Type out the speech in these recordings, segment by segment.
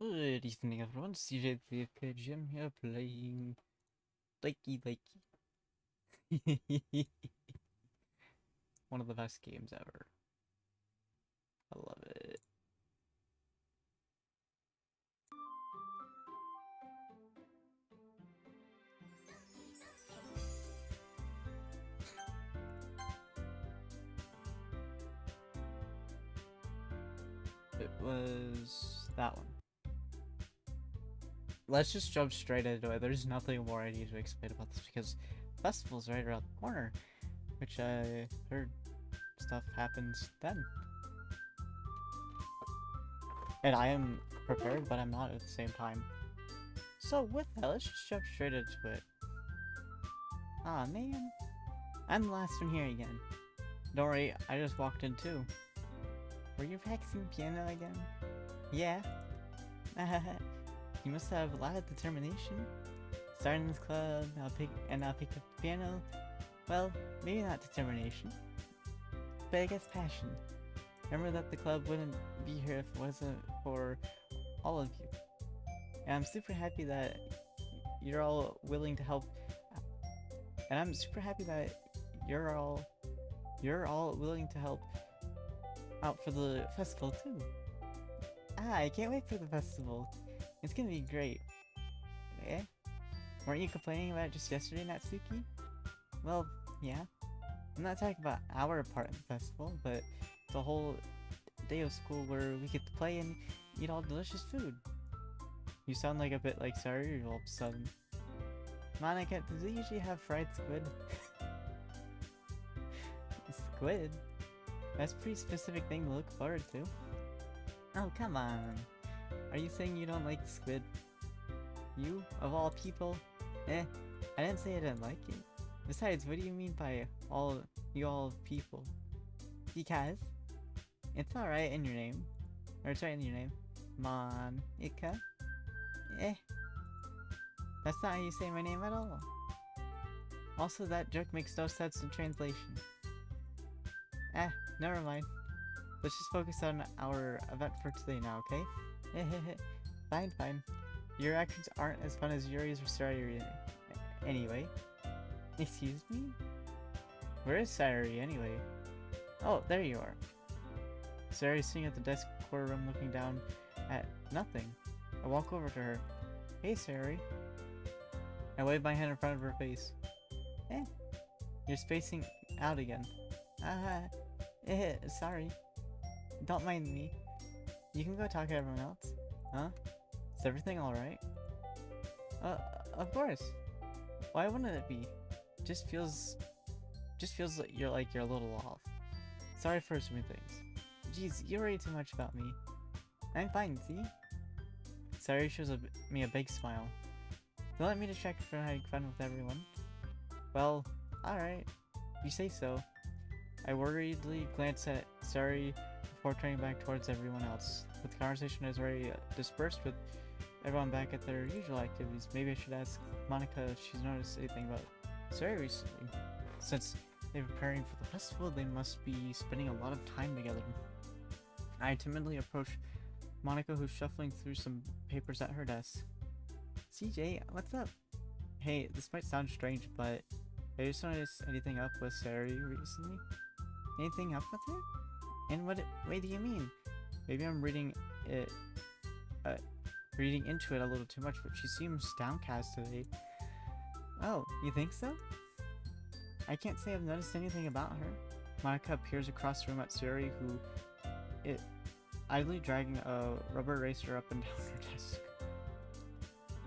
Good evening, everyone. CJTheAFKGM here playing Doki Doki. One of the best games ever. I love it. It was that one. Let's just jump straight into it. There's nothing more I need to explain about this because festival's right around the corner, which I heard stuff happens then. And I am prepared, but I'm not at the same time. So with that, let's just jump straight into it. Aw, man. I'm the last one here again. Don't worry, I just walked in too. Were you practicing piano again? Yeah. You must have a lot of determination. Starting this club, I'll pick up the piano. Well, maybe not determination, but I guess passion. Remember that the club wouldn't be here if it wasn't for all of you. And I'm super happy that you're all willing to help. And I'm super happy that you're all willing to help out for the festival too. I can't wait for the festival. It's gonna be great. Eh? Weren't you complaining about it just yesterday, Natsuki? Well, yeah. I'm not talking about our part of the festival, but the whole day of school where we get to play and eat all delicious food. You sound like a bit like Saru all of a sudden. Monica, do they usually have fried squid? Squid? That's a pretty specific thing to look forward to. Oh, come on. Are you saying you don't like squid? You, of all people? I didn't say I didn't like it. Besides, what do you mean by all people? Because it's alright in your name. Or it's right in your name. Monica? That's not how you say my name at all. Also, that joke makes no sense in translation. Never mind. Let's just focus on our event for today now, okay? Fine. Your actions aren't as fun as Yuri's or Sayuri anyway. Excuse me? Where is Sayuri anyway? Oh, there you are. Sayuri's sitting at the desk corner room looking down at nothing. I walk over to her. Hey, Sayuri. I wave my hand in front of her face. You're spacing out again. Sorry. Don't mind me. You can go talk to everyone else. Huh? Is everything alright? Of course. Why wouldn't it be? Just feels like you're a little off. Sorry for assuming things. Jeez, you worry too much about me. I'm fine, see? Sorry shows me a big smile. Don't let me distract you from having fun with everyone. Well, alright. You say so. I worriedly glance at Sari before turning back towards everyone else. But the conversation is already dispersed with everyone back at their usual activities. Maybe I should ask Monica if she's noticed anything about Sari recently. Since they're preparing for the festival, they must be spending a lot of time together. I timidly approach Monica, who's shuffling through some papers at her desk. CJ, what's up? Hey, this might sound strange, but I just noticed anything up with Sari recently? Anything up with her? In what way do you mean? Maybe I'm reading into it a little too much, but she seems downcast today. Oh, you think so? I can't say I've noticed anything about her. Monica appears across the room at Sari, who idly dragging a rubber eraser up and down her desk.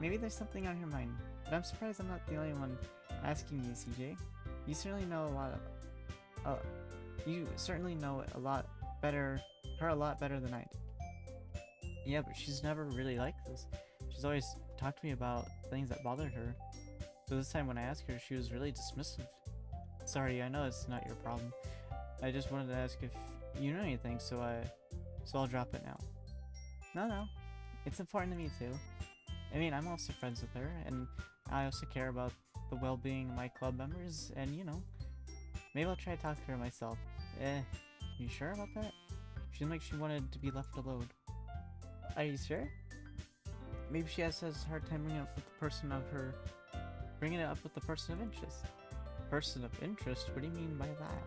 Maybe there's something on her mind, but I'm surprised I'm not the only one asking you, CJ. You certainly know her a lot better than I do. Yeah, but she's never really like this. She's always talked to me about things that bothered her. So this time when I asked her, she was really dismissive. Sorry, I know it's not your problem. I just wanted to ask if you know anything, so I'll drop it now. No, it's important to me too. I mean, I'm also friends with her, and I also care about the well-being of my club members, and you know, maybe I'll try to talk to her myself. You sure about that? She seemed like she wanted to be left alone. Are you sure? maybe she has a hard time bringing it up with the person of her, bringing it up with the person of interest. Person of interest? What do you mean by that?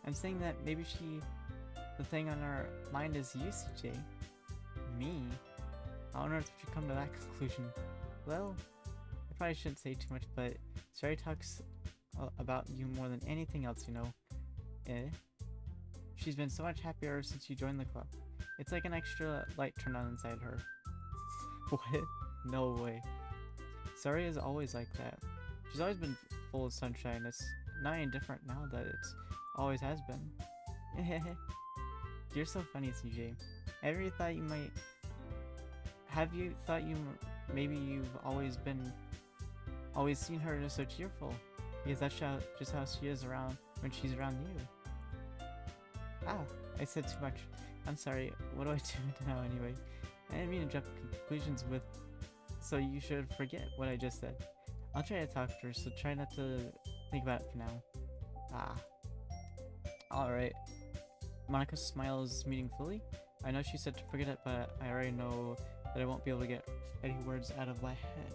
I'm saying that maybe the thing on her mind is you, CJ. Me? How on earth would you come to that conclusion? Well, I probably shouldn't say too much, but Sari talks about you more than anything else, you know. She's been so much happier since you joined the club. It's like an extra light turned on inside her. What? No way. Sari is always like that. She's always been full of sunshine. It's not any different now that it's always has been. You're so funny, CJ. Have you thought maybe you've always seen her just so cheerful? Because that's just how she is when she's around you. Ah, I said too much. I'm sorry. What do I do now anyway? I didn't mean to jump to conclusions so you should forget what I just said. I'll try to talk to her, so try not to think about it for now. Ah. Alright. Monica smiles meaningfully. I know she said to forget it, but I already know that I won't be able to get any words out of my head.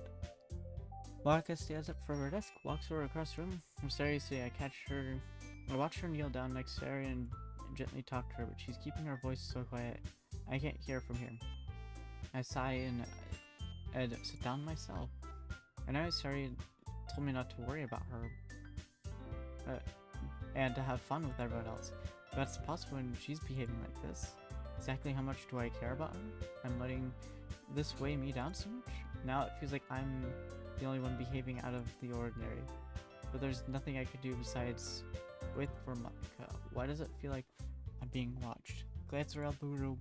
Monica stands up from her desk, walks over across the room. I'm sorry to say I watch her kneel down next to Sari and gently talk to her, but she's keeping her voice so quiet I can't hear from here. I sigh and I'd sit down myself. I know Sari told me not to worry about her and to have fun with everyone else. But that's possible when she's behaving like this. Exactly how much do I care about her? I'm letting this weigh me down so much? Now it feels like I'm the only one behaving out of the ordinary. But there's nothing I could do besides wait for Monica. Why does it feel like I'm being watched? Glance around the room.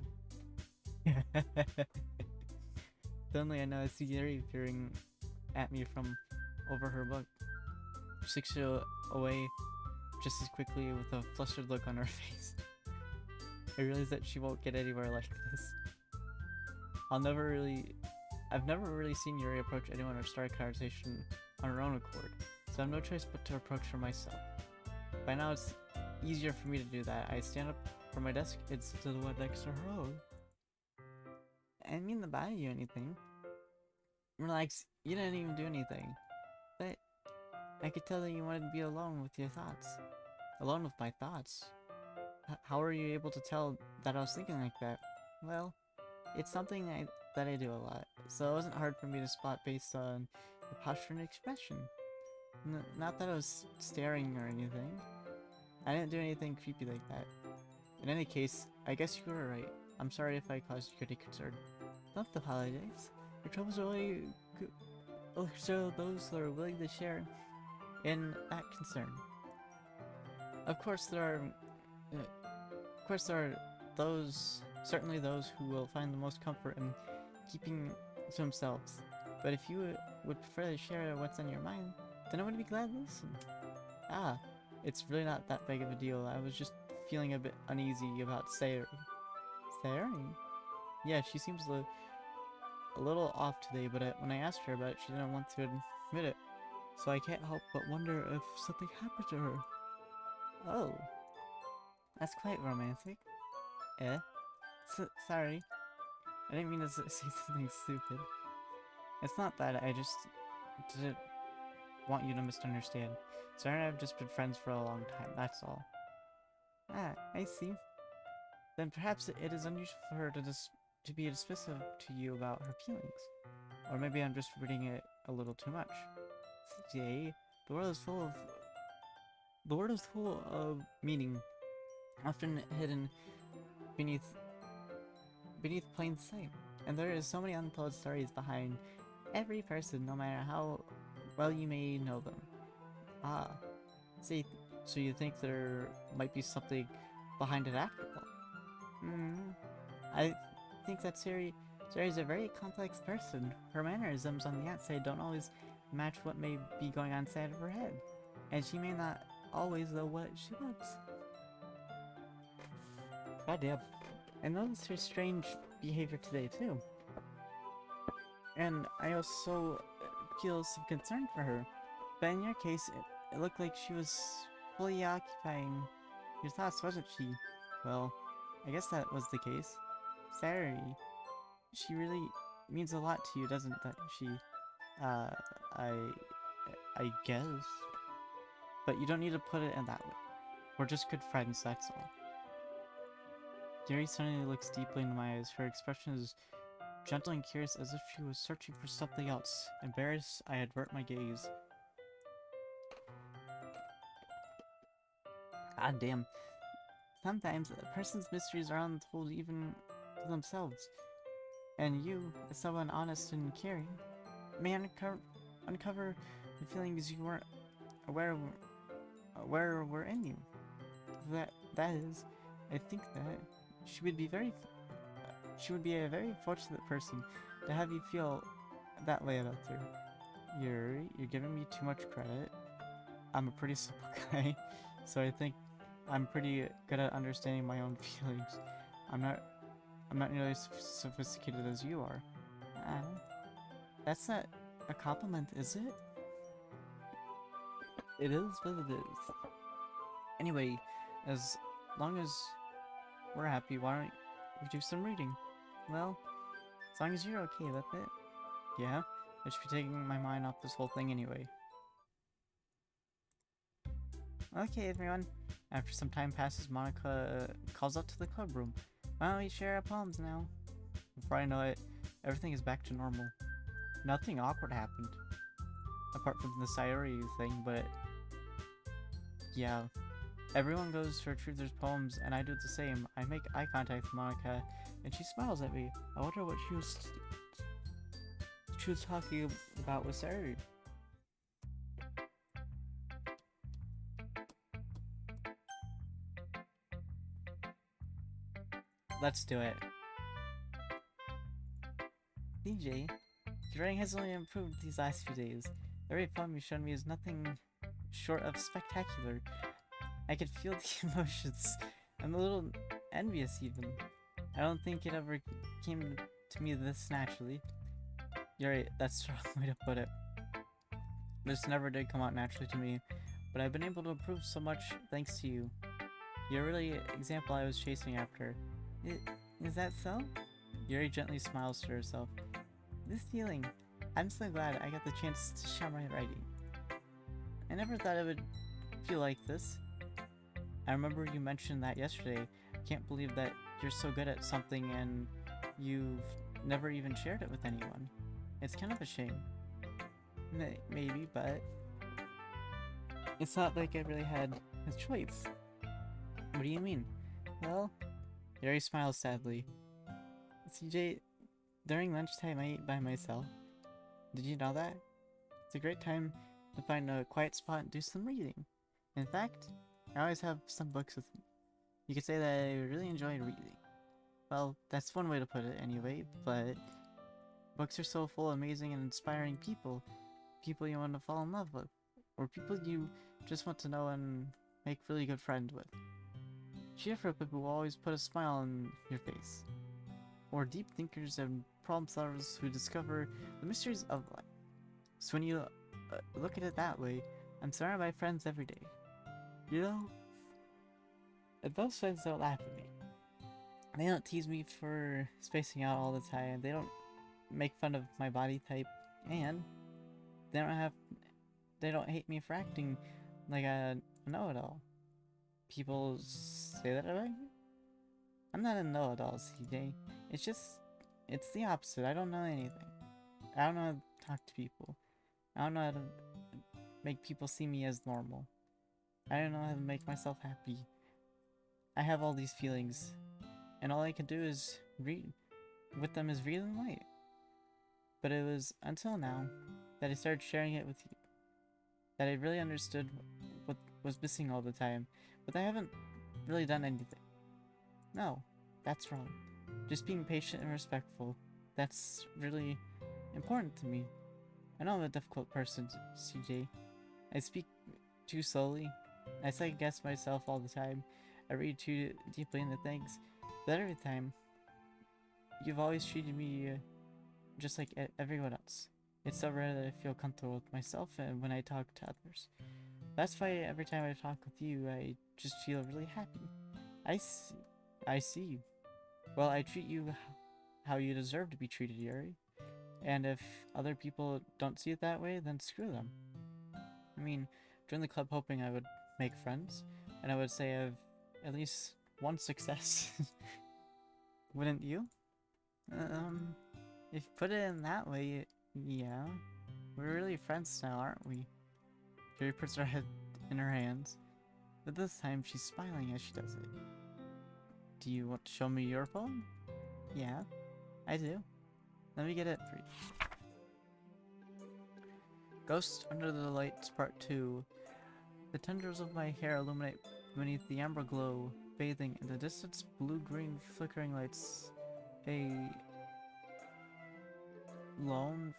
Suddenly I know I see Yuri peering at me from over her book. She looks away just as quickly with a flustered look on her face. I realize that she won't get anywhere like this. I've never really seen Yuri approach anyone or start a conversation on her own accord, so I have no choice but to approach her myself. By now it's easier for me to do that. I stand up from my desk and sit to the one next to her own. I didn't mean to bother you anything. Relax, you didn't even do anything. But I could tell that you wanted to be alone with your thoughts. Alone with my thoughts? How are you able to tell that I was thinking like that? Well, it's something that I do a lot, so it wasn't hard for me to spot based on the posture and expression. Not that I was staring or anything. I didn't do anything creepy like that. In any case, I guess you were right. I'm sorry if I caused you any concern. Don't apologize. Your troubles are only so those who are willing to share in that concern. Of course there are certainly those who will find the most comfort in keeping to themselves. But if you would prefer to share what's on your mind, then I would be glad to listen. Ah, it's really not that big of a deal. I was just feeling a bit uneasy about Sayori. Sayori? Yeah, she seems a little off today, but when I asked her about it, she didn't want to admit it. So I can't help but wonder if something happened to her. Oh. That's quite romantic. Sorry. I didn't mean to say something stupid. It's not that, I just didn't want you to misunderstand. Sarah and I have just been friends for a long time, that's all. Ah, I see. Then perhaps it is unusual for her to be dismissive to you about her feelings. Or maybe I'm just reading it a little too much. CJ, the world is full of meaning, often hidden beneath plain sight. And there is so many untold stories behind every person, no matter how well you may know them. Ah, so you think there might be something behind it after all? I think that Sari's a very complex person. Her mannerisms on the outside don't always match what may be going on inside of her head. And she may not always know what she wants. Goddamn. I noticed her strange behavior today too. And I also feel some concern for her. But in your case, it looked like she was fully occupying your thoughts, wasn't she? Well, I guess that was the case. Sari, she really means a lot to you, doesn't that she, uh, I, I guess. But you don't need to put it in that way. We're just good friends, that's all. Yuri suddenly looks deeply into my eyes. Her expression is gentle and curious, as if she was searching for something else. Embarrassed, I avert my gaze. God damn. Sometimes a person's mysteries are untold even to themselves. And you, as someone honest and caring, may uncover the feelings you weren't aware were in you. That is, I think that she would be a very fortunate person to have you feel that way about her. You're giving me too much credit. I'm a pretty simple guy, so I think I'm pretty good at understanding my own feelings. I'm not nearly as sophisticated as you are. That's not a compliment, is it? It is what it is. Anyway, as long as we're happy, why don't we do some reading? Well, as long as you're okay with it. Yeah, I should be taking my mind off this whole thing anyway. Okay, everyone. After some time passes, Monica calls out to the club room. Why don't we share our poems now? Before I know it, everything is back to normal. Nothing awkward happened. Apart from the Sayuri thing, but yeah. Everyone goes for Truthers poems, and I do the same. I make eye contact with Monica, and she smiles at me. I wonder what she was talking about with Sayuri. Let's do it. CJ, your writing has only improved these last few days. Every poem you've shown me is nothing short of spectacular. I could feel the emotions. I'm a little envious even. I don't think it ever came to me this naturally. You're right, that's the wrong way to put it. This never did come out naturally to me, but I've been able to improve so much thanks to you. You're really an example I was chasing after. Is that so? Yuri gently smiles to herself. This feeling, I'm so glad I got the chance to share my writing. I never thought it would feel like this. I remember you mentioned that yesterday. I can't believe that you're so good at something and you've never even shared it with anyone. It's kind of a shame. Maybe, but it's not like I really had a choice. What do you mean? Well, Yuri smiles sadly. CJ, during lunchtime I ate by myself. Did you know that? It's a great time to find a quiet spot and do some reading. In fact, I always have some books with me. You could say that I really enjoy reading. Well, that's one way to put it anyway, but books are so full of amazing and inspiring people. People you want to fall in love with. Or people you just want to know and make really good friends with. Cheerful people will always put a smile on your face. Or deep thinkers and problem solvers who discover the mysteries of life. So when you look at it that way, I'm surrounded by friends every day. You know? And those friends don't laugh at me. They don't tease me for spacing out all the time. They don't make fun of my body type. And they don't hate me for acting like a know-it-all. People say that about you? I'm not a know-it-all, CJ. It's the opposite. I don't know anything. I don't know how to talk to people. I don't know how to make people see me as normal. I don't know how to make myself happy. I have all these feelings, and all I can do is read with them is read and write. But it was until now that I started sharing it with you that I really understood what was missing all the time, but I haven't really done anything. No, that's wrong. Just being patient and respectful, that's really important to me. I know I'm a difficult person, CJ. I speak too slowly. I second guess myself all the time. I read too deeply into things. But every time, you've always treated me just like everyone else. It's so rare that I feel comfortable with myself and when I talk to others. That's why every time I talk with you, I just feel really happy. I see you. Well, I treat you how you deserve to be treated, Yuri. And if other people don't see it that way, then screw them. I mean, join the club hoping I would make friends, and I would say I've at least one success. Wouldn't you? If you put it in that way, yeah. We're really friends now, aren't we? Jerry puts her head in her hands, but this time she's smiling as she does it. Do you want to show me your poem? Yeah, I do. Let me get it for you. Ghost Under the Lights Part 2. The tendrils of my hair illuminate beneath the amber glow, bathing in the distance blue-green flickering lights. A lone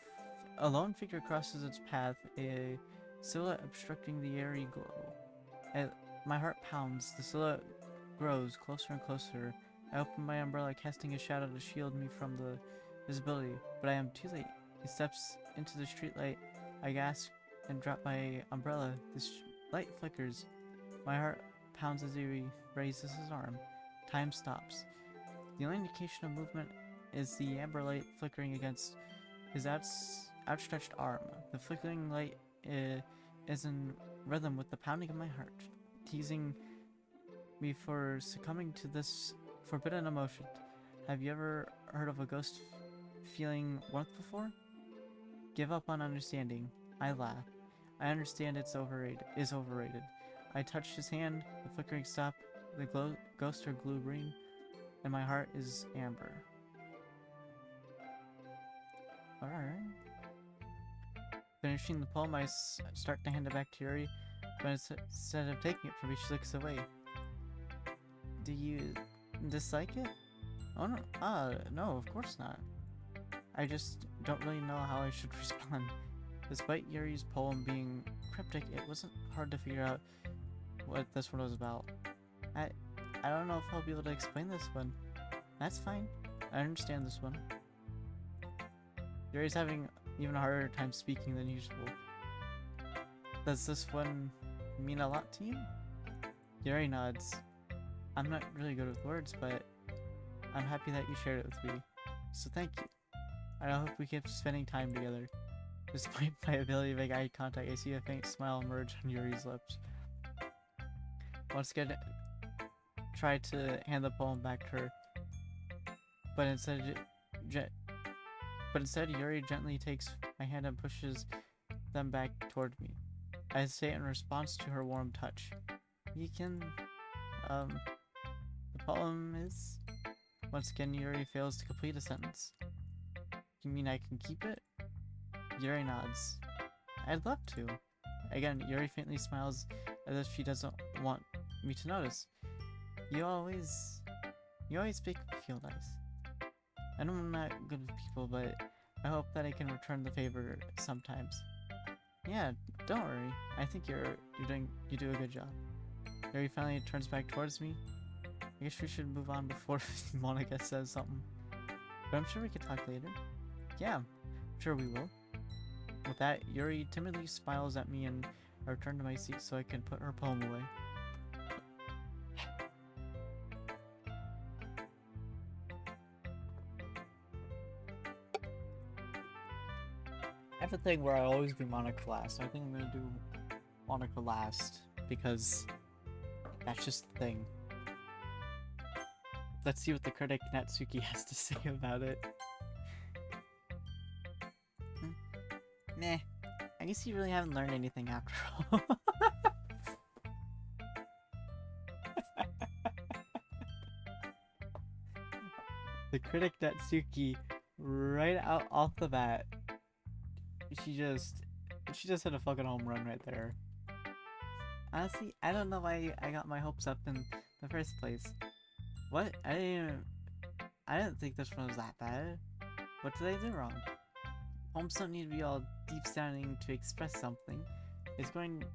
figure crosses its path, a silhouette obstructing the airy glow. My heart pounds, the silhouette grows closer and closer. I open my umbrella, casting a shadow to shield me from the visibility, but I am too late. He steps into the streetlight. I gasp and drop my umbrella. The light flickers. My heart pounds as he raises his arm. Time stops. The only indication of movement is the amber light flickering against his outstretched arm. The flickering light is in rhythm with the pounding of my heart, teasing me for succumbing to this forbidden emotion. Have you ever heard of a ghost feeling warmth before? Give up on understanding. I laugh. I understand is overrated. I touch his hand, the flickering stop, the ghosts are blue-green, and my heart is amber. Alright. Finishing the poem, I start to hand it back to Yuri, but instead of taking it from me, she looks away. Do you dislike it? Oh no, no, of course not. I just don't really know how I should respond. Despite Yuri's poem being cryptic, it wasn't hard to figure out what this one was about. I don't know if I'll be able to explain this one. That's fine. I understand this one. Yuri's having even a harder time speaking than usual. Does this one mean a lot to you? Yuri nods. I'm not really good with words, but I'm happy that you shared it with me. So thank you. I hope we keep spending time together. Despite my ability to make eye contact, I see a faint smile emerge on Yuri's lips. Once again, try to hand the poem back to her, but instead Yuri gently takes my hand and pushes them back toward me. I hesitate in response to her warm touch. You can, the poem is... Once again, Yuri fails to complete a sentence. You mean I can keep it? Yuri nods. I'd love to. Again, Yuri faintly smiles as if she doesn't want me to notice. You always make me feel nice. I know I'm not good with people, but I hope that I can return the favor sometimes. Yeah, don't worry. I think you do a good job. Yuri finally turns back towards me. I guess we should move on before Monica says something. But I'm sure we could talk later. Yeah, I'm sure we will. With that, Yuri timidly smiles at me and I return to my seat so I can put her poem away. I have a thing where I always do Monica last. I think I'm gonna do Monica last because that's just the thing. Let's see what the critic Natsuki has to say about it. Meh. I guess you really haven't learned anything after all. The critic Natsuki, right out off the bat, she just hit a fucking home run right there. Honestly, I don't know why I got my hopes up in the first place. What? I didn't think this one was that bad. What did I do wrong? Poems don't need to be all deep sounding to express something. It's going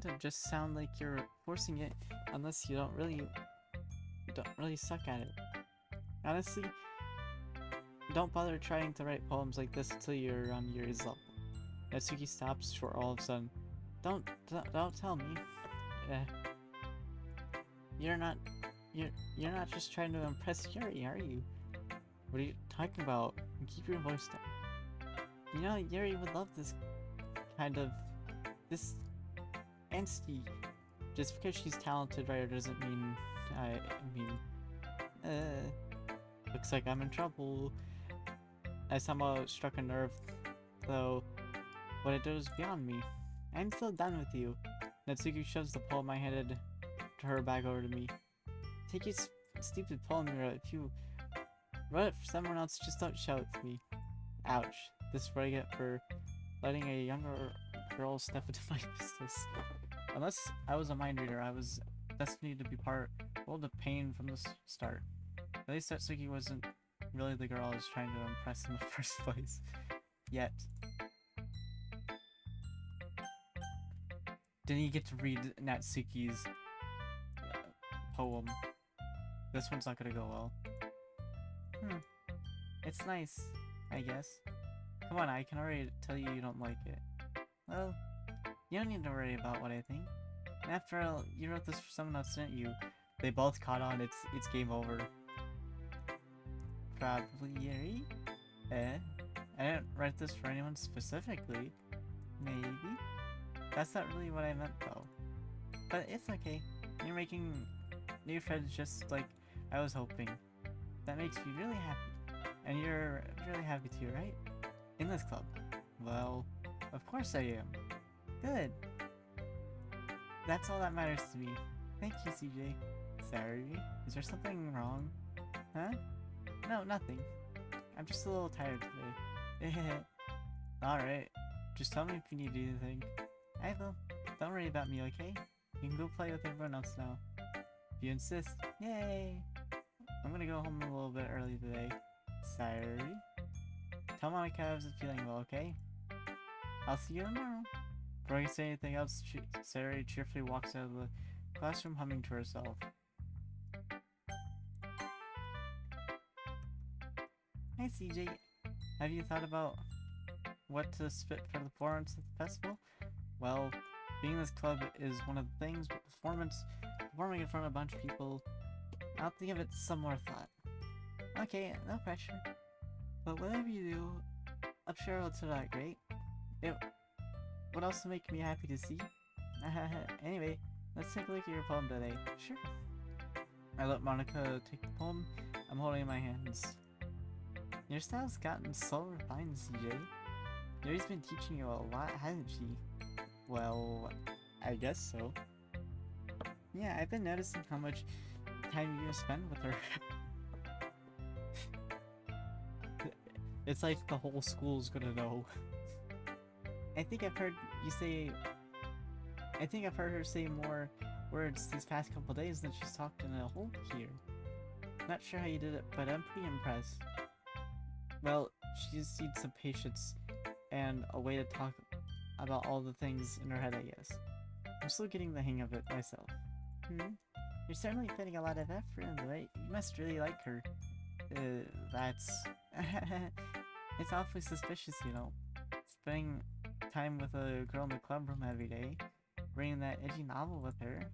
to just sound like you're forcing it unless you don't really suck at it. Honestly, don't bother trying to write poems like this until you're on Yuri's level. Natsuki stops short all of a sudden. Don't tell me. You're you're not just trying to impress Yuri, are you? What are you talking about? Keep your voice down. You know, Yuri would love this kind of this entity. Just because she's talented writer doesn't mean I mean looks like I'm in trouble. I somehow struck a nerve, though what it does is beyond me. I'm still done with you. Natsuki shoves the poem I handed to her back over to me. Take your stupid poem you wrote. If you wrote it for someone else, just don't show it to me. Ouch. This is what I get for letting a younger girl step into my business. Unless I was a mind reader, I was destined to be part of the pain from the start. At least Natsuki wasn't really the girl I was trying to impress in the first place. Yet. Didn't you get to read Natsuki's poem? This one's not gonna go well. It's nice, I guess. Come on, I can already tell you don't like it. Well, you don't need to worry about what I think. And after all, you wrote this for someone else, didn't you? They both caught on, it's game over. Probably Yuri? I didn't write this for anyone specifically. Maybe? That's not really what I meant though. But it's okay. You're making new friends just like I was hoping. That makes me really happy. And you're really happy too, right? In this club. Well, of course I am. Good. That's all that matters to me. Thank you, CJ. Sorry? Is there something wrong? Huh? No, nothing. I'm just a little tired today. Alright. Just tell me if you need anything. I will. Don't worry about me, okay? You can go play with everyone else now. If you insist. Yay! I'm gonna go home a little bit early today. Sorry? Tell Monica I wasn't feeling well, okay? I'll see you tomorrow. Before I can say anything else, Sarah cheerfully walks out of the classroom humming to herself. Hey CJ, have you thought about what to spit for the performance at the festival? Well, being in this club is one of the things, but performing in front of a bunch of people, I'll give it some more thought. Okay, no pressure. But whatever you do, I'm sure it'll turn out great. It would also make me happy to see. Anyway, let's take a look at your poem today. Sure. I let Monica take the poem I'm holding in my hands. Your style's gotten so refined, CJ. Yuri's been teaching you a lot, hasn't she? Well, I guess so. Yeah, I've been noticing how much time you spend with her. It's like the whole school's gonna know. I think I've heard her say more words these past couple days than she's talked in a whole year. Not sure how you did it, but I'm pretty impressed. Well, she just needs some patience and a way to talk about all the things in her head, I guess. I'm still getting the hang of it myself. You're certainly putting a lot of effort into it. You must really like her. That's... It's awfully suspicious, you know. Spending time with a girl in the club room every day. Reading that edgy novel with her.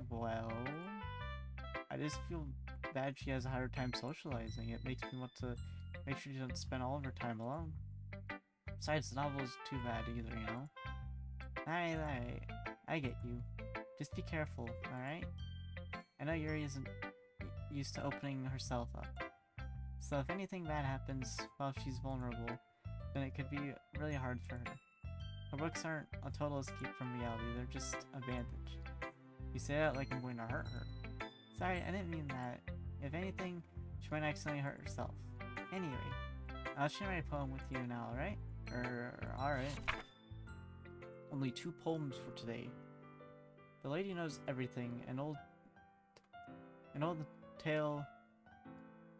Well... I just feel bad she has a harder time socializing. It makes me want to make sure she doesn't spend all of her time alone. Besides, the novel isn't too bad either, you know? Alright. I get you. Just be careful, alright? I know Yuri isn't used to opening herself up. So if anything bad happens while she's vulnerable, then it could be really hard for her. Her books aren't a total escape from reality, they're just a bandage. You say that like I'm going to hurt her. Sorry, I didn't mean that. If anything, she might accidentally hurt herself. Anyway, I'll share my poem with you now, alright? Alright. Only 2 poems for today. The lady knows everything. An old tale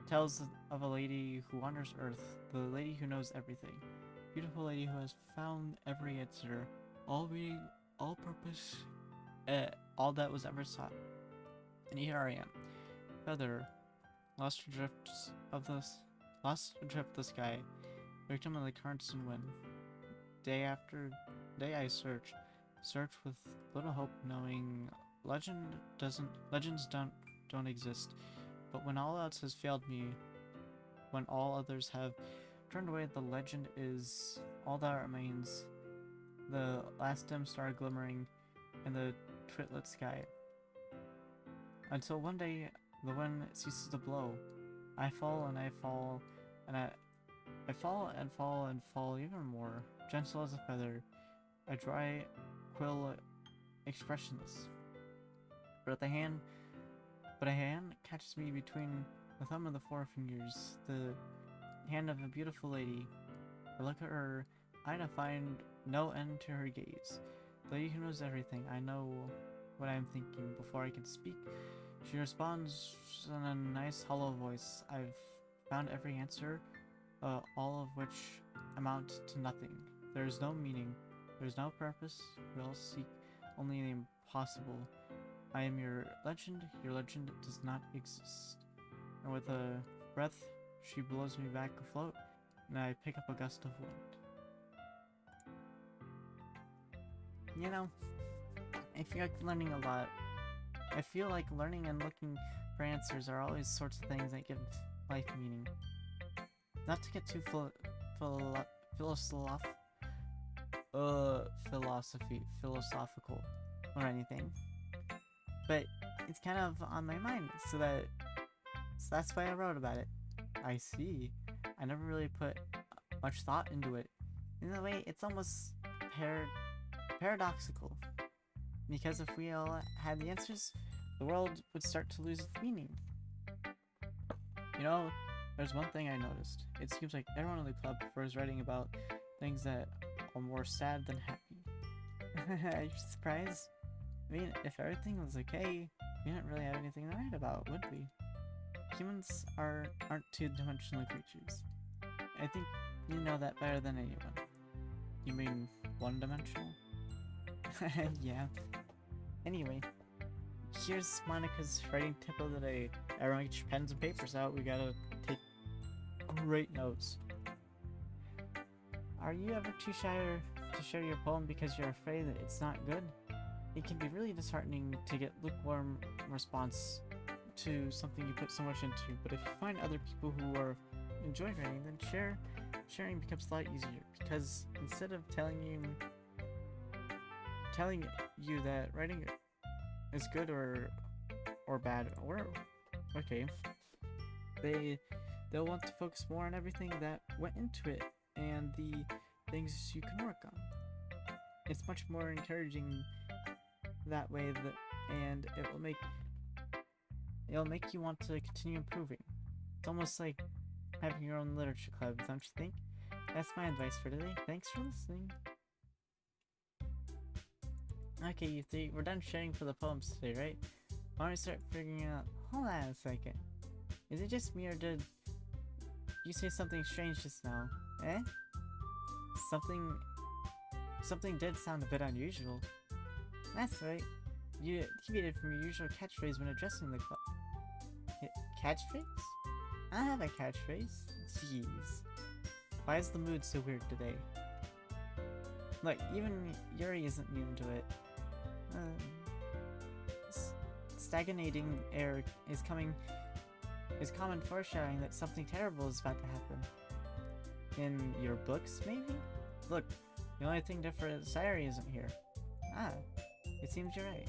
tells of a lady who wanders Earth. The lady who knows everything. Beautiful lady who has found every answer. All meaning, all purpose, all that was ever sought. And here I am. Feather, lost adrift the sky, victim of the currents and wind. Day after day I search with little hope, knowing legends don't don't exist. But when all else has failed me, when all others have turned away, the legend is all that remains. The last dim star glimmering in the twitlit sky. Until one day, the wind ceases to blow. I fall and I fall, and I fall and fall and fall even more, gentle as a feather, a dry quill expressionless. But a hand catches me between the thumb and the forefingers, the hand of a beautiful lady. I look at her, I find no end to her gaze. The lady who knows everything, I know what I am thinking before I can speak. She responds in a nice hollow voice. I've found every answer, all of which amount to nothing. There is no meaning, there is no purpose. We all seek only the impossible. I am your legend does not exist. And with a breath, she blows me back afloat, and I pick up a gust of wind. You know, I feel like learning a lot. I feel like learning and looking for answers are always sorts of things that give life meaning. Not to get too philosophical or anything, but it's kind of on my mind, so that's why I wrote about it. I see. I never really put much thought into it. In a way, it's almost paradoxical. Because if we all had the answers, the world would start to lose its meaning. You know, there's one thing I noticed. It seems like everyone in the club prefers writing about things that are more sad than happy. Are you surprised? I mean, if everything was okay, we didn't really have anything to write about, would we? Humans aren't two-dimensional creatures. I think you know that better than anyone. You mean one-dimensional? Yeah. Anyway, here's Monica's writing tip of the day. Everyone get your pens and papers out. We gotta take great notes. Are you ever too shy to share your poem because you're afraid that it's not good? It can be really disheartening to get lukewarm response to something you put so much into, but if you find other people who are enjoying writing, then sharing becomes a lot easier, because instead of telling you that writing is good or bad or okay, they'll want to focus more on everything that went into it and the things you can work on. It's much more encouraging that way, and it'll make you want to continue improving. It's almost like having your own literature club, don't you think? That's my advice for today. Thanks for listening. Okay, you three, we're done sharing for the poems today, right? Why don't we start figuring out... Hold on a second. Is it just me, or did you say something strange just now? Eh? Something did sound a bit unusual. That's right. You deviated from your usual catchphrase when addressing the club. Catchphrase? I have a catchphrase. Jeez. Why is the mood so weird today? Look, even Yuri isn't immune to it. Stagnating air is common foreshadowing that something terrible is about to happen. In your books, maybe? Look, the only thing different is Sayuri isn't here. Ah, it seems you're right.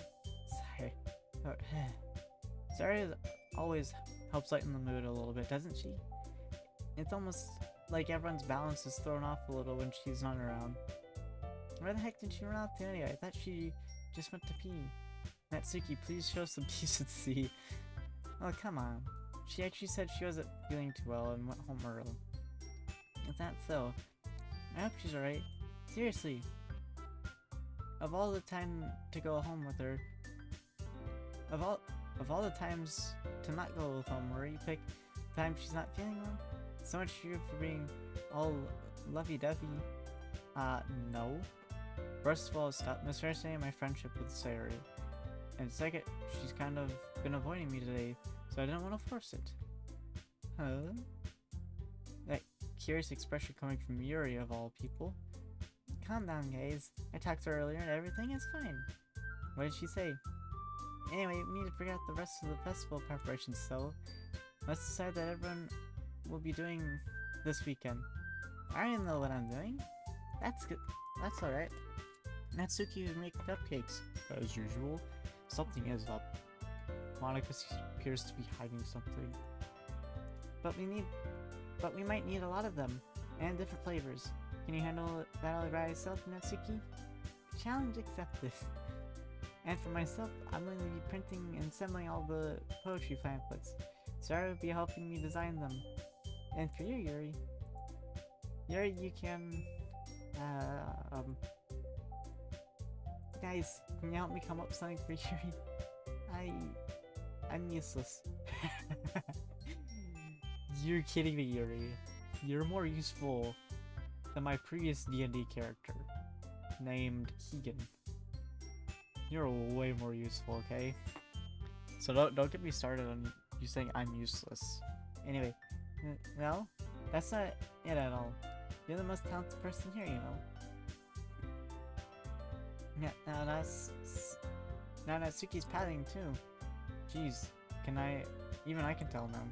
Sayuri always helps lighten the mood a little bit, doesn't she? It's almost like everyone's balance is thrown off a little when she's not around. Where the heck did she run out to anyway? I thought she just went to pee. Natsuki, please show some decency. Oh, come on. She actually said she wasn't feeling too well and went home early. Is that so? I hope she's alright. Seriously. Of all the time to go home with her, of all the times to not go home, where you pick the time she's not feeling well? So much for you for being all lovey-dovey. No. First of all, stop misunderstanding my friendship with Sayuri. And second, she's kind of been avoiding me today, so I didn't want to force it. Huh? That curious expression coming from Yuri of all people. Calm down, guys. I talked to her earlier and everything is fine. What did she say? Anyway, we need to figure out the rest of the festival preparations, so let's decide that everyone will be doing this weekend. I don't know what I'm doing. That's good. That's alright. Natsuki will make cupcakes, as usual. Something is up. Monica appears to be hiding something. But we might need a lot of them, and different flavors. Can you handle that all by yourself, Natsuki? Challenge accepted. And for myself, I'm going to be printing and assembling all the poetry pamphlets. Sarah will be helping me design them. And for you, Yuri, you can, guys, can you help me come up with something for Yuri? I'm useless. You're kidding me, Yuri. You're more useful than my previous D&D character, named Keegan. You're way more useful, okay? So don't get me started on you saying I'm useless. Anyway, no, that's not it at all. You're the most talented person here, you know. Yeah, now Natsuki's padding too. Jeez, even I can tell now.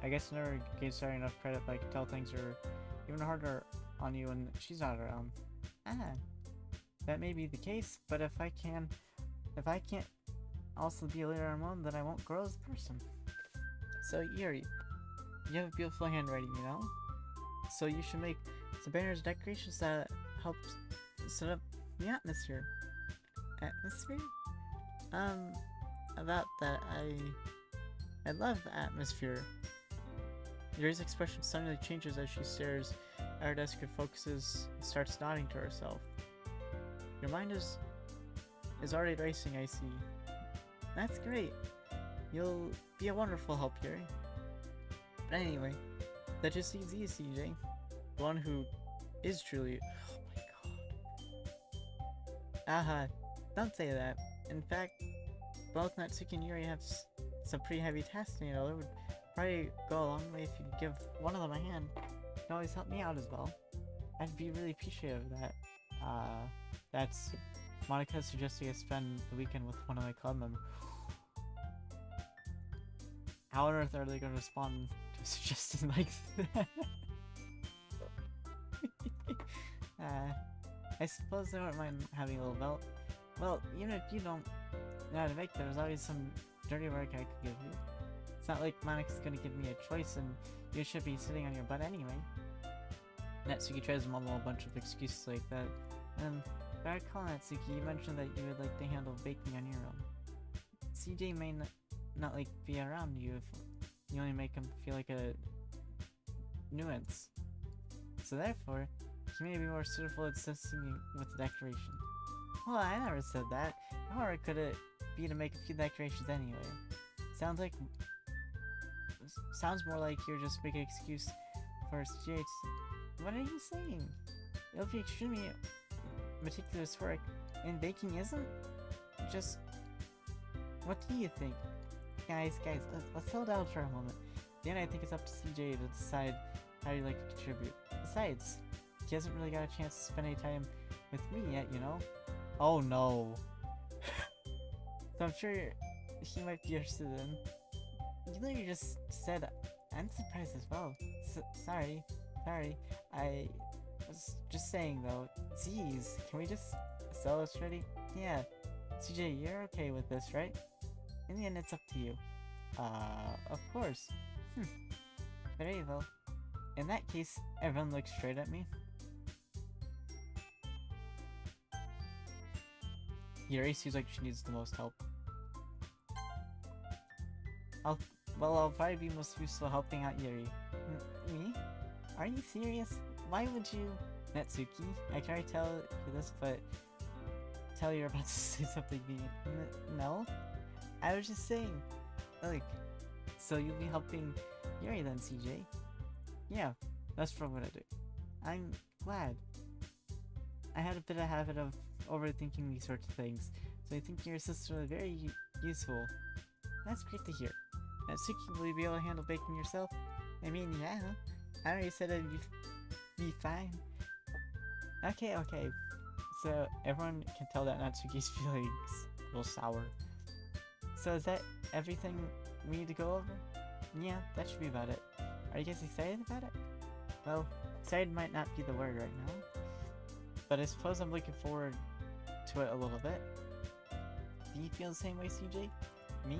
I guess I never gave Sarah enough credit, but I can tell things are even harder on you when she's not around. That may be the case, but if I can't also be a leader on my own, then I won't grow as a person. So Yuri, you have beautiful handwriting, you know? So you should make some banners and decorations that help set up the atmosphere. Atmosphere? About that, I love the atmosphere. Yuri's expression suddenly changes as she stares at her desk and focuses and starts nodding to herself. Your mind is already racing, I see. That's great. You'll be a wonderful help, Yuri. But anyway, that just leaves you, CJ. The one who is truly... Oh my god. Don't say that. In fact, both Natsuki and Yuri have some pretty heavy tasks, you know. It would probably go a long way if you could give one of them a hand. You can always help me out as well. I'd be really appreciative of that. That's Monica suggesting I spend the weekend with one of my club members. How on earth are they going to respond to a suggestion like that? I suppose they won't mind having a little belt. Well, even if you don't know how to make, there's always some dirty work I could give you. It's not like Monica's gonna give me a choice and you should be sitting on your butt anyway. Natsuki tries to mumble a bunch of excuses like that. If I recall, Natsuki, you mentioned that you would like to handle baking on your own. CJ may not like be around you if you only make him feel like a nuisance. So therefore, he may be more suitable at assisting you with the decoration. Well, I never said that. How hard could it be to make a few decorations anyway? Sounds more like you're just making an excuse for CJ. What are you saying? It'll be extremely meticulous work, and baking isn't? Just... What do you think? Guys, let's slow down for a moment. Then I think it's up to CJ to decide how you'd like to contribute. Besides, he hasn't really got a chance to spend any time with me yet, you know? Oh no. So I'm sure he might be interested in... You literally just said, I'm surprised as well. Sorry. I was just saying though, geez, can we just sell this already? Yeah. CJ, you're okay with this, right? In the end, it's up to you. Of course. Very well. In that case, everyone looks straight at me. Yuri seems like she needs the most help. I'll probably be most useful helping out Yuri. Me? Are you serious? Why would you? Natsuki, I can already tell you this, but tell you're about to say something mean. No? I was just saying. Look, so you'll be helping Yuri then, CJ? Yeah, that's what I'm gonna do. I'm glad. I had a bit of a habit of overthinking these sorts of things, so I think your sister is very useful. That's great to hear. Natsuki, will you be able to handle baking yourself? I mean, yeah. I already said it'd be fine. Okay. So everyone can tell that Natsuki's feelings a little sour. So is that everything we need to go over? Yeah, that should be about it. Are you guys excited about it? Well, excited might not be the word right now, but I suppose I'm looking forward to it a little bit. Do you feel the same way, CJ? Me?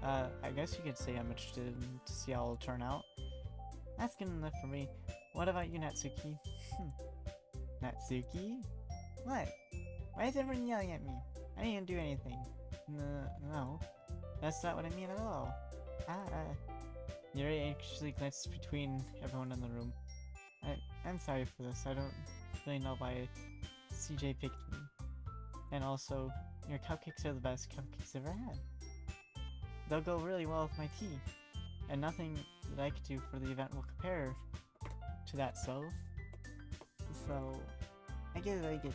I guess you could say I'm interested to see how it'll turn out. That's good enough for me. What about you, Natsuki? Natsuki? What? Why is everyone yelling at me? I didn't even do anything. No. That's not what I mean at all. Yuri anxiously glances between everyone in the room. I'm sorry for this. I don't really know why CJ picked me. And also, your cupcakes are the best cupcakes I've ever had. They'll go really well with my tea. And nothing that I could do for the event will compare to that, so I get it.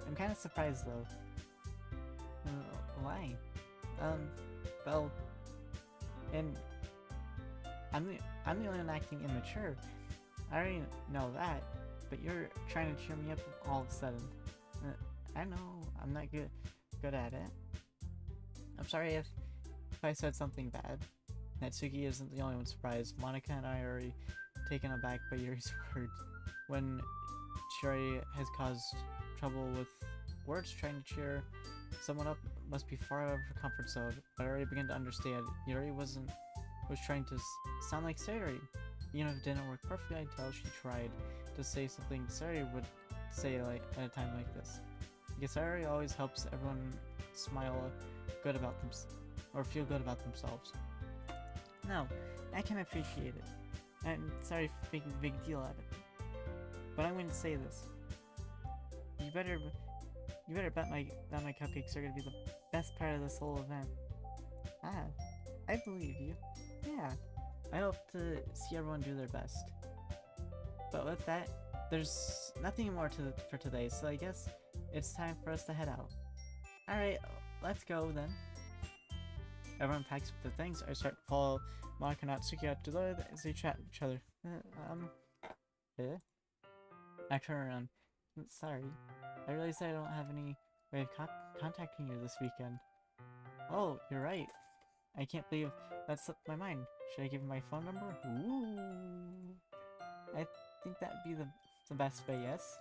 I'm kind of surprised though. Why? Well, and I'm the only one acting immature. I already know that, but you're trying to cheer me up all of a sudden. I know I'm not good at it. I'm sorry if I said something bad. Natsuki isn't the only one surprised. Monica and I are already taken aback by Yuri's words. When Yuri has caused trouble with words, trying to cheer someone up must be far out of her comfort zone. But I already begin to understand. Yuri was trying to sound like Sayori. Even if it didn't work perfectly, I could tell she tried to say something Sayori would say at a time like this. Because Sayori always helps everyone smile good about themselves, or feel good about themselves. No, I can appreciate it. I'm sorry for making a big deal out of it. But I'm going to say this. You better bet my cupcakes are going to be the best part of this whole event. I believe you. Yeah, I hope to see everyone do their best. But with that, there's nothing more for today, so I guess it's time for us to head out. Alright, let's go then. Everyone packs up their things. I start to follow Monica and Natsuki out to the door as they chat with each other. I turn around. Sorry. I realize I don't have any way of contacting you this weekend. Oh, you're right. I can't believe that slipped my mind. Should I give you my phone number? Ooh. I think that'd be the best way, yes?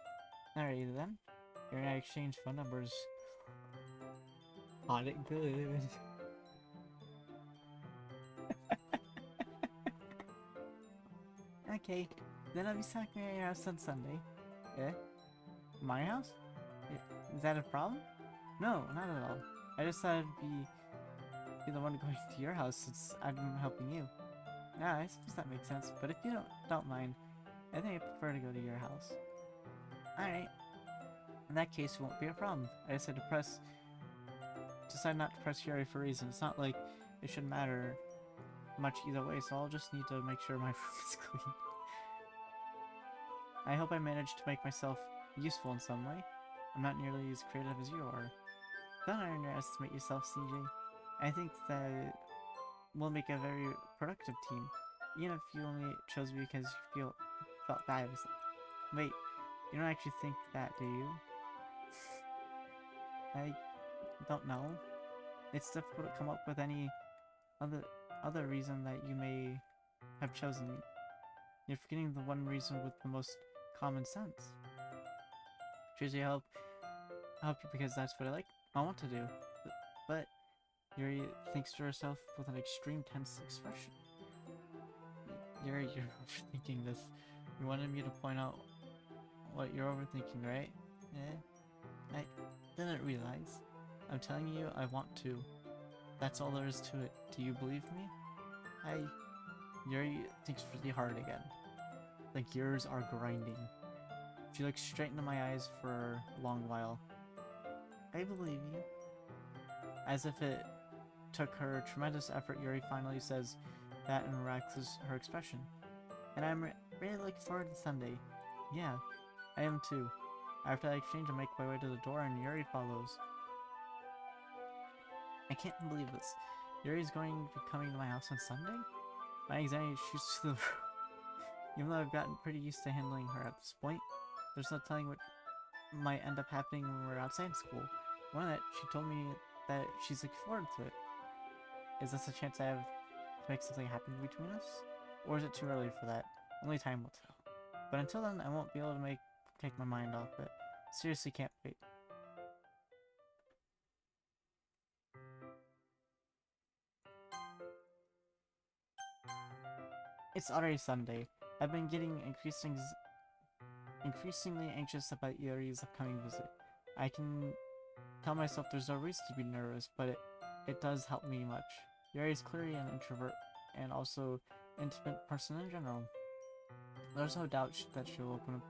Alright then. You're gonna exchange phone numbers. Got it good. Okay, then I'll be stopping at your house on Sunday. Eh? My house? Is that a problem? No, not at all. I just thought I'd be the one going to your house since I've been helping you. Yeah, I suppose that makes sense, but if you don't mind, I think I prefer to go to your house. Alright. In that case, it won't be a problem. I just had to decide not to press Yuri for a reason. It's not like it shouldn't matter much either way, so I'll just need to make sure my room is clean. I hope I managed to make myself useful in some way. I'm not nearly as creative as you are. Don't underestimate yourself, CJ. I think that we'll make a very productive team, even if you only chose me because you felt bad with it. Wait, you don't actually think that, do you? I don't know. It's difficult to come up with any other reason that you may have chosen me. You're forgetting the one reason with the most common sense. Choose your help you because that's what I want to do. But Yuri thinks to herself with an extreme tense expression. Yuri, you're overthinking this. You wanted me to point out what you're overthinking, right? Yeah. I didn't realize. I'm telling you, I want to. That's all there is to it. Do you believe me? Yuri thinks really hard again. The gears are grinding. She looks straight into my eyes for a long while. I believe you. As if it took her tremendous effort, Yuri finally says that and relaxes her expression. And I'm really looking forward to Sunday. Yeah, I am too. After that exchange, I make my way to the door and Yuri follows. I can't believe this. Yuri's going to be coming to my house on Sunday? My anxiety shoots to the roof. Even though I've gotten pretty used to handling her at this point, there's no telling what might end up happening when we're outside school. One of that, she told me that she's looking forward to it. Is this a chance I have to make something happen between us? Or is it too early for that? Only time will tell. But until then, I won't be able to take my mind off it. Seriously can't wait. It's already Sunday. I've been getting increasingly anxious about Yuri's upcoming visit. I can tell myself there's no reason to be nervous, but it does help me much. Yuri's clearly an introvert and also intimate person in general. There's no doubt that she'll open up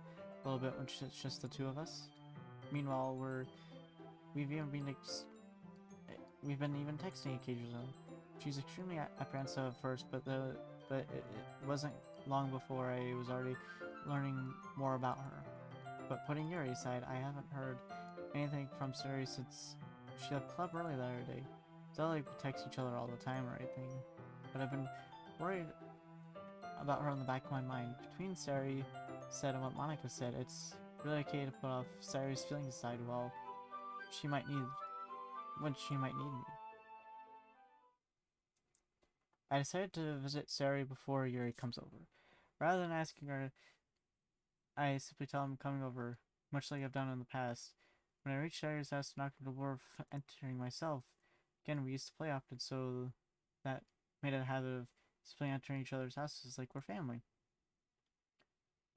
a little bit when it's just the two of us. Meanwhile, we've been even texting occasionally. She's extremely apprehensive at first, but it wasn't long before I was already learning more about her. But putting Yuri aside, I haven't heard anything from Sari since she left club early the other day. It's not like we text each other all the time or anything, but I've been worried about her in the back of my mind. Between Sari said and what Monica said, it's really okay to put off Sari's feelings aside when she might need me. I decided to visit Sari before Yuri comes over. Rather than asking her, I simply tell him I'm coming over, much like I've done in the past. When I reached Sari's house and knocked on the door of entering myself, again we used to play often, so that made it a habit of simply entering each other's houses like we're family.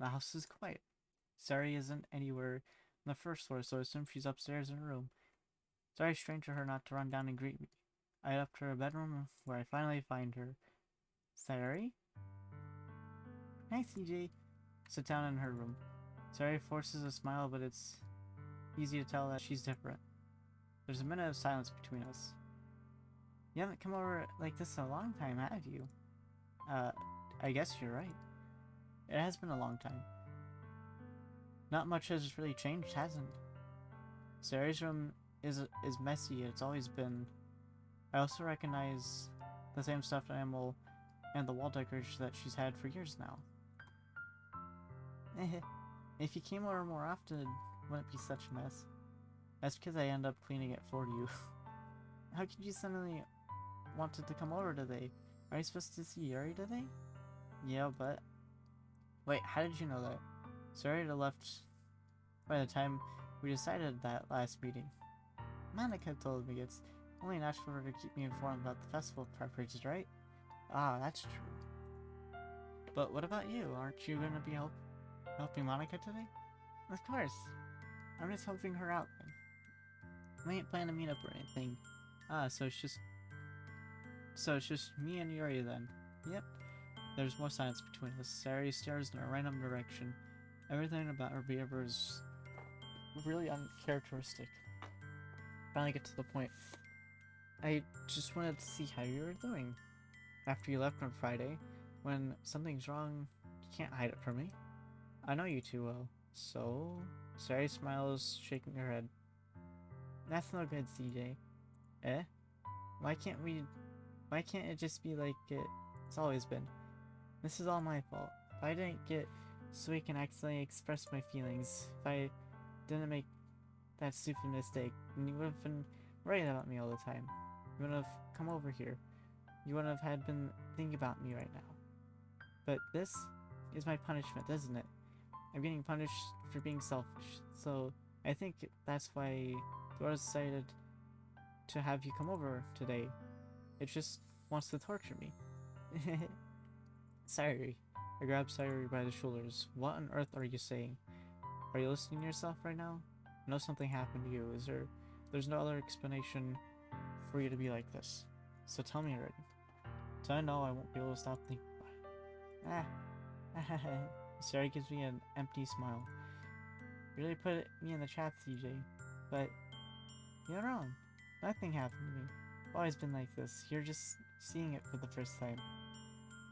The house is quiet. Sari isn't anywhere on the first floor, so I assume she's upstairs in her room. It's very strange for her not to run down and greet me. I head up to her bedroom, where I finally find her. Sari? Hi, CJ. Sit down in her room. Sari forces a smile, but it's easy to tell that she's different. There's a minute of silence between us. You haven't come over like this in a long time, have you? I guess you're right. It has been a long time. Not much has really changed, hasn't it? Sari's room is messy, it's always been. I also recognize the same stuffed animal and the wall decoration that she's had for years now. If you came over more often, it wouldn't be such a mess. That's because I end up cleaning it for you. How could you suddenly wanted to come over today? Are you supposed to see Yuri today? Yeah, but... Wait, how did you know that? Sorry to left by the time we decided that last meeting. Monica told me it's only natural for her to keep me informed about the festival preparations, right? Ah, that's true. But what about you? Aren't you gonna be helping Monica today? Of course. I'm just helping her out then. We ain't planning to meet up or anything. Ah, so it's just me and Yuri then. Yep. There's more silence between us. Sari stares in a random direction. Everything about her behavior is really uncharacteristic. Finally get to the point. I just wanted to see how you were doing. After you left on Friday, when something's wrong, you can't hide it from me. I know you too well. So? Sari smiles, shaking her head. That's no good, CJ. Eh? Why can't it just be like it's always been? This is all my fault. If I didn't get so we can accidentally express my feelings, if I didn't make that stupid mistake, then you would have been worried about me all the time. You wouldn't have come over here. You wouldn't have been thinking about me right now. But this is my punishment, isn't it? I'm getting punished for being selfish. So I think that's why Dora decided to have you come over today. It just wants to torture me. Sari. I grabbed Sari by the shoulders. What on earth are you saying? Are you listening to yourself right now? I know something happened to you. There's no other explanation for you to be like this. So tell me already. So I know I won't be able to stop thinking about it. Sari gives me an empty smile. You really put me in the chat, CJ. But you're wrong. Nothing happened to me. I've always been like this. You're just seeing it for the first time.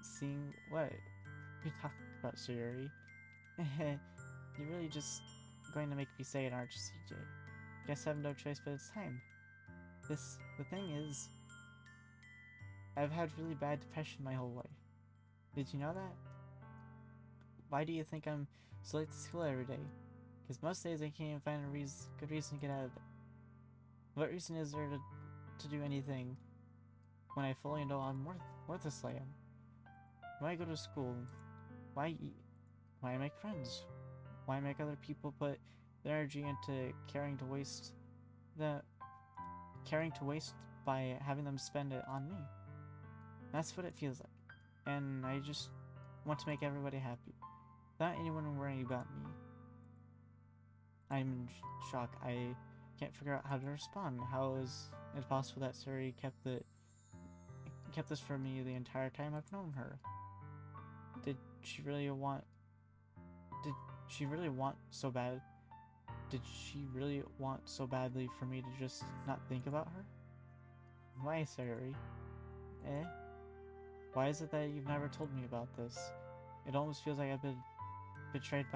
Seeing what? You talking about, Sayuri? You're really just going to make me say it, aren't you, CJ? Guess I have no choice, but it's time. The thing is, I've had really bad depression my whole life. Did you know that? Why do you think I'm so late to school every day? Because most days I can't even find a good reason to get out of it. What reason is there to do anything when I fully know I'm worthless I am? Why go to school? Why eat? Why make friends? Why make other people put their energy into the caring to waste by having them spend it on me? That's what it feels like. And I just want to make everybody happy. Without anyone worrying about me. I'm in shock. I can't figure out how to respond. How is it possible that Suri kept this from me the entire time I've known her? Did she really want so bad? Did she really want so badly for me to just not think about her? Why, Suri? Eh? Why is it that you've never told me about this? It almost feels like I've been betrayed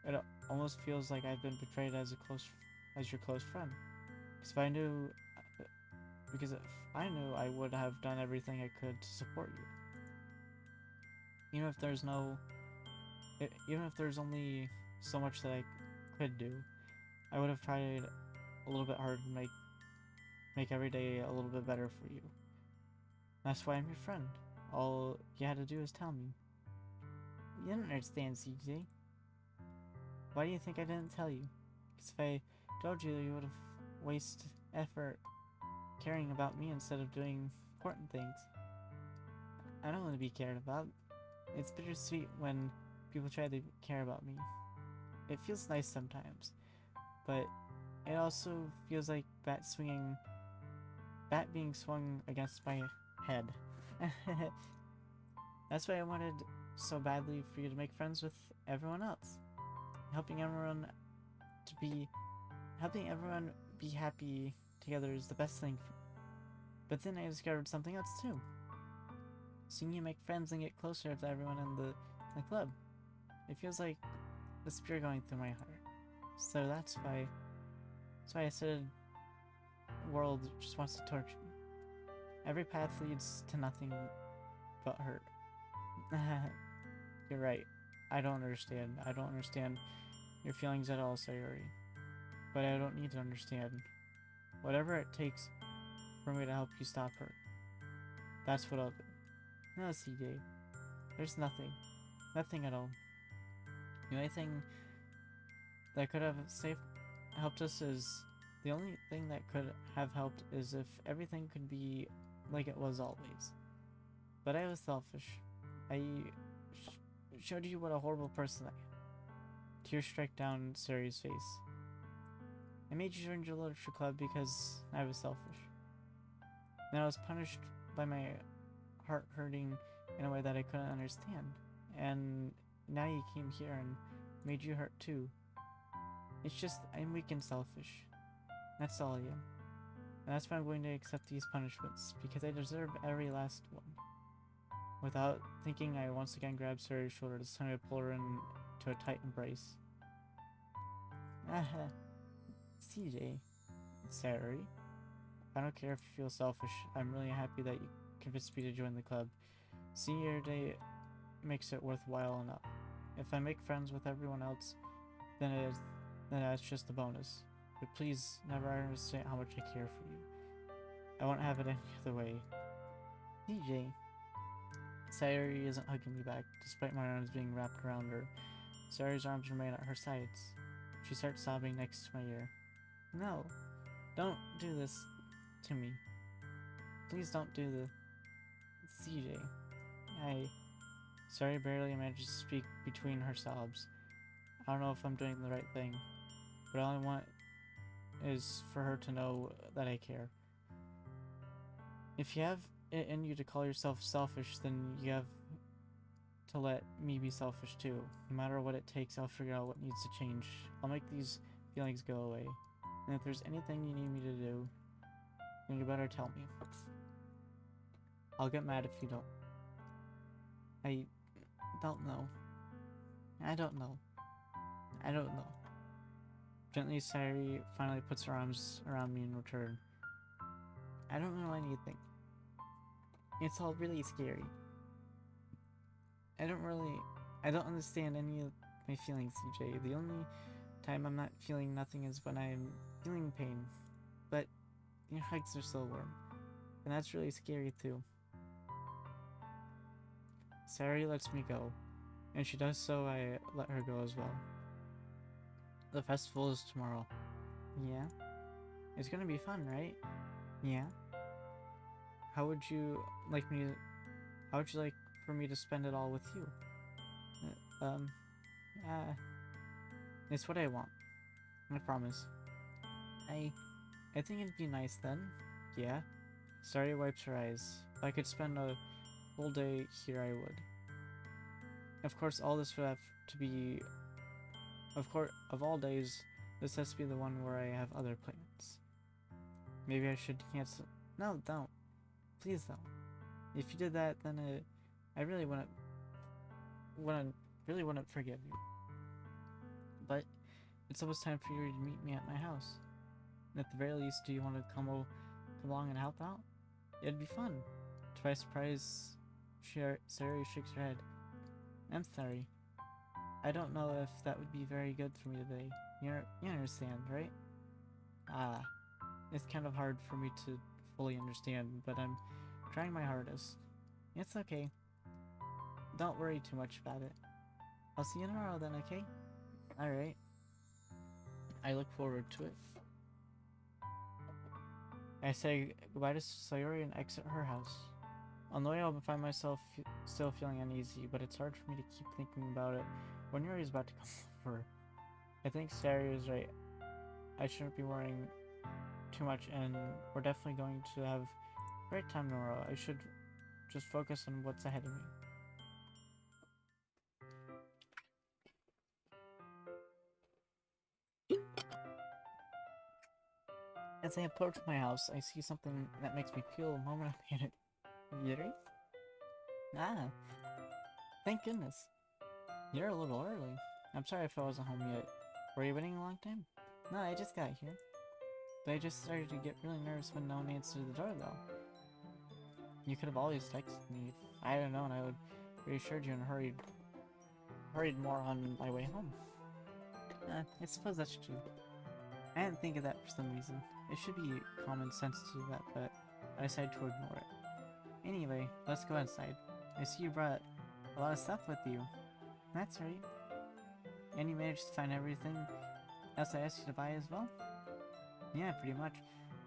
it almost feels like I've been betrayed as your close friend. Because if I knew, I would have done everything I could to support you. Even if there's only so much that I could do, I would have tried a little bit harder to make every day a little bit better for you. That's why I'm your friend. All you had to do is tell me. You don't understand, CJ. Why do you think I didn't tell you? Because if I told you, you would have wasted effort caring about me instead of doing important things. I don't want to be cared about. It's bittersweet when people try to care about me. It feels nice sometimes, but it also feels like bat being swung against my head. That's why I wanted so badly for you to make friends with everyone else. Helping everyone be happy together is the best thing. But then I discovered something else too. Seeing you make friends and get closer to everyone in the club. It feels like the spear going through my heart. So that's why I said the world just wants to torture me. Every path leads to nothing but hurt. You're right. I don't understand. I don't understand your feelings at all, Sayori. But I don't need to understand. Whatever it takes for me to help you stop her. That's what I'll do. No, CJ. There's nothing. Nothing at all. The only thing that could have helped us is... The only thing that could have helped is if everything could be like it was always. But I was selfish. I showed you what a horrible person I am. Tears strike down Suri's face. I made you join your literature club because I was selfish. Then I was punished by my heart hurting in a way that I couldn't understand. And now you came here and made you hurt too. It's just, I'm weak and selfish. That's all I am. And that's why I'm going to accept these punishments, because I deserve every last one. Without thinking, I once again grabbed Suri's shoulder, this time I pull her into a tight embrace. CJ. Suri. I don't care if you feel selfish. I'm really happy that you convinced me to join the club. Senior day makes it worthwhile enough. If I make friends with everyone else, then that's just a bonus. But please never understand how much I care for you. I won't have it any other way. CJ. Sayori isn't hugging me back, despite my arms being wrapped around her. Sayori's arms remain at her sides. She starts sobbing next to my ear. No, don't do this to me. Please don't do the... CJ. Sayori barely manages to speak between her sobs. I don't know if I'm doing the right thing, but all I want is for her to know that I care. If you have it in you to call yourself selfish, then you have to let me be selfish too. No matter what it takes, I'll figure out what needs to change. I'll make these feelings go away. And if there's anything you need me to do, then you better tell me. I'll get mad if you don't. I don't know. I don't know. I don't know. Gently, Sayori finally puts her arms around me in return. I don't know anything. It's all really scary. I don't understand any of my feelings, CJ. The only time I'm not feeling nothing is when I'm feeling pain. But your hugs are so warm. And that's really scary too. Sayori lets me go, and she does so I let her go as well. The festival is tomorrow. Yeah? It's gonna be fun, right? Yeah? How would you like for me to spend it all with you? It's what I want. I promise. I think it'd be nice then. Yeah? Sorry wipes her eyes. If I could spend a whole day here, I would. Of course, all this would have to be... of all days, this has to be the one where I have other plans. Maybe I should cancel... No, don't. Please don't. If you did that, then I really wouldn't forgive you. But it's almost time for you to meet me at my house. And at the very least, do you want to come along and help out? It'd be fun. To my surprise, Sayori shakes her head. I'm sorry. I don't know if that would be very good for me today. You understand, right? Ah, it's kind of hard for me to fully understand, but I'm trying my hardest. It's okay. Don't worry too much about it. I'll see you tomorrow then, okay? Alright. I look forward to it. I say goodbye to Sayori and exit her house. On the way, I'll find myself still feeling uneasy, but it's hard for me to keep thinking about it when Yuri is about to come over. I think Sayori is right. I shouldn't be worrying too much, and we're definitely going to have a great time tomorrow. I should just focus on what's ahead of me. As I approach my house, I see something that makes me feel a moment of panic. Yuri? Ah, thank goodness. You're a little early. I'm sorry if I wasn't home yet. Were you waiting a long time? No, I just got here. But I just started to get really nervous when no one answered the doorbell. You could have always texted me if I had known. I would have reassured you and hurried more on my way home. I suppose that's true. I didn't think of that for some reason. It should be common sense to do that, but I decided to ignore it. Anyway, let's go inside. I see you brought a lot of stuff with you. That's right. And you managed to find everything else I asked you to buy as well? Yeah, pretty much.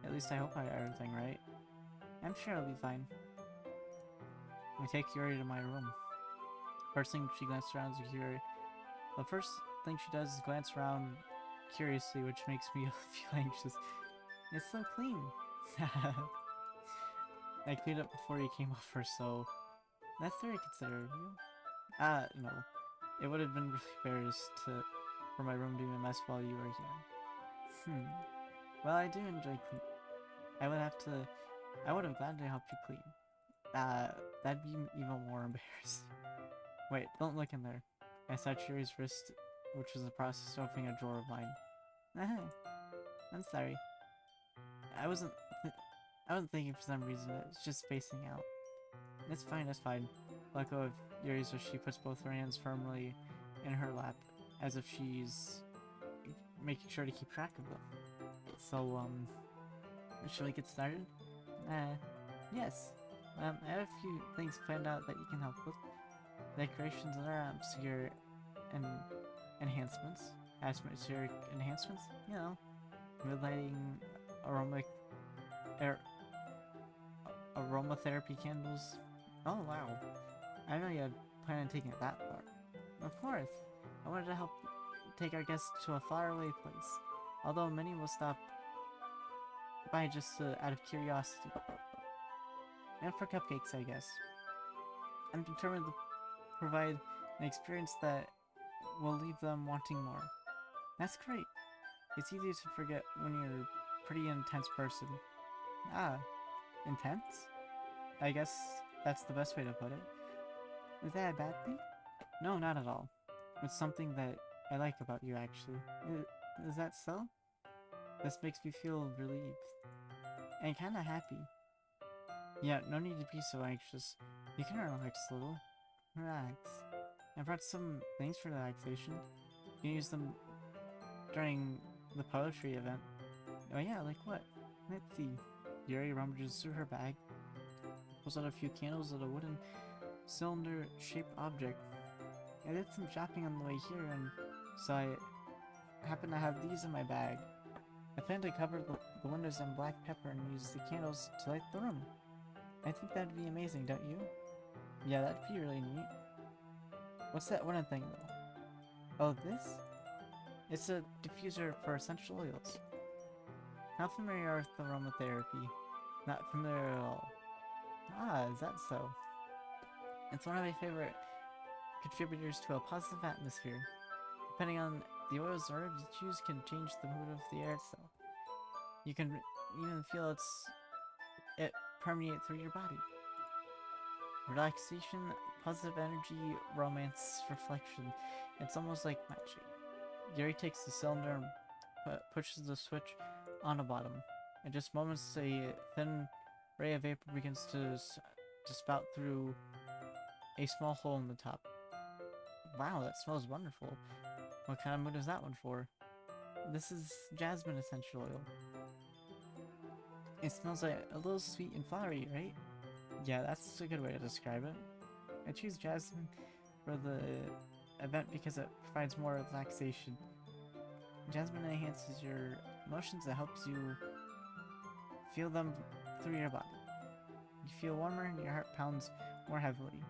At least I hope I got everything right. I'm sure I'll be fine. I take Yuri to my room. First thing she glances around is Yuri. The first thing she does is glance around curiously, which makes me feel anxious. It's so clean. I cleaned up before you came over, so that's very considerate of you. No. It would have been really embarrassed for my room to be a mess while you were here. Well, I do enjoy cleaning. I would have gladly helped you clean. That'd be even more embarrassing. Wait, don't look in there. I saw Yuri's wrist, which was in the process of opening a drawer of mine. I'm sorry. I wasn't thinking for some reason. It was just spacing out. It's fine, it's fine. Let go of Yuri's as she puts both her hands firmly in her lap, as if she's making sure to keep track of them. So, shall we get started? Yes. I have a few things planned out that you can help with. Decorations and atmosphere and enhancements. Atmospheric enhancements? You know, mood lighting, aromatherapy candles. Oh wow. I know you had planned on taking it that far. Of course. I wanted to help take our guests to a faraway place. Although many will stop by just out of curiosity. And for cupcakes, I guess. I'm determined to provide an experience that will leave them wanting more. That's great. It's easy to forget when you're a pretty intense person. Ah, intense? I guess that's the best way to put it. Is that a bad thing? No, not at all. It's something that I like about you, actually. Is that so? This makes me feel relieved. And kinda happy. Yeah, no need to be so anxious. You can relax a little. Relax. I brought some things for relaxation. You can use them during the poetry event. Oh yeah, like what? Let's see. Yuri rummages through her bag pulls out a few candles at a wooden cylinder-shaped object. I did some shopping on the way here, and so I happen to have these in my bag. I plan to cover the windows in black pepper and use the candles to light the room. I think that'd be amazing, don't you? Yeah, that'd be really neat. What's that wooden thing, though? Oh, this? It's a diffuser for essential oils. How familiar are with aromatherapy? Not familiar at all. Ah, is that so? It's one of my favorite contributors to a positive atmosphere. Depending on the oils or herbs you choose can change the mood of the air itself. You can even feel it permeate through your body. Relaxation, positive energy, romance, reflection. It's almost like magic. Gary takes the cylinder and pushes the switch on the bottom. In just moments, a thin ray of vapor begins to spout through a small hole in the top. Wow, that smells wonderful. What kind of mood is that one for? This is jasmine essential oil. It smells like a little sweet and flowery, right? Yeah, that's a good way to describe it. I choose jasmine for the event because it provides more relaxation. Jasmine enhances your emotions. It helps you feel them through your body. You feel warmer and your heart pounds more heavily.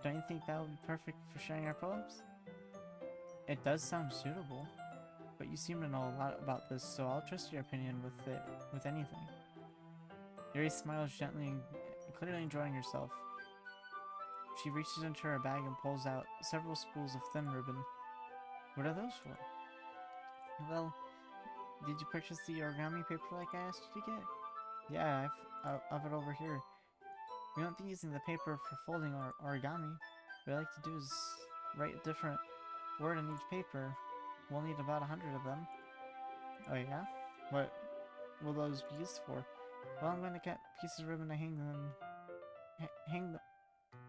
Don't you think that would be perfect for sharing our poems? It does sound suitable, but you seem to know a lot about this, so I'll trust your opinion with anything. Yuri smiles gently, clearly enjoying herself. She reaches into her bag and pulls out several spools of thin ribbon. What are those for? Well, did you purchase the origami paper like I asked you to get? Yeah, I've it over here. We won't be using the paper for folding or origami. What I like to do is write a different word on each paper. We'll need about 100 of them. Oh yeah? What will those be used for? Well, I'm going to cut pieces of ribbon to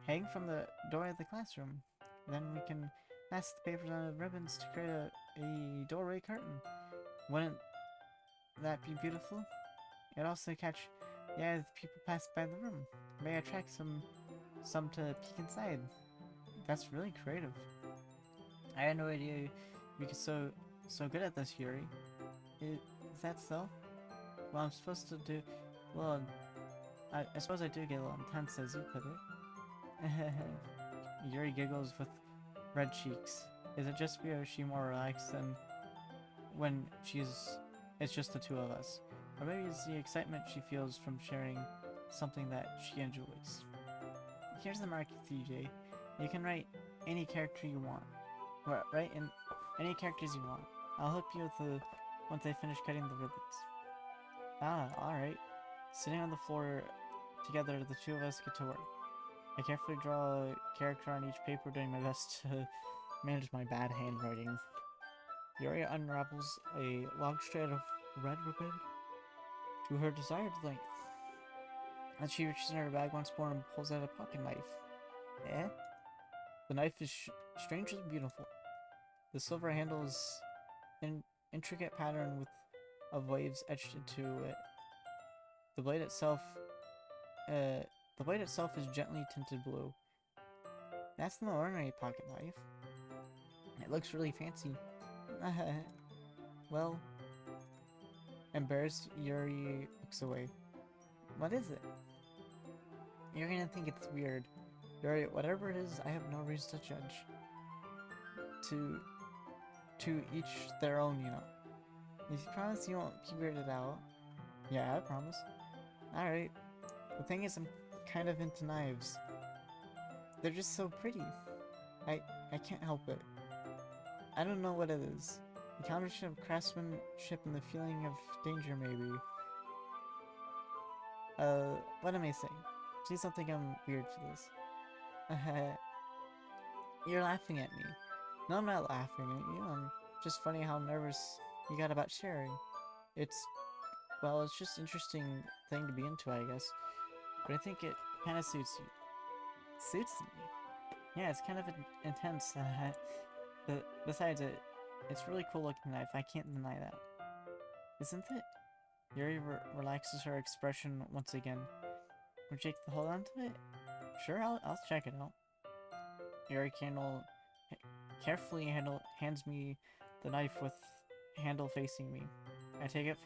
hang from the door of the classroom. Then we can pass the papers on the ribbons to create a doorway curtain. Wouldn't that be beautiful? It'd also catch the eye of the people pass by the room. May attract some to peek inside. That's really creative. I had no idea you could so good at this, Yuri. Is that so? Well, I'm supposed to do. Well, I suppose I do get a little intense, as you put it. Yuri giggles with red cheeks. Is it just me, or is she more relaxed than when it's just the two of us? Or maybe it's the excitement she feels from sharing something that she enjoys. Here's the mark, CJ. You can write any character you want. Write in any characters you want. I'll help you with once I finish cutting the ribbons. Ah, alright. Sitting on the floor together, the two of us get to work. I carefully draw a character on each paper, doing my best to manage my bad handwriting. Yuri unravels a long strand of red ribbon to her desired length. Then she reaches in her bag once more and pulls out a pocket knife. Eh? The knife is strangely beautiful. The silver handle is an intricate pattern of waves etched into it. The blade itself is gently tinted blue. That's no ordinary pocket knife. It looks really fancy. Well, embarrassed, Yuri looks away. What is it? You're gonna think it's weird. Yuri, whatever it is, I have no reason to judge. To each their own, you know. If you promise you won't be weirded out. Yeah, I promise. Alright. The thing is, I'm kind of into knives. They're just so pretty. I can't help it. I don't know what it is. The combination of craftsmanship and the feeling of danger, maybe. What am I saying? Please don't think I'm weird for this. You're laughing at me. No, I'm not laughing at you. I'm just funny how nervous you got about sharing. It's just interesting thing to be into, I guess. But I think it kind of suits you. Suits me? Yeah, it's kind of intense. But besides, it's really cool looking knife. I can't deny that. Isn't it? Yuri relaxes her expression once again. Would you like to hold on to it? Sure, I'll check it out. Yuri carefully hands me the knife with handle facing me. I take it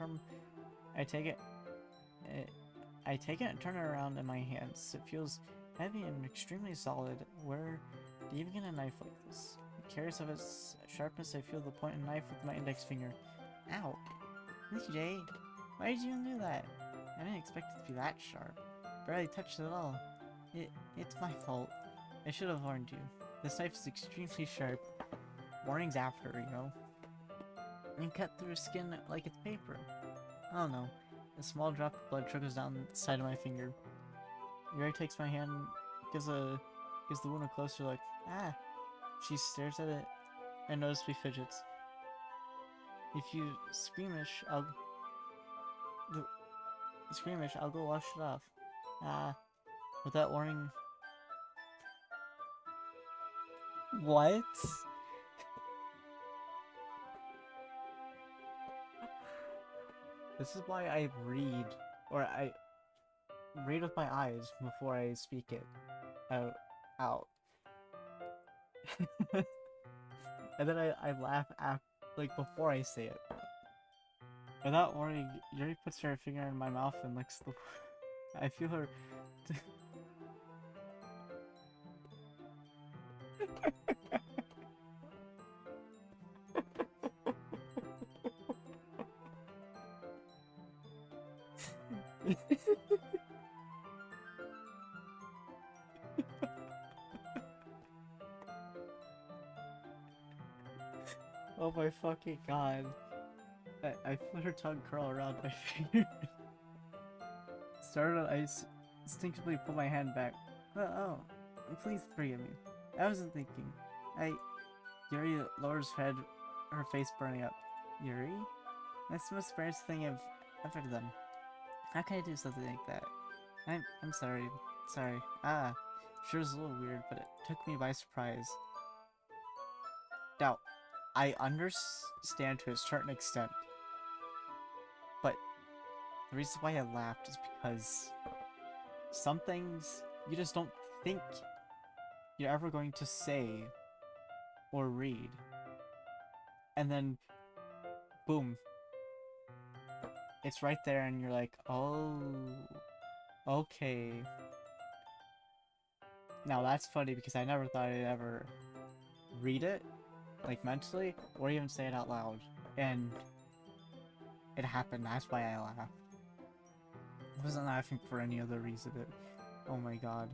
I take it and turn it around in my hands. It feels heavy and extremely solid. Where do you even get a knife like this? Curious of its sharpness, I feel the point of the knife with my index finger. Ow! CJ, why did you even do that? I didn't expect it to be that sharp. Barely touched it at all. It's my fault. I should have warned you. This knife is extremely sharp. Warnings after, you know. And cut through skin like it's paper. Oh no. A small drop of blood trickles down the side of my finger. Yuri takes my hand, gives the wound a closer look. Ah! She stares at it and noticeably fidgets. If you squeamish, I'll go wash it off. Ah. Without warning. What? This is why I read, or I read with my eyes before I speak it out. And then I laugh like before I say it. Without warning, Yuri puts her finger in my mouth and licks the. I feel her. Oh my fucking god. I feel her tongue curl around my finger. Startled, I instinctively pull my hand back. Oh, please forgive me. I wasn't thinking. Yuri lowers her head, her face burning up. Yuri? That's the most embarrassing thing I've ever done. How can I do something like that? I'm sorry. Sorry. Sure was a little weird, but it took me by surprise. Now, I understand to a certain extent, but the reason why I laughed is because some things you just don't think you're ever going to say or read, and then boom, it's right there and you're like, oh, okay. Now that's funny because I never thought I'd ever read it, like mentally, or even say it out loud. And it happened, that's why I laughed. I wasn't laughing for any other reason. Oh my god.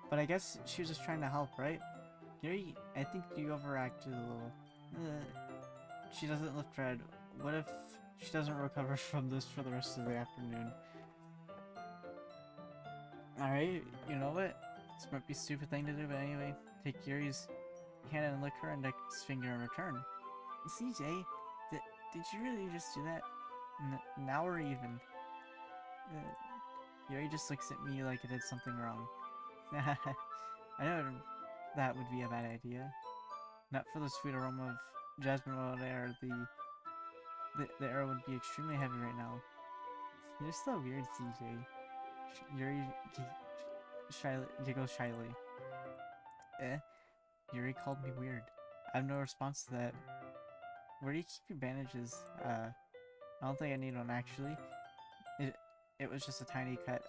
But I guess she was just trying to help, right? Yuri, I think you overacted a little. She doesn't look red. What if she doesn't recover from this for the rest of the afternoon? Alright, you know what? This might be a stupid thing to do, but anyway, take Yuri's hand and lick her index finger in return. CJ, did you really just do that? Now we're even. Yuri just looks at me like I did something wrong. I know that would be a bad idea. Not for the sweet aroma of jasmine oil air, the air would be extremely heavy right now. You're so weird, CJ. Yuri giggles shyly. Yuri called me weird. I have no response to that. Where do you keep your bandages? I don't think I need one actually. It was just a tiny cut.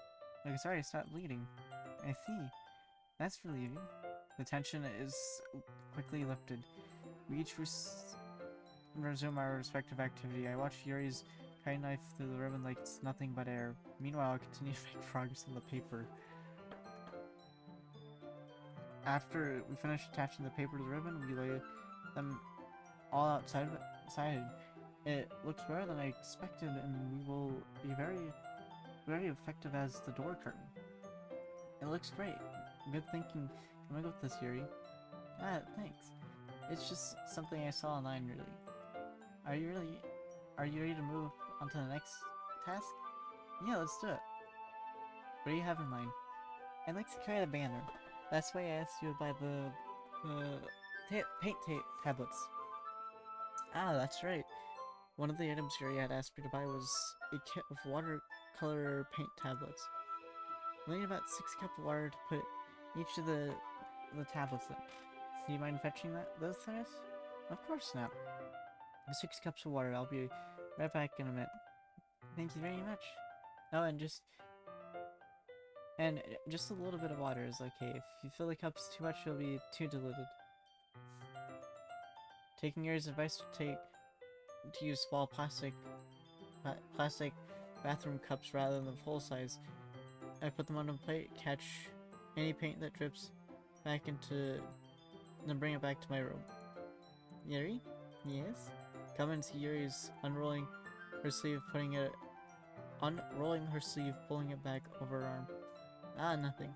Like, sorry, stop bleeding. I see. That's relieving. The tension is quickly lifted. We each resume our respective activity. I watch Yuri's cutting knife through the ribbon like it's nothing but air. Meanwhile, I continue to make progress on the paper. After we finish attaching the paper to the ribbon, we lay them all outside. It looks better than I expected, and we will be very effective as the door curtain. It looks great. Good thinking. I'm gonna go with this, Yuri. Thanks. It's just something I saw online, really. Are you ready to move on to the next task? Yeah, let's do it. What do you have in mind? I'd like to carry the banner. That's why I asked you to buy the paint tablets. That's right. One of the items Yuri had asked me to buy was a kit of watercolor paint tablets. I need about 6 cups of water to put each of the tablets in. Do you mind fetching those things? Of course not. 6 cups of water. I'll be right back in a minute. Thank you very much. Oh, and just a little bit of water is okay. If you fill the cups too much, you'll be too diluted. Taking Yuri's advice to use small plastic bathroom cups rather than the full size, I put them on a plate, catch any paint that drips back into, then bring it back to my room. Yuri? Yes? Come and see Yuri's unrolling her sleeve, pulling it back over her arm. Ah, nothing.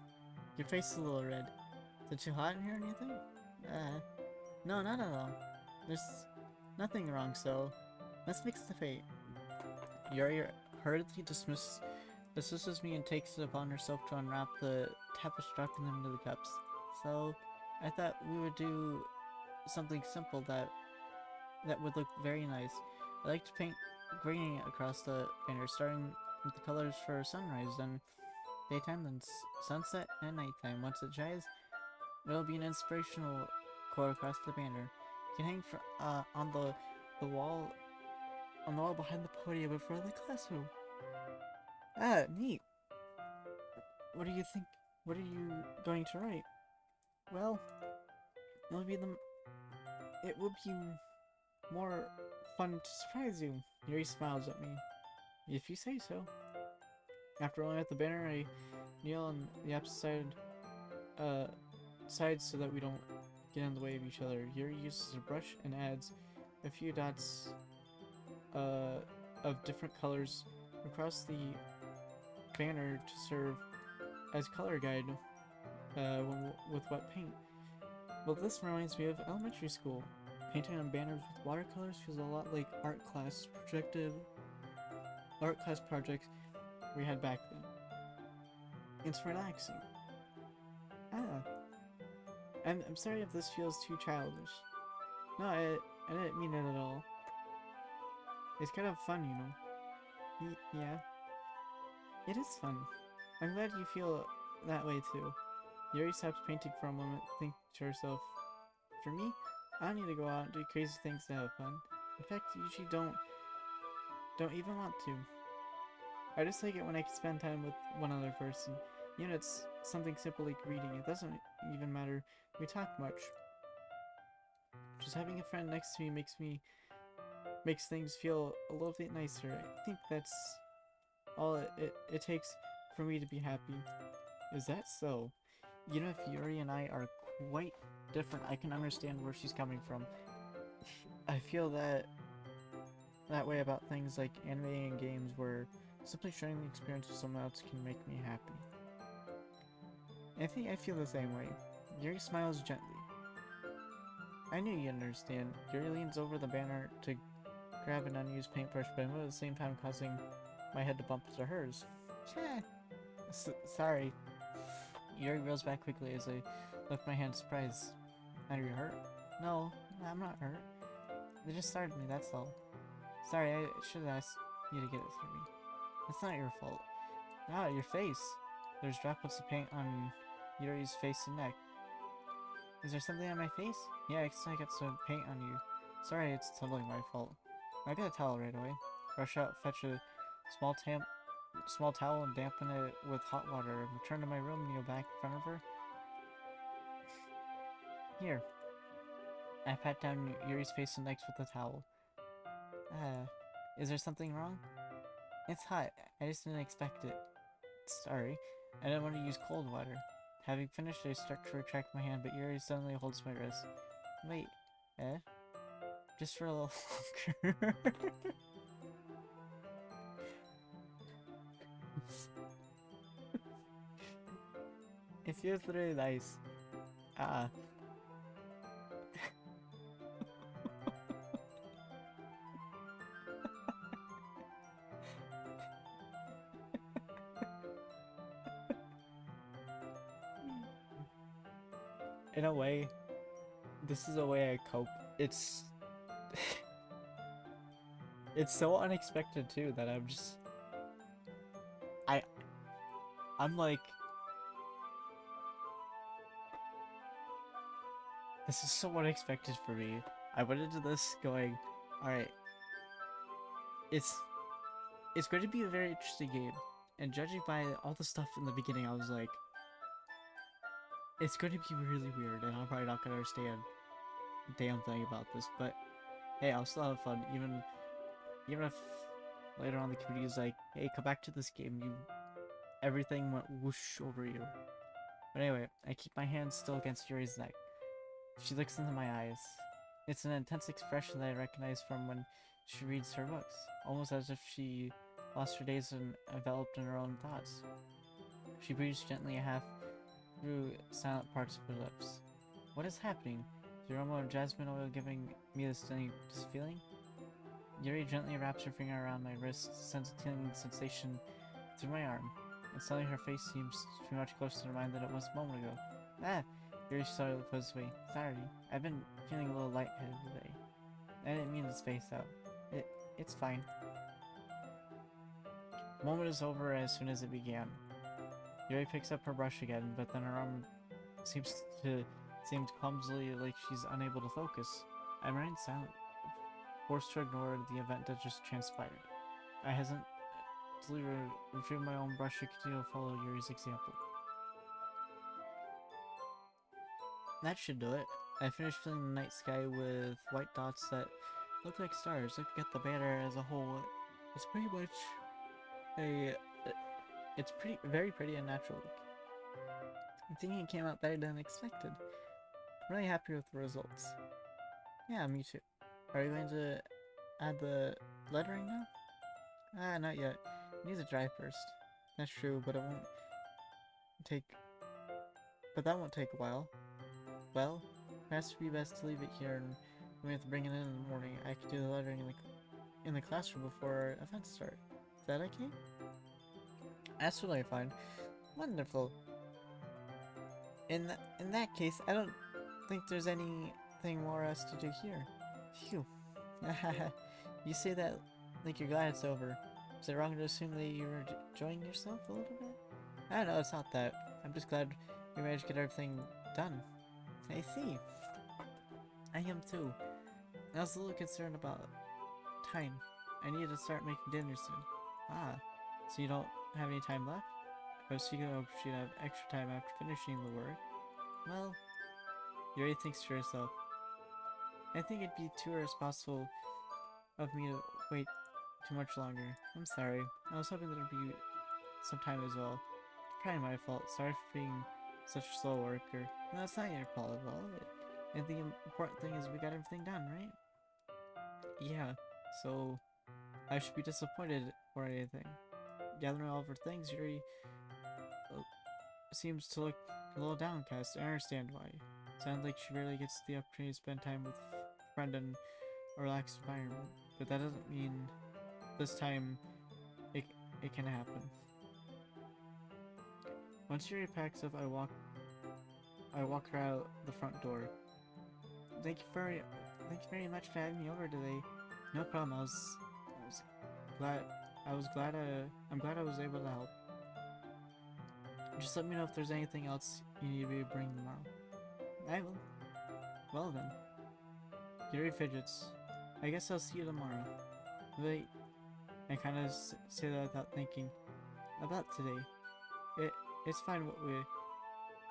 Your face is a little red. Is it too hot in here or anything? No, not at all. There's nothing wrong, so let's fix the fate. Yuri hurriedly dismisses me and takes it upon herself to unwrap the tablets, dropping them into the cups. So, I thought we would do something simple that would look very nice. I like to paint green across the banner, starting with the colors for sunrise, then daytime, then sunset, and nighttime. Once it dries, it'll be an inspirational quote across the banner. You can hang on the wall behind the podium in front of the classroom. Ah, neat. What do you think? What are you going to write? Well, it will be more fun to surprise you. Yuri smiles at me. If you say so. After rolling out the banner, I kneel on the opposite side so that we don't get in the way of each other. Yuri uses a brush and adds a few dots of different colors across the banner to serve as color guide with wet paint. Well, this reminds me of elementary school. Painting on banners with watercolors feels a lot like art class projects we had back then. It's relaxing. Ah. I'm sorry if this feels too childish. No, I didn't mean it at all. It's kind of fun, you know. Yeah. It is fun. I'm glad you feel that way too. Yuri stops painting for a moment, thinking to herself, for me, I don't need to go out and do crazy things to have fun. In fact, I usually don't even want to. I just like it when I can spend time with one other person. You know, it's something simple like reading. It doesn't even matter we talk much. Just having a friend next to me makes things feel a little bit nicer. I think that's all it takes for me to be happy. Is that so? You know, if Yuri and I are quite different, I can understand where she's coming from. I feel that way about things like anime and games, where simply sharing the experience with someone else can make me happy. I think I feel the same way. Yuri smiles gently. I knew you'd understand. Yuri leans over the banner to grab an unused paintbrush, but at the same time causing my head to bump into hers. Sorry. Yuri reels back quickly as I lift my hand surprised. Are you hurt? No, I'm not hurt. They just started me, that's all. Sorry, I should have asked you to get it for me. It's not your fault. Ah, your face. There's droplets of paint on Yuri's face and neck. Is there something on my face? Yeah, I got some paint on you. Sorry, it's totally my fault. I got a towel right away. Rush out, fetch a small towel and dampen it with hot water. Return to my room, kneel back in front of her. Here. I pat down Yuri's face and neck with the towel. Is there something wrong? It's hot. I just didn't expect it. Sorry. I didn't want to use cold water. Having finished, I start to retract my hand, but Yuri suddenly holds my wrist. Wait. Just for a little longer. It feels really nice. In a way, this is a way I cope. It's It's so unexpected too that I I'm like, this is so unexpected for me. I went into this going, alright, it's it's going to be a very interesting game. And judging by all the stuff in the beginning, I was like, it's going to be really weird, and I'm probably not going to understand a damn thing about this. But hey, I'll still have fun, even if later on the community is like, hey, come back to this game. Everything went whoosh over you. But anyway, I keep my hand still against Yuri's neck. She looks into my eyes. It's an intense expression that I recognize from when she reads her books, almost as if she lost her days and enveloped in her own thoughts. She breathes gently half through silent parts of her lips. What is happening? The aroma of jasmine oil giving me this feeling? Yuri gently wraps her finger around my wrist, sends a tingling sensation through my arm, and suddenly her face seems to be much closer to mine than it was a moment ago. Ah! Yuri slowly pulls away. Sorry, I've been feeling a little lightheaded today. I didn't mean to space out. It's fine. The moment is over as soon as it began. Yuri picks up her brush again, but then her arm seems clumsily like she's unable to focus. I remain silent, forced to ignore the event that just transpired. I hesitantly retrieve my own brush to continue to follow Yuri's example. That should do it. I finished filling the night sky with white dots that look like stars. Looking at the banner as a whole, it's pretty much a... It's very pretty and natural. I think it came out better than expected. I'm really happy with the results. Yeah, me too. Are you going to add the lettering now? Ah, not yet. It needs to dry first. That's true, but take... that won't take a while. Well, perhaps it would be best to leave it here, and when we have to bring it in the morning, I can do the lettering in the classroom before events start. Is that okay? That's totally fine. Wonderful. In that case, I don't think there's anything more else to do here. Phew. You say that like you're glad it's over. Is it wrong to assume that you were enjoying yourself a little bit? I don't know, it's not that. I'm just glad we managed to get everything done. I see. I am too. I was a little concerned about time. I need to start making dinner soon. Ah, so you don't have any time left? I was thinking she'd have extra time after finishing the work. Well, you already thinks to yourself. I think it'd be too irresponsible of me to wait too much longer. I'm sorry. I was hoping there'd be some time as well. It's probably my fault. Sorry for being such a slow worker. No, it's not your fault at all. And the important thing is we got everything done, right? Yeah, so I should be disappointed or anything. Gathering all of her things, Yuri seems to look a little downcast. I understand why. Sounds like she rarely gets the opportunity to spend time with a friend in a relaxed environment. But that doesn't mean this time it can happen. Once Yuri packs up, I walk her out the front door. Thank you very much for having me over today. No problem. I'm glad I was able to help. Just let me know if there's anything else you need me to bring tomorrow. I will. Well then. Yuri fidgets. I guess I'll see you tomorrow. Wait. I kind of say that without thinking. About today. It's fine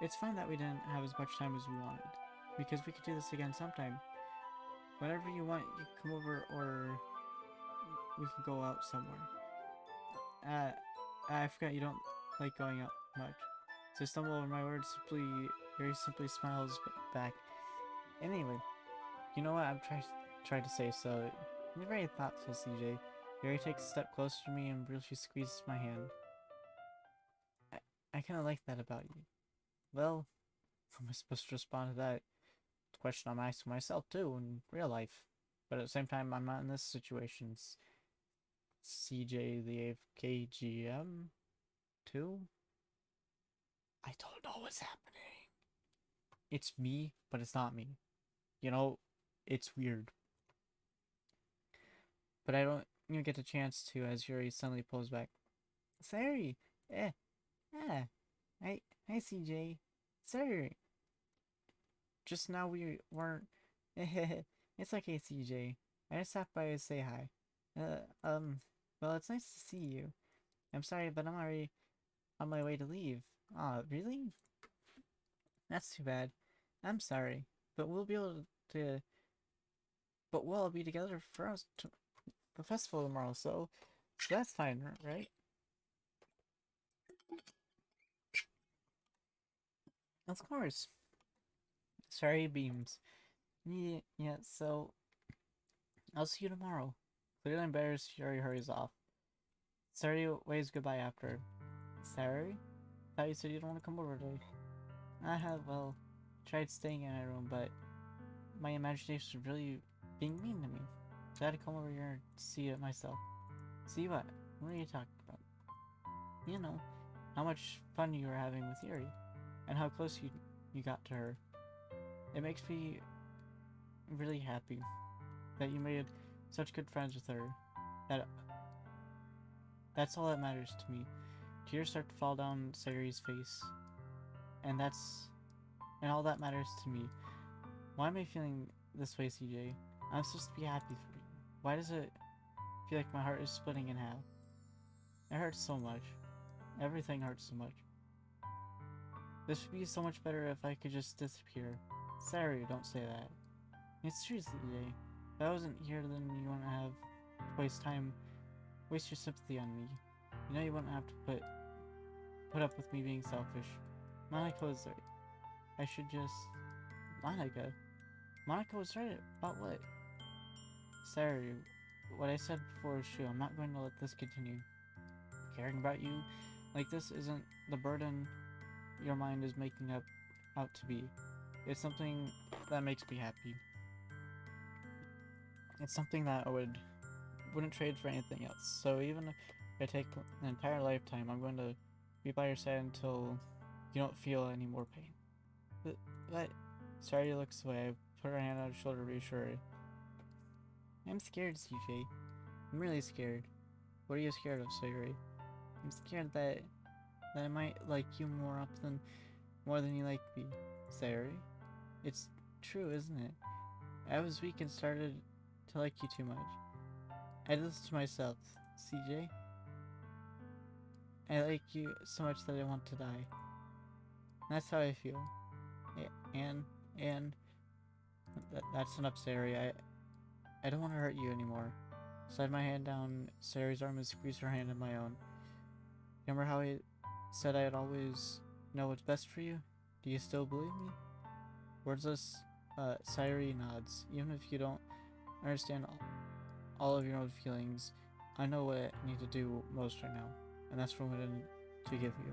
It's fine that we didn't have as much time as we wanted. Because we could do this again sometime. Whenever you want, you can come over or we can go out somewhere. I forgot you don't like going out much. So I stumble over my words, very simply smiles back. Anyway, you know what I'm trying to say, so you're very thoughtful, CJ. Yuri takes a step closer to me and briefly squeezes my hand. I kind of like that about you. Well, how am I supposed to respond to that? It's a question I'm asking myself too in real life. But at the same time, I'm not in this situation. CJTheAFKGM 2? I don't know what's happening. It's me, but it's not me. You know, it's weird. but I don't even get a chance to as Yuri suddenly pulls back. Sorry. Eh. Ah. Hi, CJ. Sorry. Just now we weren't. It's okay, CJ. I just stopped by to say hi. Well, it's nice to see you. I'm sorry, but I'm already on my way to leave. Aw, really? That's too bad. I'm sorry, but we'll be able to. But we'll all be together for the festival tomorrow, so that's fine, right? Of course. Sorry, Beams. Yeah, so I'll see you tomorrow. Clearly embarrassed, Yuri hurries off. Sorry waves goodbye after. Sorry? Thought you said you don't want to come over today. I have, well, tried staying in my room, but my imagination was really being mean to me. So I had to come over here and see it myself. See what? What are you talking about? You know, how much fun you were having with Yuri, and how close you got to her. It makes me really happy that you made such good friends with her. That that's all that matters to me. Tears start to fall down Sayuri's face, and all that matters to me. Why am I feeling this way, CJ? I'm supposed to be happy for you. Why does it feel like my heart is splitting in half? It hurts so much. Everything hurts so much. This would be so much better if I could just disappear. Sorry, don't say that. It's true, CJ. If I wasn't here, then you wouldn't have to waste your sympathy on me. You know you wouldn't have to put up with me being selfish. Monica was right. I should just... Monica? Monica was right about what? Sorry, what I said before is true. I'm not going to let this continue. Caring about you like this isn't the burden your mind is making out to be. It's something that makes me happy. It's something that I wouldn't trade for anything else. So even if I take an entire lifetime, I'm going to be by your side until you don't feel any more pain. But Sarah looks away. I put her hand on her shoulder to reassure her. I'm scared, CJ. I'm really scared. What are you scared of, Sayuri? I'm scared that I might like you more than you like me, Sayuri. It's true, isn't it? I was weak and started to like you too much. I did this to myself, CJ. I like you so much that I want to die. That's how I feel. And that's enough, Sayuri. I don't want to hurt you anymore. Slide my hand down Sayuri's arm and squeeze her hand in my own. Remember how I said I'd always know what's best for you? Do you still believe me? Wordless, Sayuri nods. Even if you don't understand all of your own feelings, I know what I need to do most right now, and that's what I'm going to give you.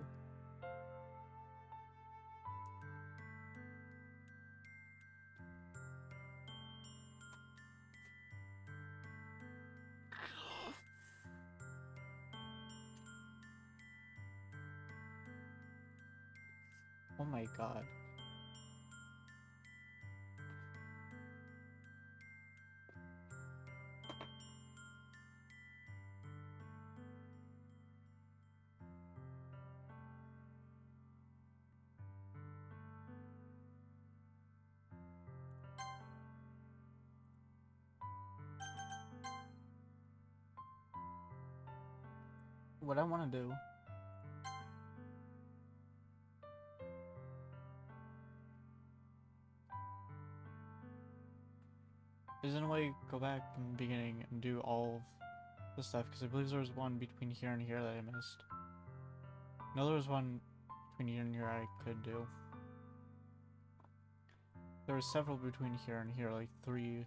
Oh my god. What I want to do is in a way go back from the beginning and do all of the stuff, because I believe there was one between here and here that I missed. No, there was one between here and here I could do. There were several between here and here, like 3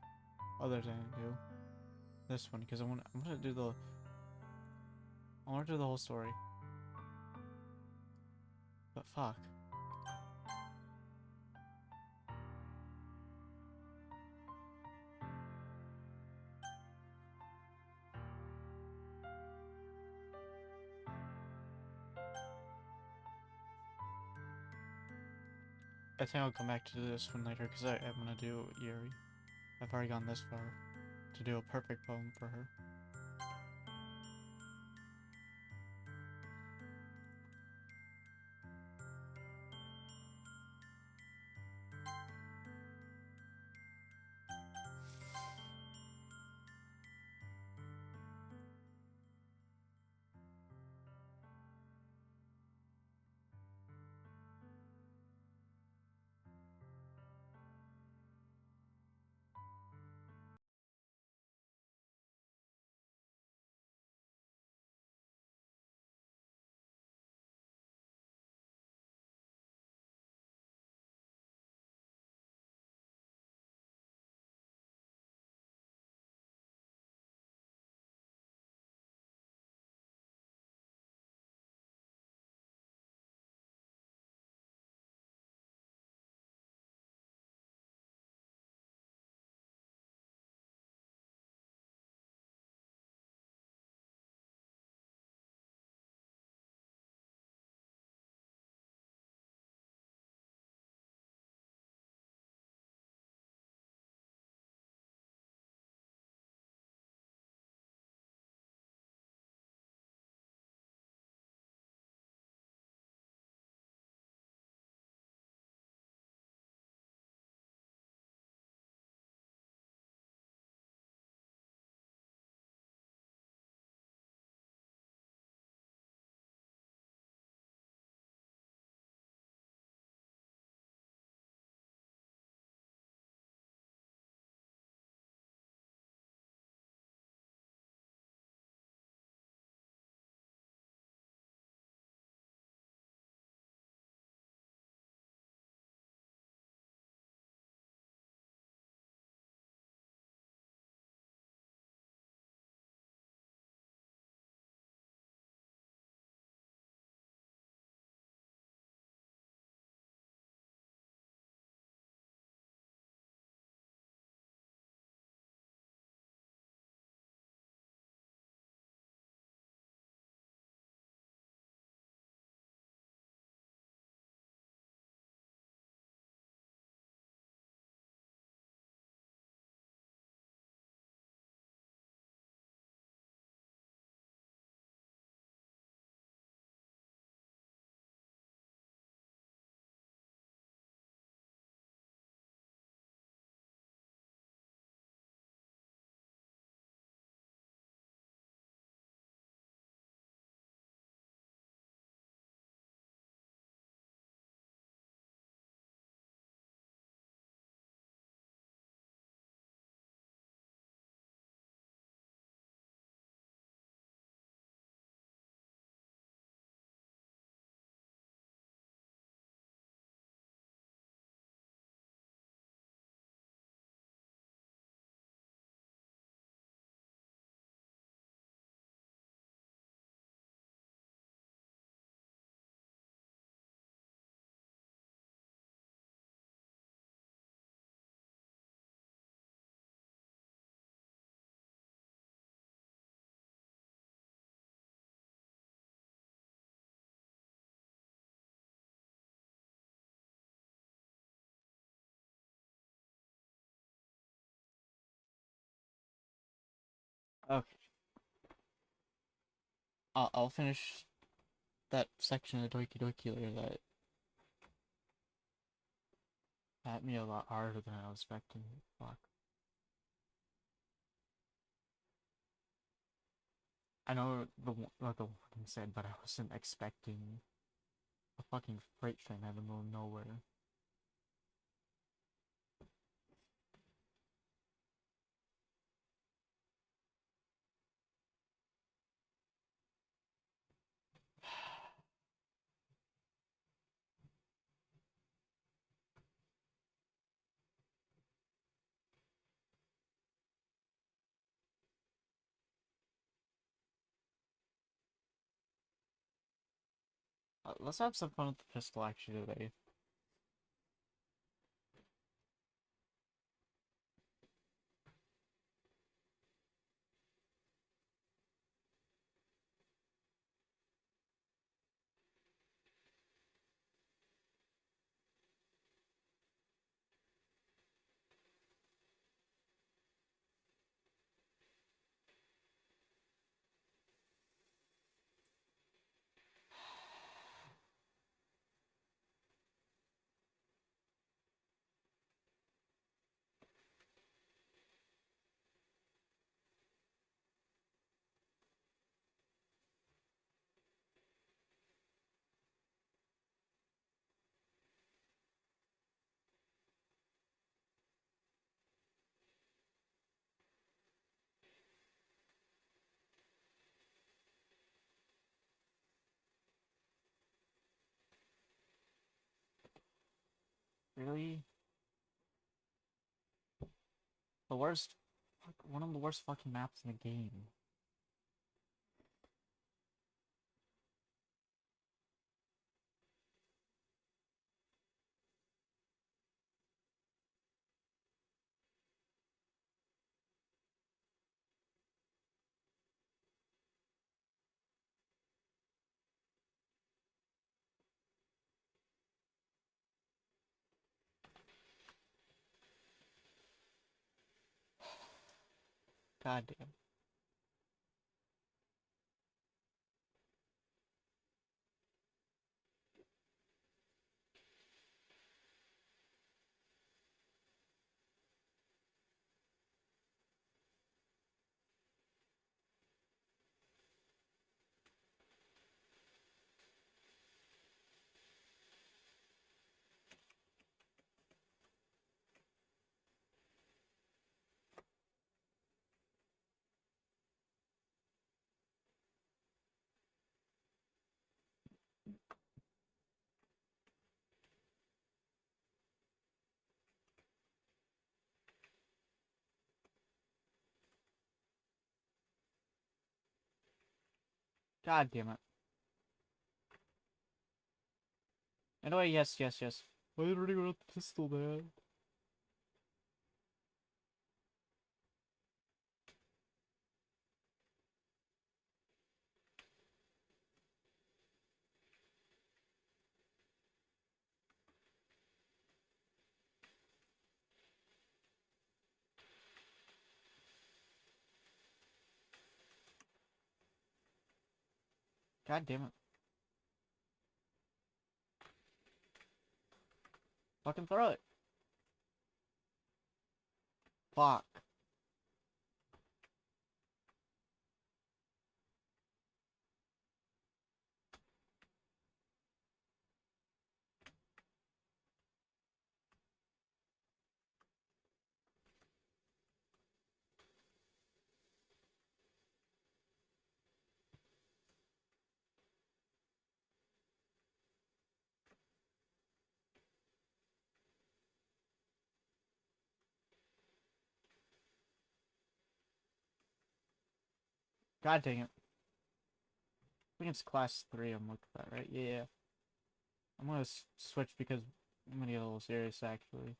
others I didn't do. This one, because I want to do the whole story. But fuck. I think I'll come back to this one later, because I'm gonna do Yuri. I've already gone this far to do a perfect poem for her. I'll finish that section of Doki Doki later that hit me a lot harder than I was expecting. Fuck. I know what the warning said, but I wasn't expecting a fucking freight train out of the middle of nowhere. Let's have some fun with the pistol actually today. Really? The worst, one of the worst fucking maps in the game. God damn. God damn it. Anyway, yes, yes, yes. Why did I go with the pistol, man? God damn it. Fucking throw it. Fuck. God dang it. I think it's class 3 I'm looking at, right? Yeah. I'm gonna switch because I'm gonna get a little serious, actually.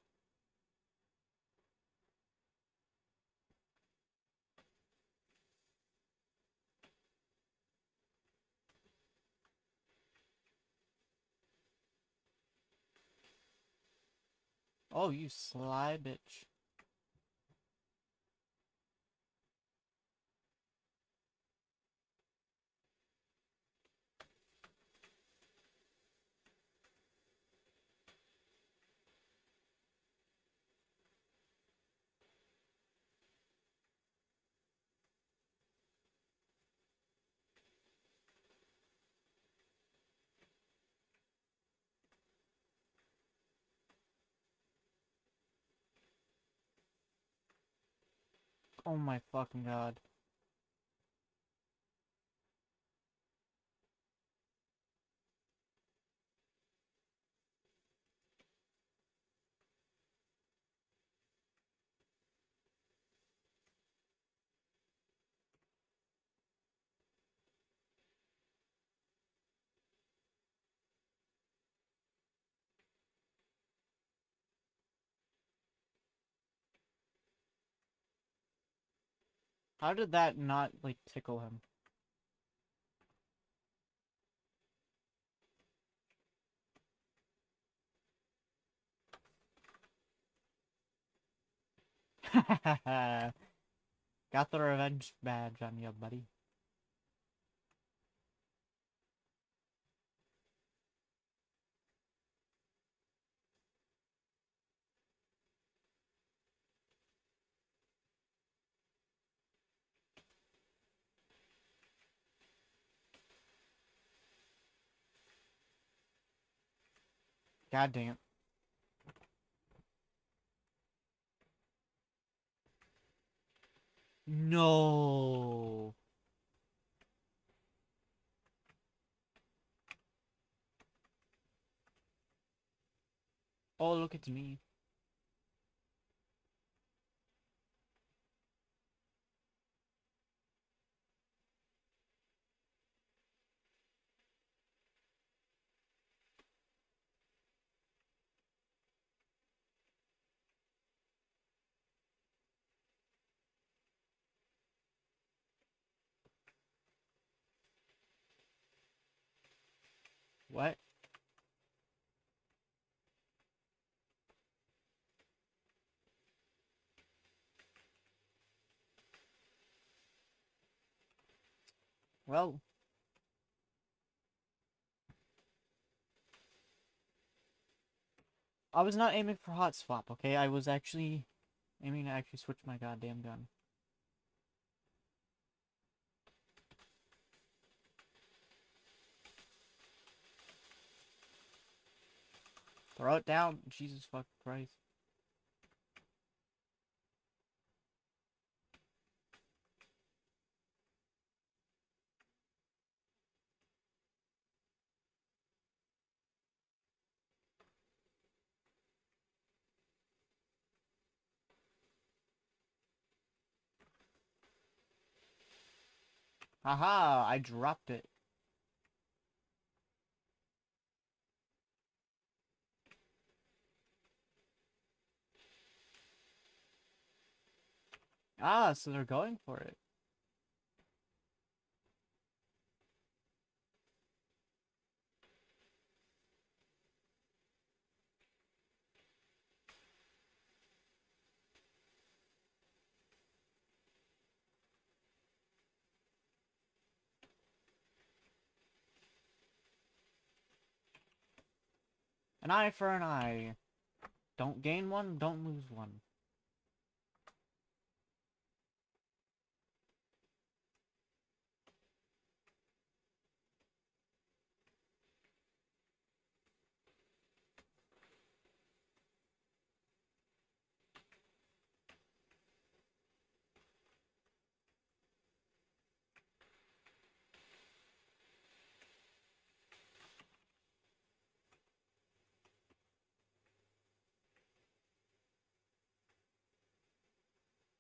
Oh, you sly bitch. Oh my fucking god. How did that not, like, tickle him? Got the revenge badge on you, buddy. God damn. No. Oh, look at me. What? Well, I was not aiming for hot swap, okay? I was actually aiming to actually switch my goddamn gun. Throw it down. Jesus fucking Christ. Haha, I dropped it. Ah, so they're going for it. An eye for an eye. Don't gain one, don't lose one.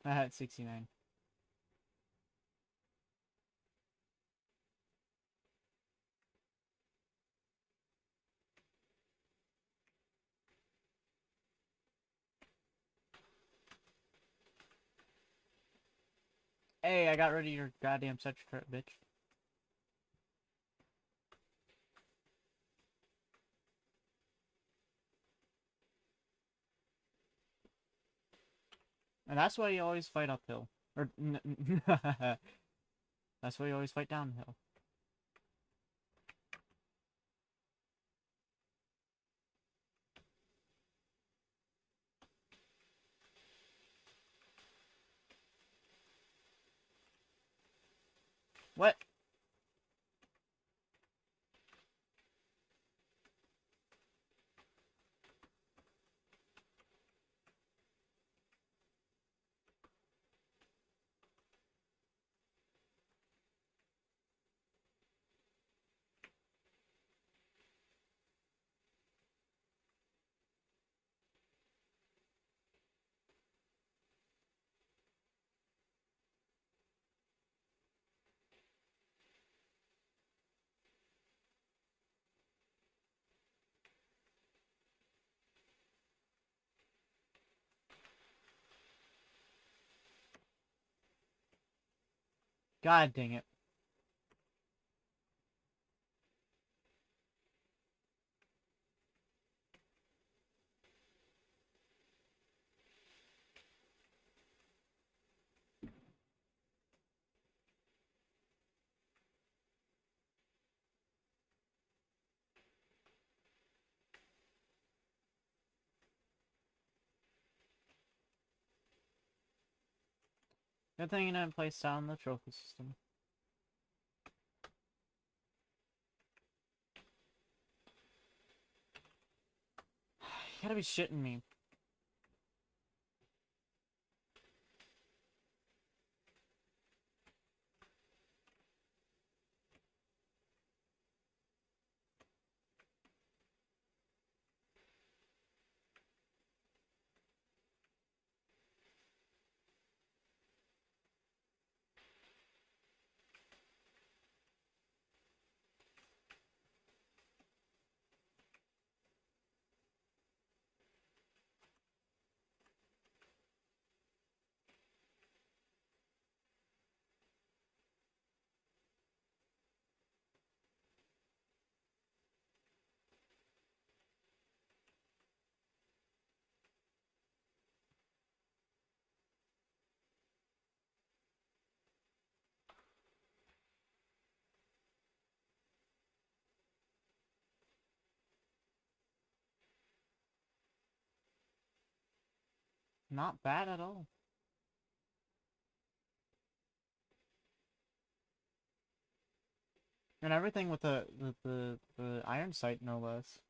I had 69. Hey, I got rid of your goddamn such trip, bitch. And that's why you always fight uphill. Or, that's why you always fight downhill. What? God dang it. Good thing you didn't place down the trophy system. You gotta be shitting me. Not bad at all. And everything with the iron sight, no less.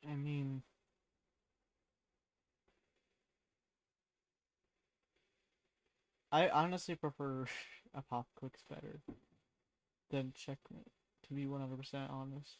I mean... I honestly prefer a pop clicks better than checkmate, to be 100% honest.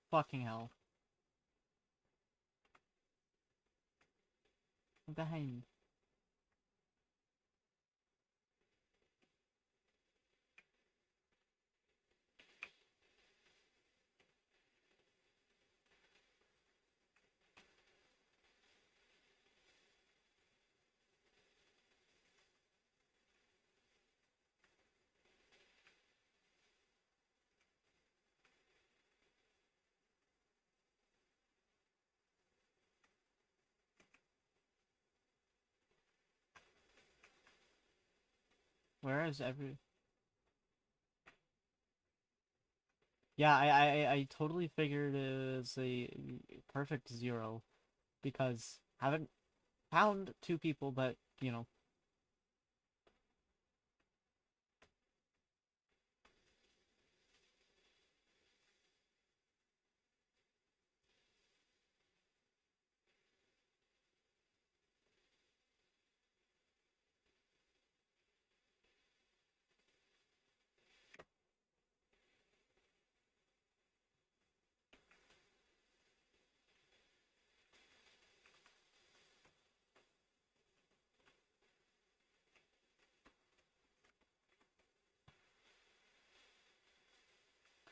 Fucking hell. Behind. Where is every... Yeah, I totally figured it was a perfect 0 because haven't found 2 people, but you know.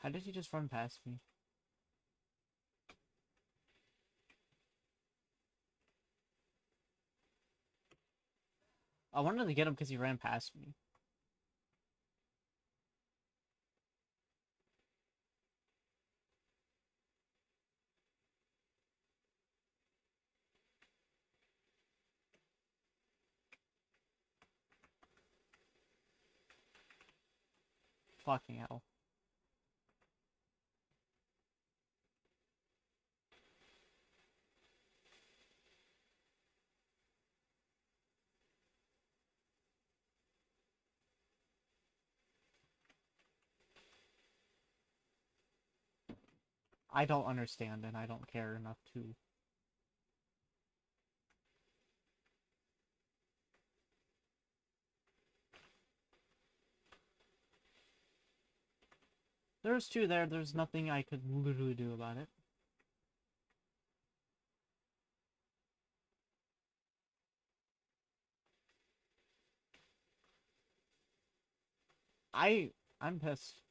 How did he just run past me? I wanted to get him because he ran past me. Fucking hell. I don't understand and I don't care enough to. There's 2 there, there's nothing I could literally do about it. I'm pissed.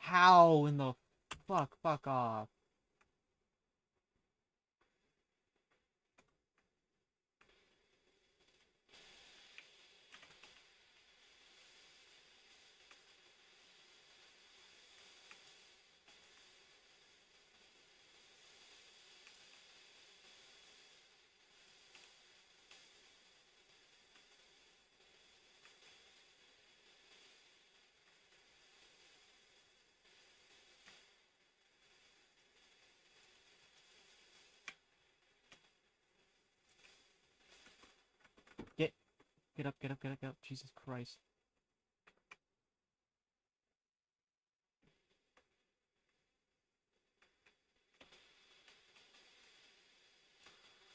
How in the fuck off. Get up, get up, get up, get up. Jesus Christ.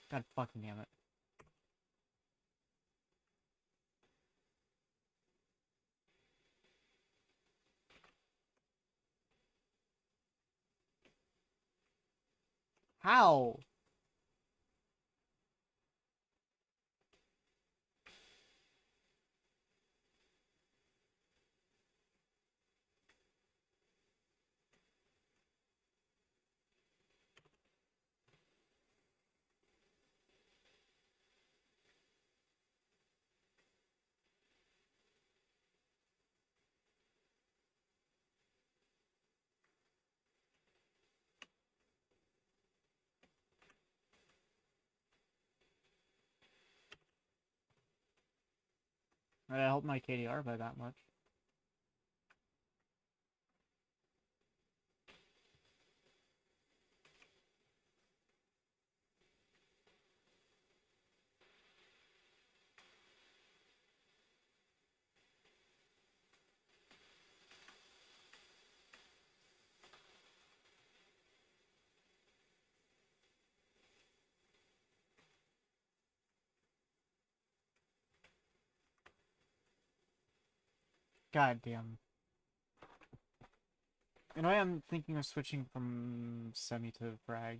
God fucking damn it. How? I helped my KDR by that much. God damn. In a way, I'm thinking of switching from semi to frag.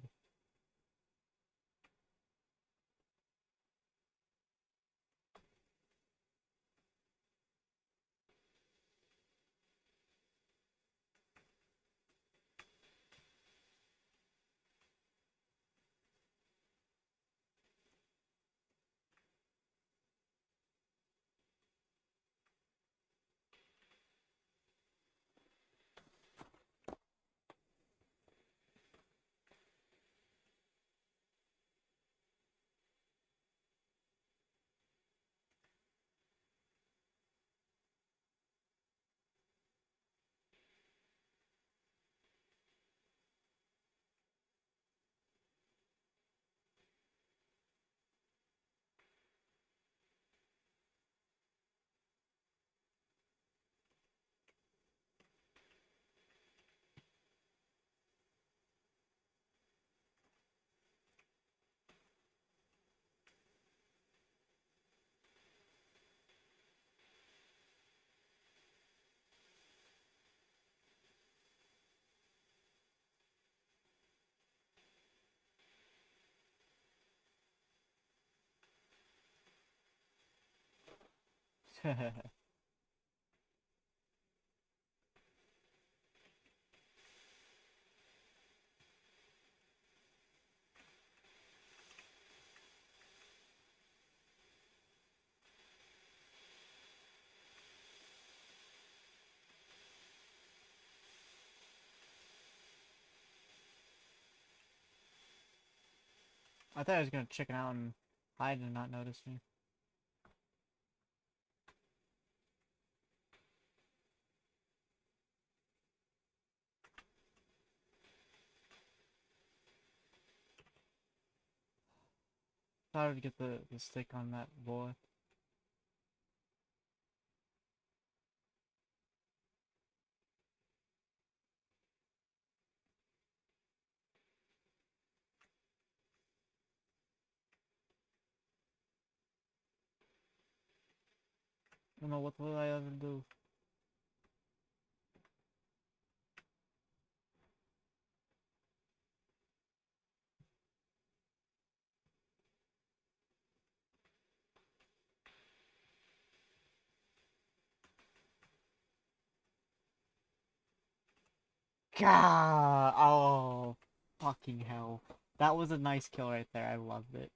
I thought I was gonna chicken out and hide and not notice me. Thought I would get the stick on that boy. I don't know what will I ever do. Gah! Oh, fucking hell. That was a nice kill right there. I loved it.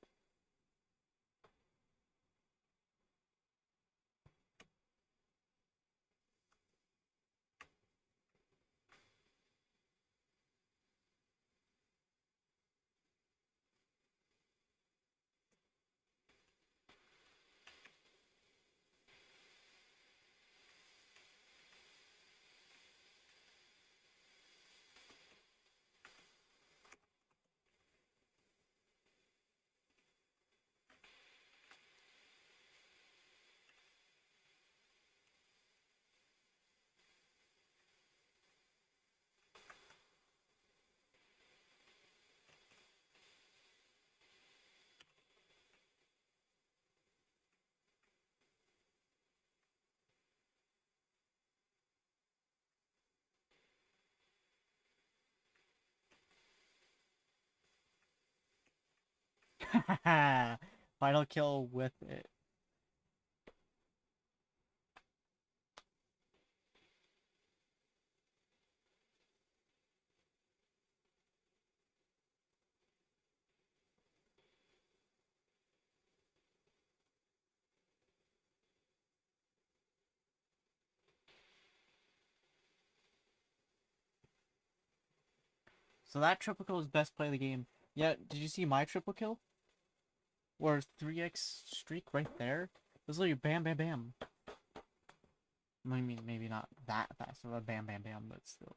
Final kill with it. So that triple kill was best play of the game. Yeah, did you see my triple kill? Or 3x streak right there? It was literally bam, bam, bam. I mean, maybe not that fast of a bam, bam, bam, but still.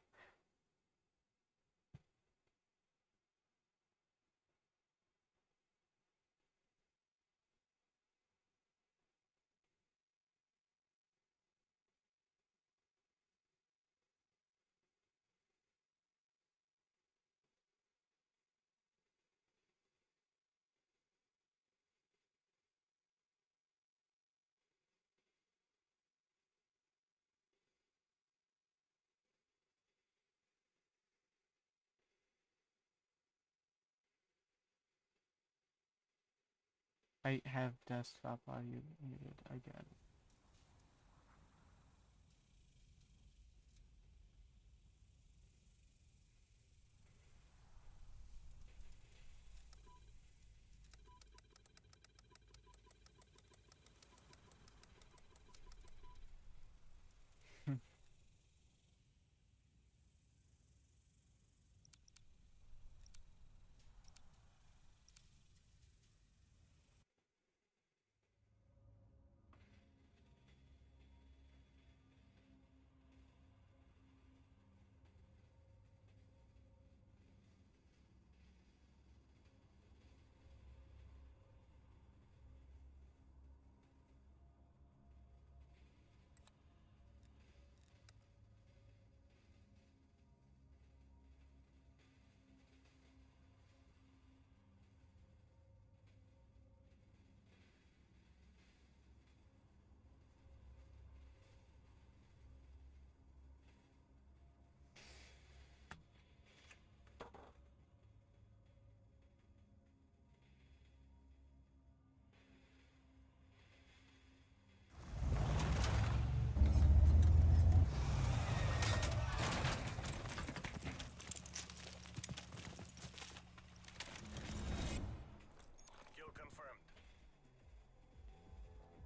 I have desktop audio muted again.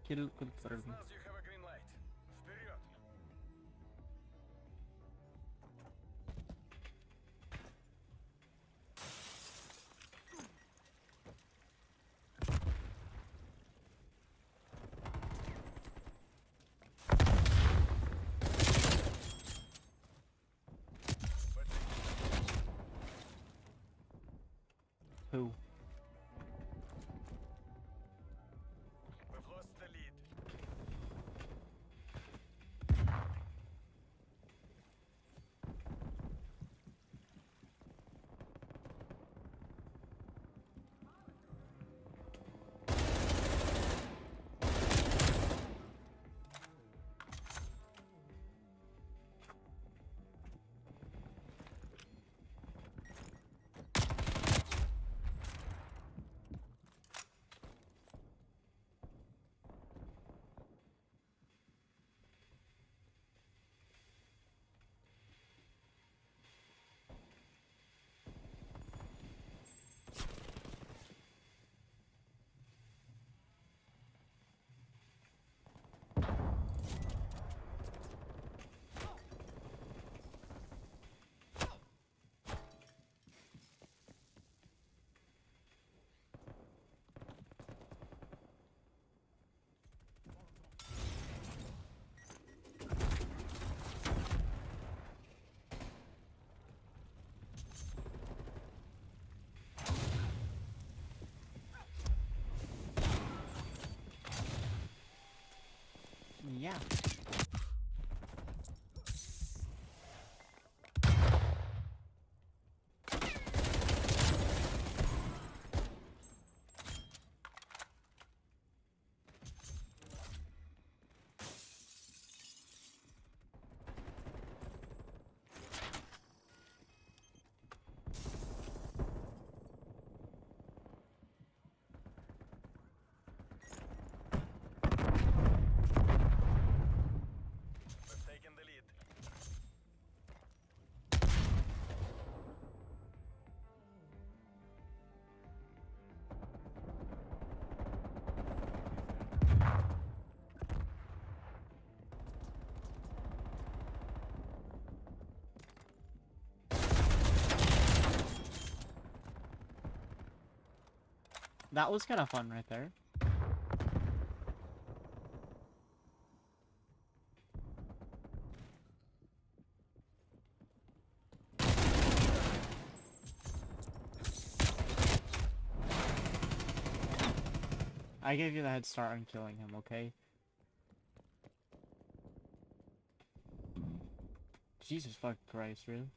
kill confirm. You have a green light. Вперед! Who? We've lost the lead. Yeah. We've taken the lead. That was kind of fun right there. I gave you the head start on killing him, okay? Jesus fucking Christ, really?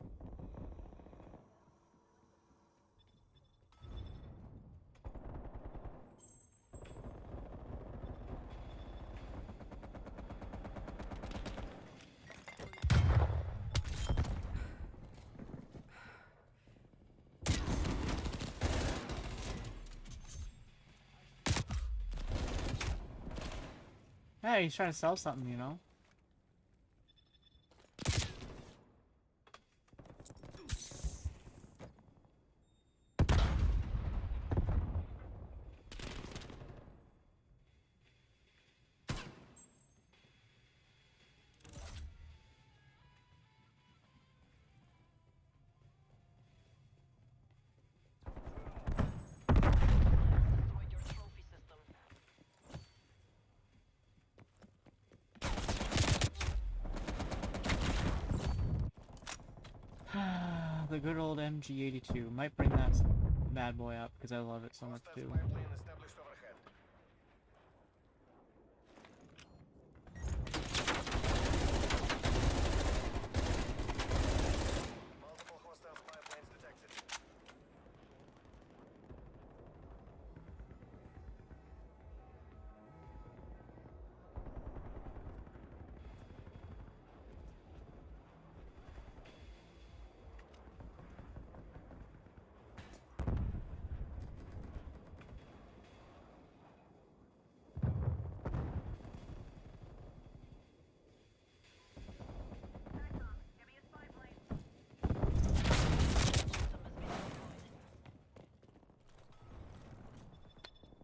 Hey, he's trying to sell something, you know? Destroyed your trophy system. The good old MG82. Might bring that bad boy up because I love it so much Hostile too. spy plane established overhead. Multiple hostile spy planes detected.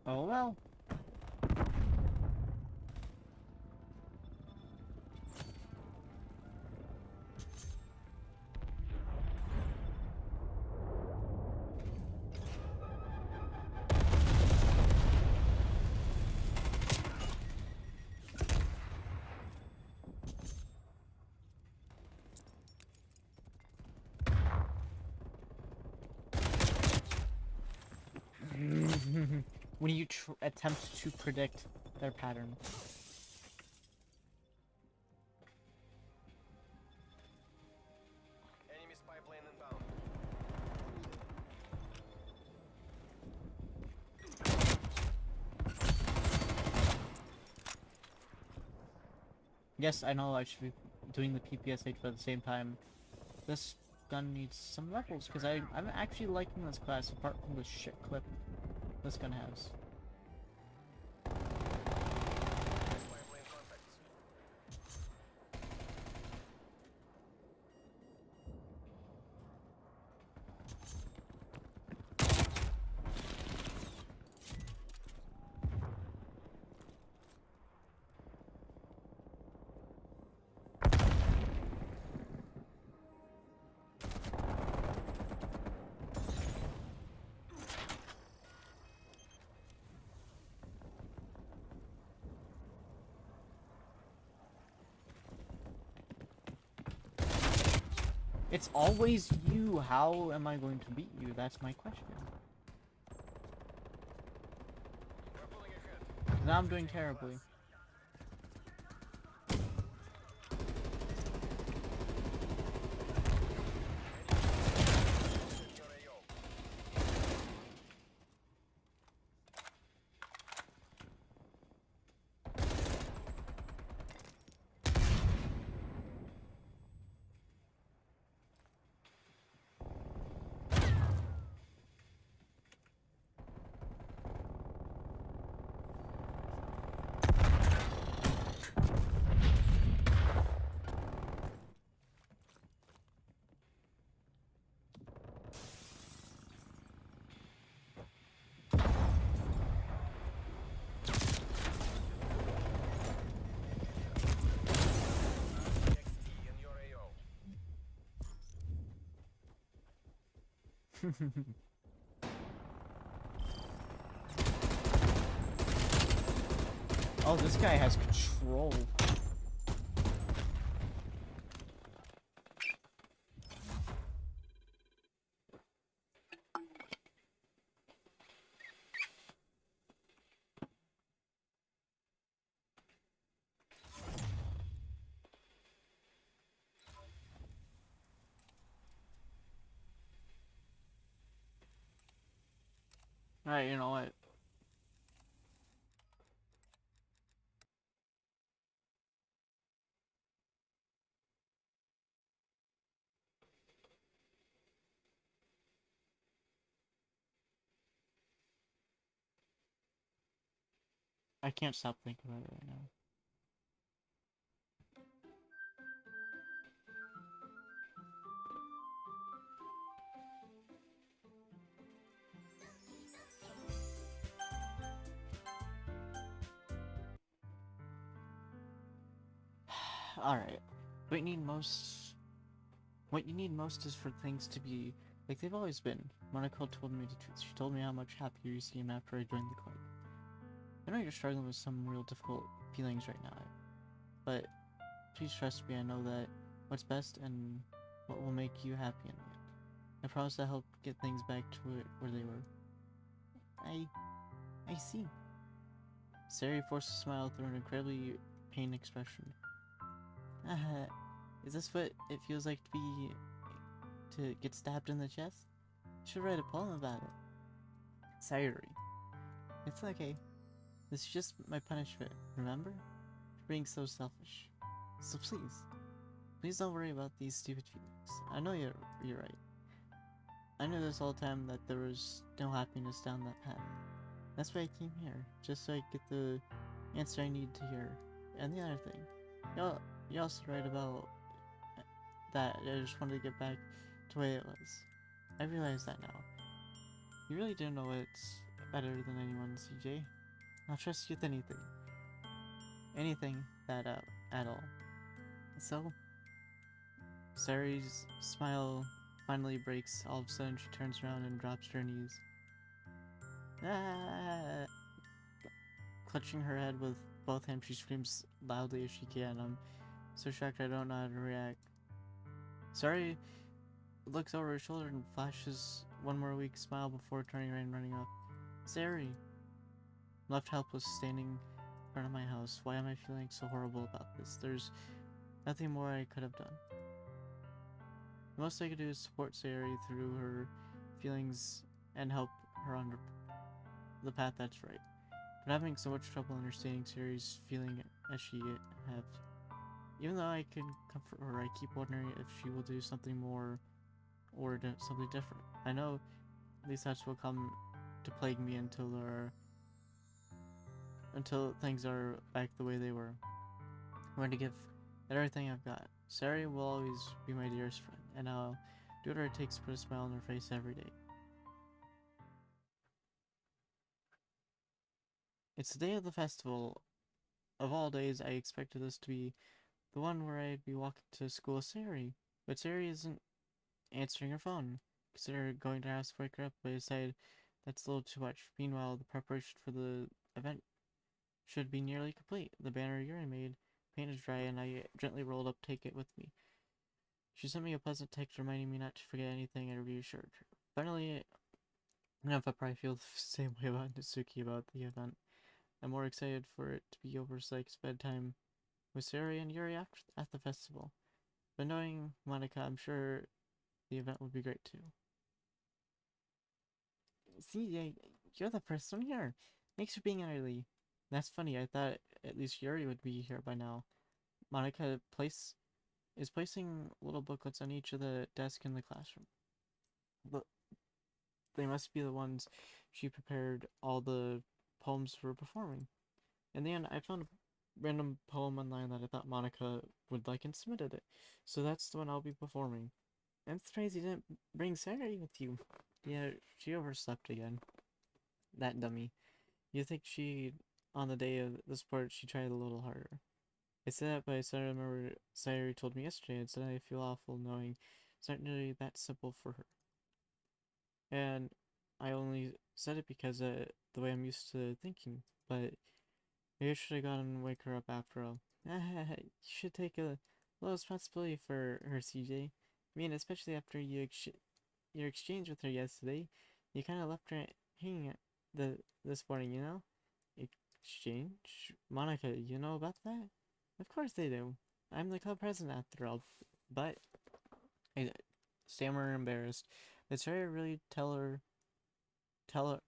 Oh well. when you attempt to predict their pattern. Enemy spy plane inbound. Yes, I know I should be doing the PPSH, but at the same time, this gun needs some levels, because I'm actually liking this class, apart from the shit clip this gun has. Spy plane contacts. It's always you. How am I going to beat you? That's my question. We're pulling ahead. 'Cause I'm doing terribly. In your AO. XT in your AO. Oh, this guy has control. Alright, you know what? I can't stop thinking about it right now. Alright. What you need most... What you need most is for things to be like they've always been. Monaco told me the truth. She told me how much happier you seem after I joined the club. I know you're struggling with some real difficult feelings right now, but please trust me, I know that what's best and what will make you happy in the end. I promise to help get things back to where they were. I see. Sari forced a smile through an incredibly pained expression. Is this what it feels like to get stabbed in the chest? You should write a poem about it. Sayuri. It's okay. This is just my punishment, remember? For being so selfish. So please don't worry about these stupid feelings. I know you're right. I knew this whole time that there was no happiness down that path. That's why I came here, just so I get the answer I need to hear. And the other thing, you're also right about that. I just wanted to get back to the way it was. I realize that now. You really do know it's better than anyone, CJ. I'll trust you with anything. Anything that at all. So, Sari's smile finally breaks. All of a sudden, she turns around and drops to her knees. Ah! Clutching her head with both hands, she screams loudly as she can. I'm so shocked I don't know how to react. Sari looks over her shoulder and flashes one more weak smile before turning around and running off. Sari, I'm left helpless standing in front of my house. Why am I feeling so horrible about this? There's nothing more I could have done. The most I could do is support Sari through her feelings and help her on the path that's right. But having so much trouble understanding Sari's feeling as she have. Even though I can comfort her, I keep wondering if she will do something more or something different. I know these thoughts will come to plague me until things are back the way they were. I'm going to give it everything I've got. Sari will always be my dearest friend, and I'll do whatever it takes to put a smile on her face every day. It's the day of the festival. Of all days, I expected this to be the one where I'd be walking to school with Sari, but Sari isn't answering her phone. Consider going to ask to wake her up, but I decided that's a little too much. Meanwhile, the preparation for the event should be nearly complete. The banner Yuri made, paint is dry, and I gently rolled up Take It With Me. She sent me a pleasant text reminding me not to forget anything and reassured her. Finally, enough I probably feel the same way about Natsuki about the event. I'm more excited for it to be over so I can spend time with Sari and Yuri after at the festival. But knowing Monica, I'm sure the event will be great too. See, you're the first one here. Thanks for being early. That's funny, I thought at least Yuri would be here by now. Monica is placing little booklets on each of the desks in the classroom. But they must be the ones she prepared all the poems for performing. In the end, I found a random poem online that I thought Monica would like and submitted it. So that's the one I'll be performing. I'm surprised you didn't bring Sari with you. Yeah, she overslept again. That dummy. You think on the day of the sport, she tried a little harder. I said that, but I suddenly remember Sayuri told me yesterday, and suddenly I feel awful knowing it's not really that simple for her. And I only said it because the way I'm used to thinking, but maybe I should have gone and wake her up after all. You should take a little responsibility for her, CJ. I mean, especially after your exchange with her yesterday, you kind of left her hanging this morning, you know? Exchange? Monica, you know about that? Of course they do. I'm the club president after all. But I stammer embarrassed. Did Sarah really tell her tell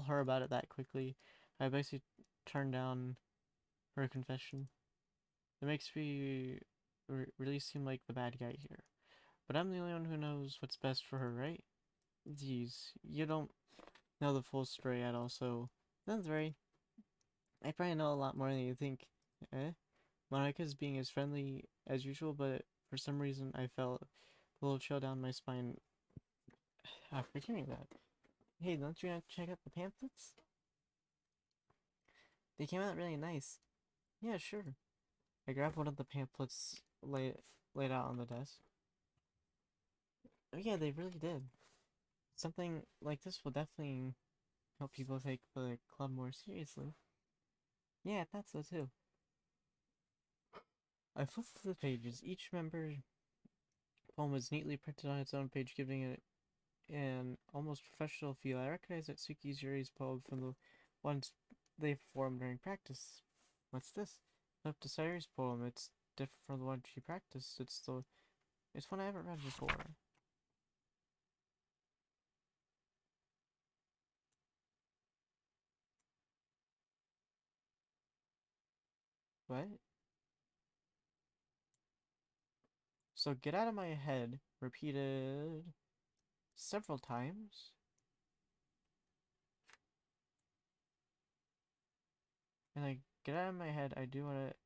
her about it that quickly? I basically turned down her confession. It makes me really seem like the bad guy here. But I'm the only one who knows what's best for her, right? Jeez, you don't know the full story at all, so don't worry. I probably know a lot more than you think. Eh? Monica's being as friendly as usual, but for some reason I felt a little chill down my spine after hearing that. Hey, don't you want to check out the pamphlets? They came out really nice. Yeah, sure. I grabbed one of the pamphlets laid out on the desk. Oh yeah, they really did. Something like this will definitely help people take the club more seriously. Yeah, I thought so too. I flipped through the pages. Each member poem was neatly printed on its own page, giving it an almost professional feel. I recognize that Suki's Yuri's poem from the ones they performed during practice. What's this? Up to Sayuri's poem. It's different from the one she practiced. It's one I haven't read before. What? So get out of my head, repeated several times. And I get out of my head, I do what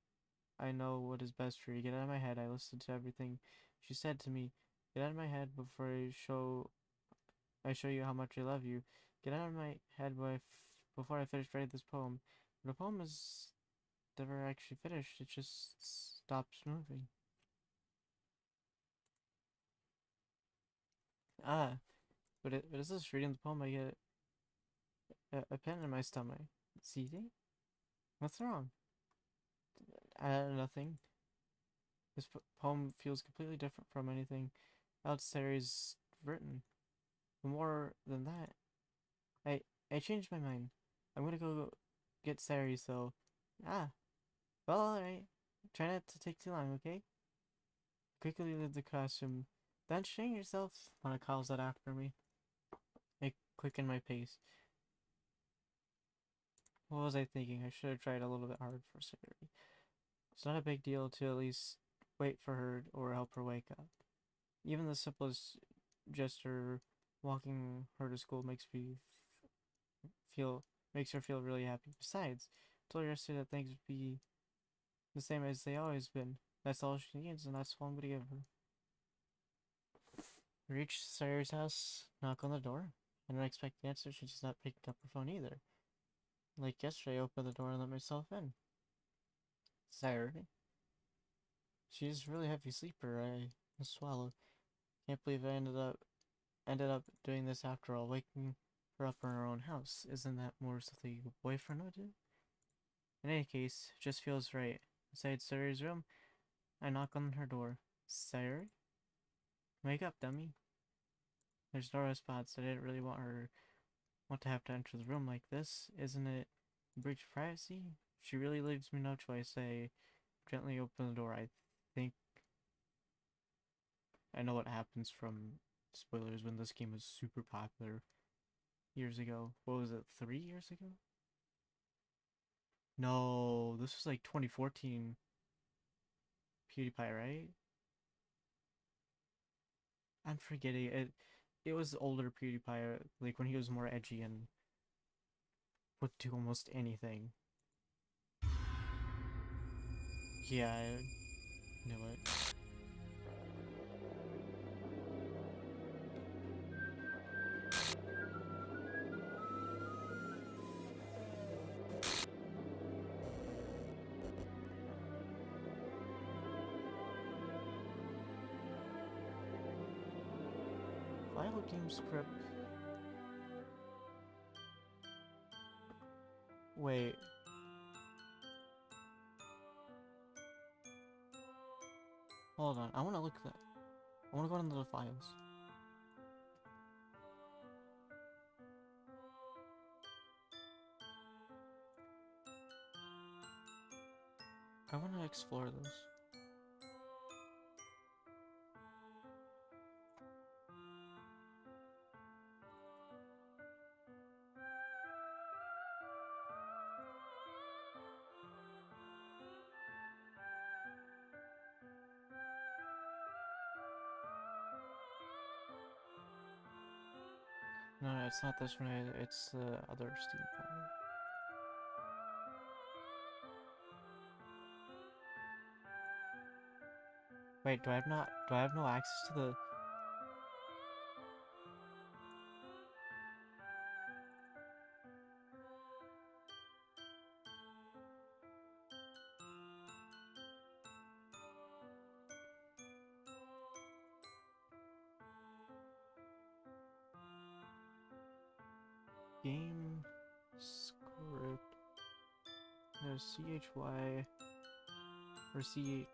I know what is best for you. Get out of my head, I listened to everything she said to me. Get out of my head before I show you how much I love you. Get out of my head before I finish writing this poem. The poem is never actually finished, it just stops moving. Ah, but as I was reading the poem, I get a pin in my stomach. See? What's wrong? Nothing. This poem feels completely different from anything else Sarah's written. More than that, I changed my mind. I'm gonna go get Sari, so... Ah, well, alright. Try not to take too long, okay? Quickly leave the classroom. Then strain yourself, Mona calls out after me. I quicken my pace. What was I thinking? I should have tried a little bit harder for Sari. It's not a big deal to at least wait for her or help her wake up. Even the simplest gesture, walking her to school, makes her feel really happy. Besides, I told her yesterday that things would be the same as they always been. That's all she needs, and that's all I'm gonna give her. Reach Sawyer's house, knock on the door. I don't expect the answer, she's just not picking up her phone either. Like yesterday, I opened the door and let myself in. Sire. She's a really heavy sleeper, I swallowed. Can't believe I ended up doing this after all, waking her up in her own house. Isn't that more something a boyfriend would do? In any case, it just feels right. Inside Sawyer's room, I knock on her door. Sire? Wake up, dummy. There's no response. I didn't really want to have to enter the room like this. Isn't it a breach of privacy? She really leaves me no choice. I gently open the door. I think I know what happens from spoilers when this game was super popular years ago. What was it, 3 years ago? No, this was like 2014 PewDiePie, right? I'm forgetting it. It was older PewDiePie, like when he was more edgy and would do almost anything. Yeah, I knew it. File game script. Wait. Hold on. I want to look at that. I want to go into the files. I want to explore this. No, it's not this one. It's the other Steam file. Wait, do I have no access to the game script? No, CHY or CH5.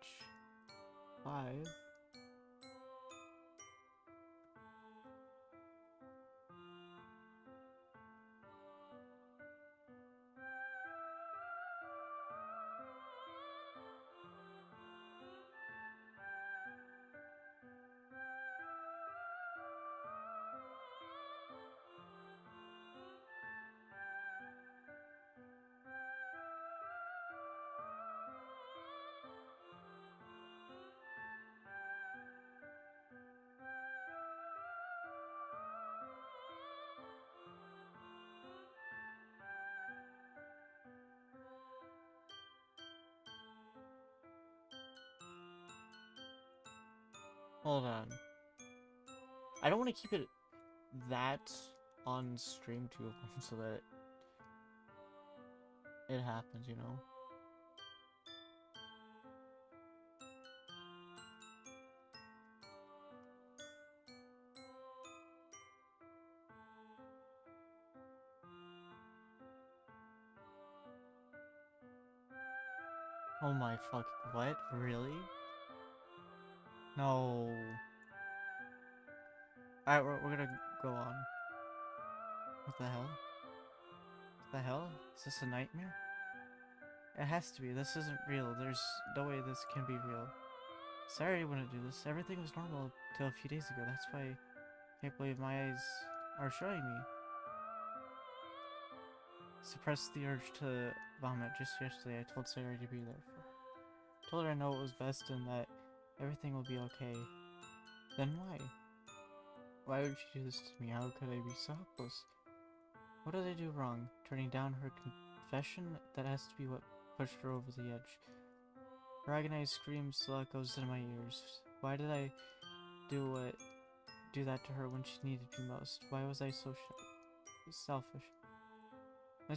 Hold on. I don't want to keep it that on stream too long so that it happens, you know? Oh my fuck, what? Really? No. Alright, we're gonna go on. What the hell? The hell? Is this a nightmare? It has to be. This isn't real. There's no way this can be real. Sorry I wouldn't do this. Everything was normal till a few days ago. That's why I can't believe my eyes are showing me. Suppressed the urge to vomit just yesterday. I told Sarah to be there for her. Told her I know it was best and that everything will be okay. Then why? Why would she do this to me? How could I be so helpless? What did I do wrong? Turning down her confession? That has to be what pushed her over the edge. Her agonized scream still echoes in my ears. Why did I do that to her when she needed me most? Why was I so selfish? My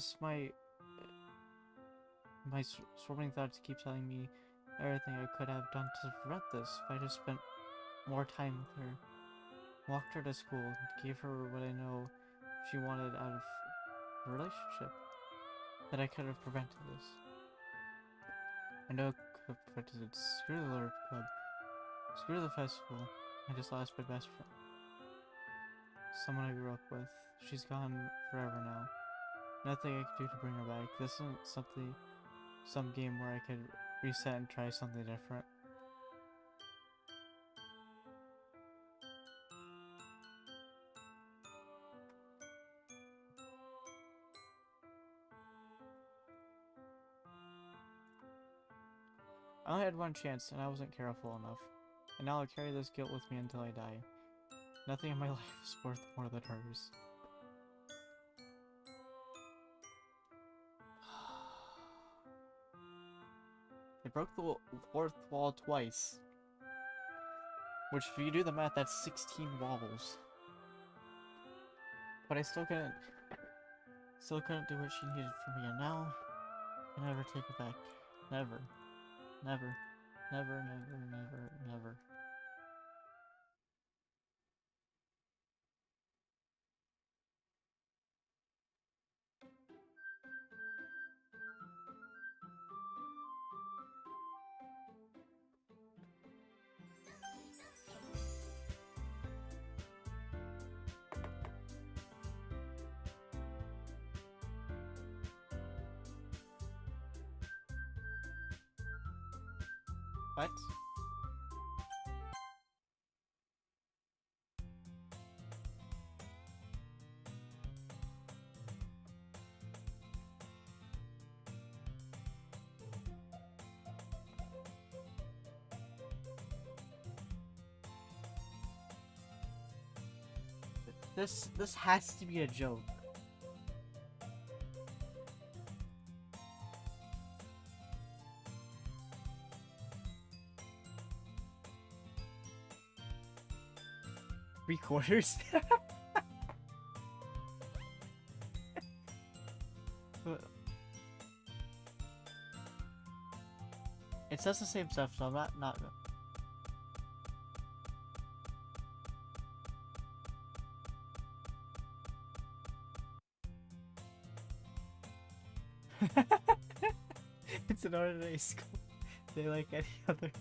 swarming thoughts keep telling me everything I could have done to prevent this. If I just spent more time with her, walked her to school, gave her what I know she wanted out of the relationship, that I could have prevented this. I know I could have prevented it. Screw the Lord Club. Screw the festival. I just lost my best friend. Someone I grew up with. She's gone forever now. Nothing I could do to bring her back. This isn't some game where I could reset and try something different. I only had one chance and I wasn't careful enough. And now I'll carry this guilt with me until I die. Nothing in my life is worth more than hers. They broke the fourth wall twice. Which, if you do the math, that's 16 walls. But I still couldn't do what she needed from me, and now I can never take it back. Never. Never. Never, never, never, never. What? This has to be a joke. Three-quarters? It says the same stuff, so I'm not It's an ordinary school. They like any other.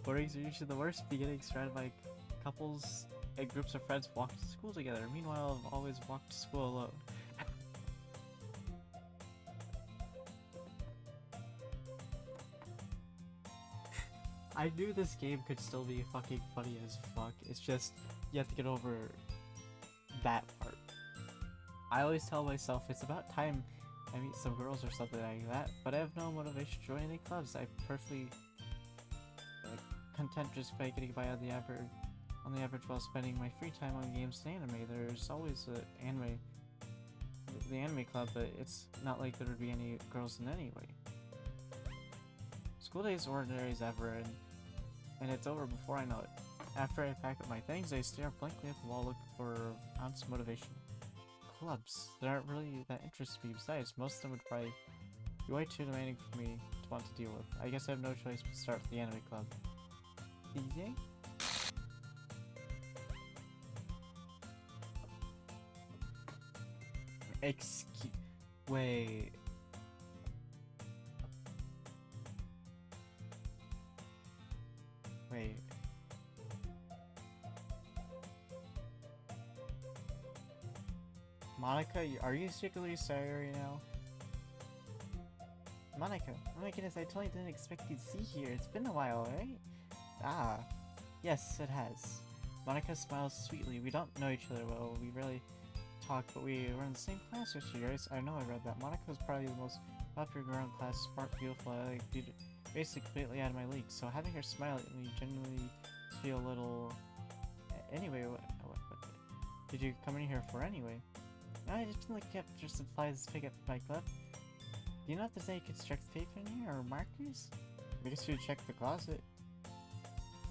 Mornings are usually the worst. Beginnings surrounded by couples and groups of friends walk to school together. Meanwhile, I've always walked to school alone. I knew this game could still be fucking funny as fuck. It's just, you have to get over that part. I always tell myself it's about time I meet some girls or something like that, but I have no motivation to join any clubs. I'm perfectly content just by getting by on the average while spending my free time on games and anime. There's always the anime club, but it's not like there would be any girls in any way. School days are ordinary as ever, and it's over before I know it. After I pack up my things, I stare blankly at the wall looking for an ounce of motivation. Clubs that aren't really that interesting to me. Besides, most of them would probably be way too demanding for me to want to deal with. I guess I have no choice but to start with the anime club. Yay? Wait. Wait. Monica, are you secretly sorry right now? Monica, oh my goodness, I totally didn't expect you to see here. It's been a while, right? Ah, yes, it has. Monica smiles sweetly. We don't know each other well. We rarely talk, but we were in the same class this year. I know I read that. Monica was probably the most popular girl in class, smart, beautiful, basically completely out of my league. So having her smile at me genuinely feel a little... Anyway, what did you come in here for anyway? No, I just look up for supplies to pick up my club. Do you know if there's any constructed paper in here or markers? I guess you check the closet.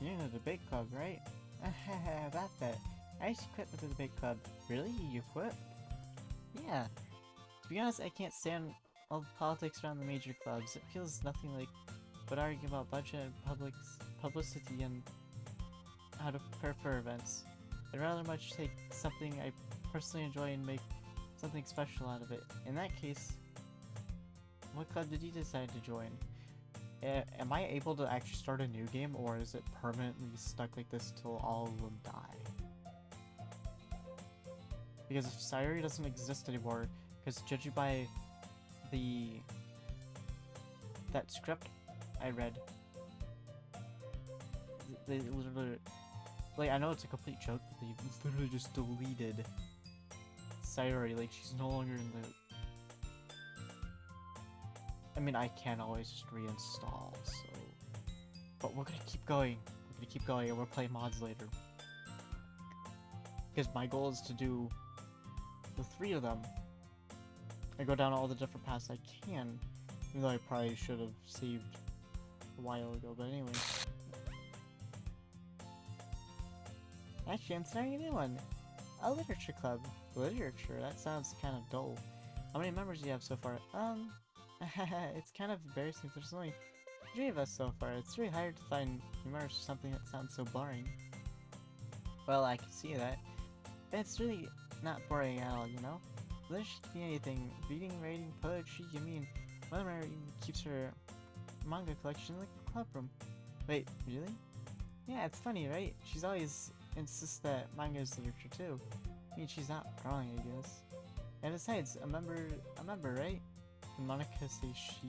You know the big club, right? About that. I used to quit with the big club. Really? You quit? Yeah. To be honest, I can't stand all the politics around the major clubs. It feels nothing like but arguing about budget and publicity and how to prepare for events. I'd rather much take something I personally enjoy and make something special out of it. In that case, what club did you decide to join? Am I able to actually start a new game, or is it permanently stuck like this till all of them die? Because if Sayuri doesn't exist anymore, because judging by that script I read, they literally, like, I know it's a complete joke, but they literally just deleted Sayuri, like, she's no longer in the... I mean, I can always just reinstall, so... But we're gonna keep going. We're gonna keep going, and we'll play mods later. Because my goal is to do the 3 of them. I go down all the different paths I can, even though I probably should have saved a while ago, but anyway. Actually, I'm starting a new one. A literature club. Literature? That sounds kind of dull. How many members do you have so far? It's kind of embarrassing. There's only 3 of us so far. It's really hard to find members for something that sounds so boring. Well, I can see that. But it's really not boring at all, you know? There should be anything. Reading, writing, poetry, I mean, one member even keeps her manga collection like a club room. Wait, really? Yeah, it's funny, right? She's always insists that manga is literature too. I mean, she's not wrong, I guess. And besides, a member, right? Did Monica say she?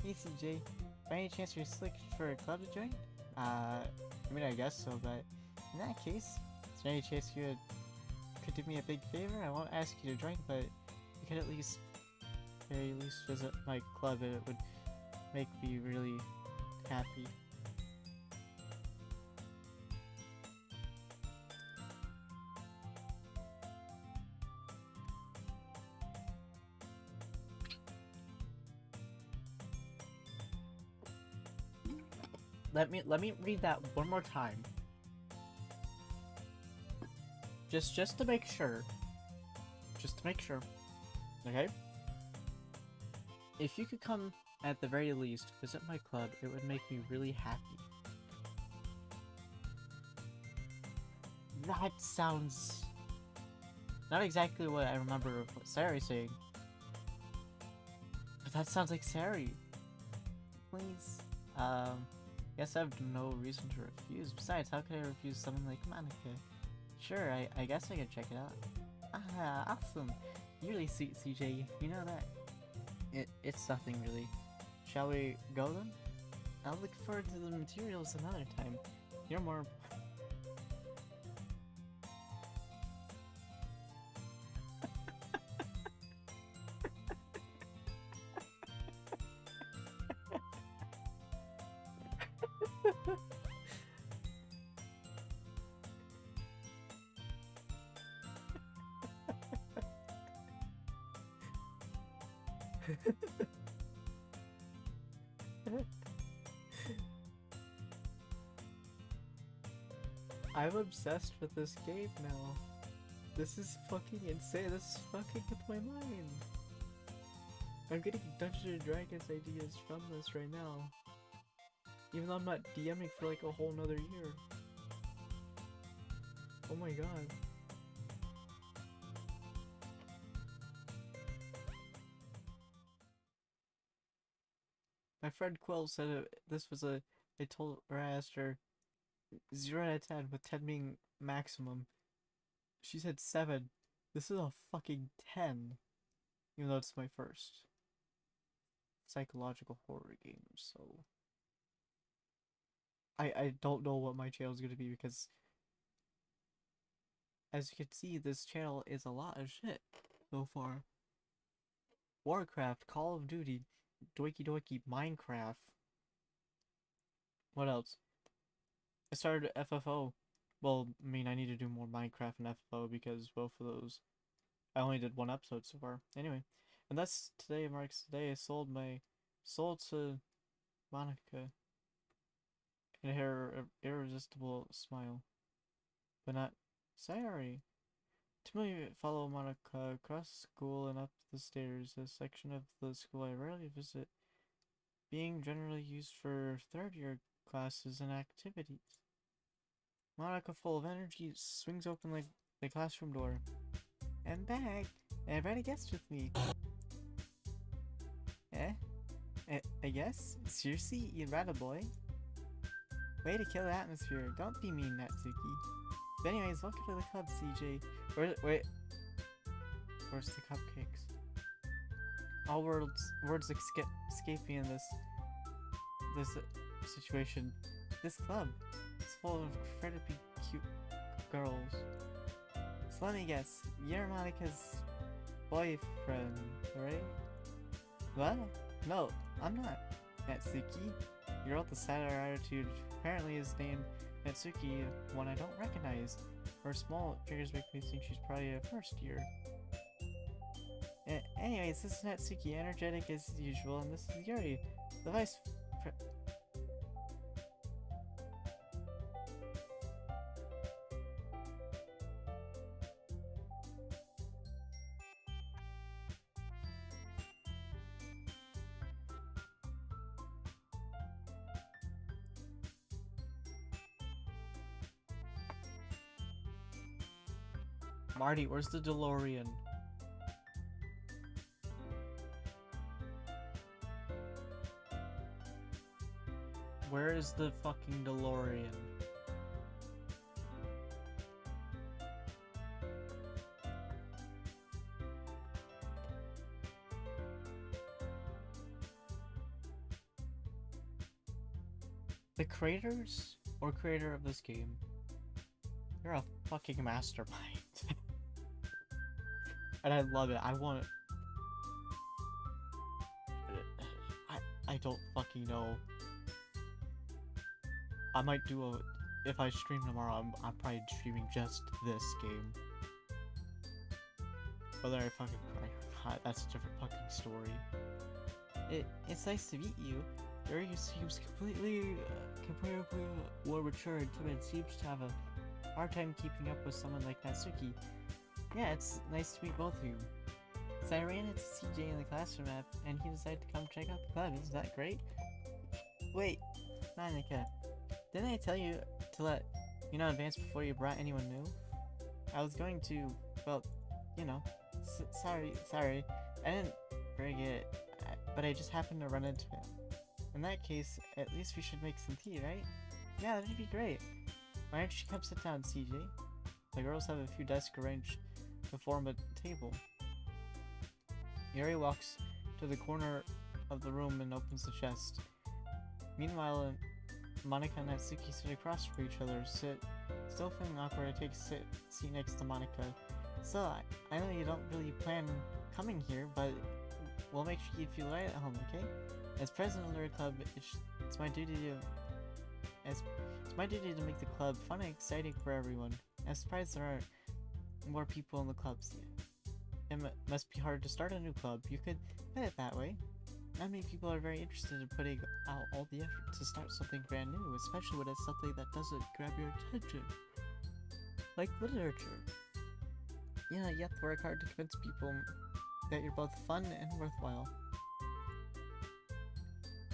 Hey CJ, by any chance you're slick for a club to join? I mean, I guess so, but in that case, is there any chance you could do me a big favor? I won't ask you to join, but you could at least, very least visit my club, and it would make me really happy. Let me read that one more time. Just to make sure. Just to make sure. Okay? If you could come at the very least visit my club, it would make me really happy. That sounds not exactly what I remember of what Sari's saying. But that sounds like Sari. Please. Guess I have no reason to refuse. Besides, how could I refuse something like Monica? Sure, I guess I could check it out. Ah, awesome. You're really sweet, CJ. You know that? It's nothing really. Shall we go then? I'll look forward to the materials another time. You're more... I'm obsessed with this game now. This is fucking insane. This is fucking with my mind. I'm getting Dungeons & Dragons ideas from this right now. Even though I'm not DMing for like a whole nother year. Oh my god. My friend Quill said this was I asked her 0 out of 10, with 10 being maximum. She said 7. This is a fucking 10. Even though it's my first psychological horror game, so I don't know what my channel is gonna be because as you can see, this channel is a lot of shit so far. Warcraft, Call of Duty, Doki Doki, Minecraft. What else? I started FFO. Well, I mean, I need to do more Minecraft and FFO because both of those, I only did one episode so far. Anyway, and that's today marks the day I sold my soul to Monica and her irresistible smile. But not sorry. To me, follow Monica across school and up the stairs, a section of the school I rarely visit, being generally used for third-year classes and activities. Monica, full of energy, swings open like the classroom door. I'm back. I brought a guest with me. Eh? I guess? Seriously, you brought a boy? Way to kill the atmosphere. Don't be mean, Natsuki. But anyways, welcome to the club, CJ. Wait. Where's the cupcakes? All words escape me in this situation. This club is full of incredibly cute girls. So let me guess, you're Monica's boyfriend, right? What? No, I'm not. Natsuki. The girl with the sadder attitude apparently is named Natsuki, one I don't recognize. Her small figures make me think she's probably a first year. Anyways, this is Natsuki, energetic as usual, and this is Yuri, the vice Marty, where's the DeLorean? Where is the fucking DeLorean? The creators or creator of this game, you're a fucking mastermind. And I love it. I want it. I don't fucking know. I might do a, if I stream tomorrow, I'm probably streaming just this game. Whether I fucking cry or not, that's a different fucking story. It's nice to meet you. Yuri seems completely more mature and timid, seems to have a hard time keeping up with someone like Natsuki. Yeah, it's nice to meet both of you. So I ran into CJ in the classroom app, and he decided to come check out the club. Isn't that great? Wait, Monica, didn't I tell you to let you know in advance before you brought anyone new? I was going to, well, you know, sorry, I didn't bring it, but I just happened to run into him. In that case, at least we should make some tea, right? Yeah, that'd be great. Why don't you come sit down, CJ? The girls have a few desks arranged to form a table. Yuri walks to the corner of the room and opens the chest. Meanwhile, Monica and Natsuki sit across from each other. Still feeling awkward, I take a seat next to Monica. So, I know you don't really plan coming here, but we'll make sure you feel right at home, okay? As president of the club, it's my duty to make the club fun and exciting for everyone. I'm surprised there aren't more people in the clubs yet. It must be hard to start a new club. You could put it that way. Not many people are very interested in putting out all the effort to start something brand new, especially when it's something that doesn't grab your attention. Like literature. You know, you have to work hard to convince people that you're both fun and worthwhile.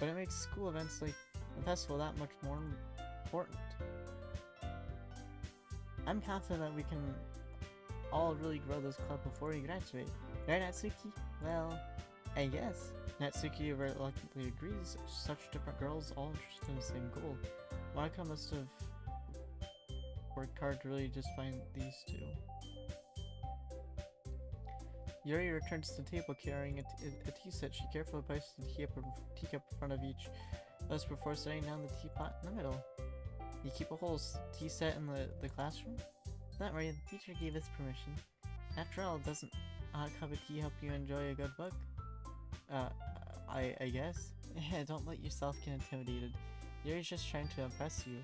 But it makes school events like the festival that much more important. I'm confident that we can all really grow this club before we graduate. Right, Natsuki? Well, I guess. Natsuki reluctantly agrees. Such different girls, all interested in the same goal. Monica must have worked hard to really just find these two. Yuri returns to the table carrying a tea set. She carefully places the teacup in front of each of us before setting down the teapot in the middle. You keep a whole tea set in the classroom? Don't worry, the teacher gave us permission. After all, doesn't a hot cup of tea help you enjoy a good book? I guess? Yeah, don't let yourself get intimidated. Yuri's just trying to impress you.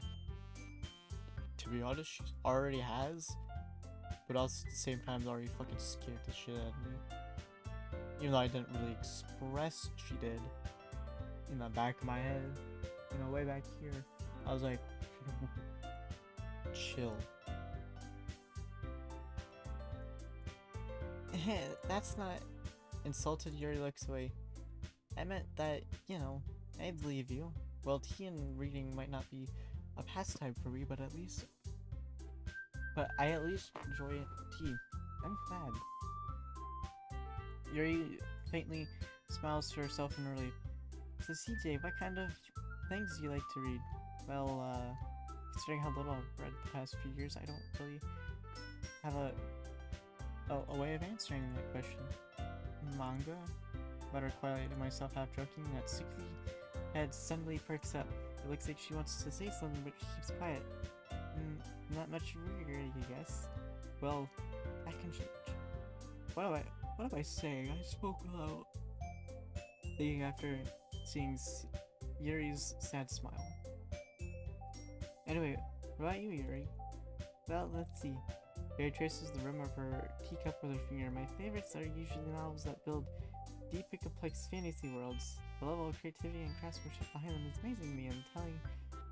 To be honest, she already has. But also at the same time, already fucking scared the shit out of me. Even though I didn't really express she did. In the back of my head. You know, way back here. I was like, chill. That's not insulted. Yuri looks away. I meant that, you know, I believe you. Well, tea and reading might not be a pastime for me, but I at least enjoy tea. I'm glad. Yuri faintly smiles to herself in relief. So CJ, what kind of things do you like to read? Well, considering how little I've read the past few years, I don't really have a way of answering that question. Manga? Mutter quietly to myself, half joking. That Suki head suddenly perks up. It looks like she wants to say something, but she keeps quiet. Not much weird, I guess. Well, that can change. What am I saying? I spoke loud. Thinking after seeing Yuri's sad smile. Anyway, what about you, Yuri? Well, let's see. Yuri traces the rim of her teacup with her finger. My favorites are usually novels that build deep and complex fantasy worlds. The level of creativity and craftsmanship behind them is amazing to me, and telling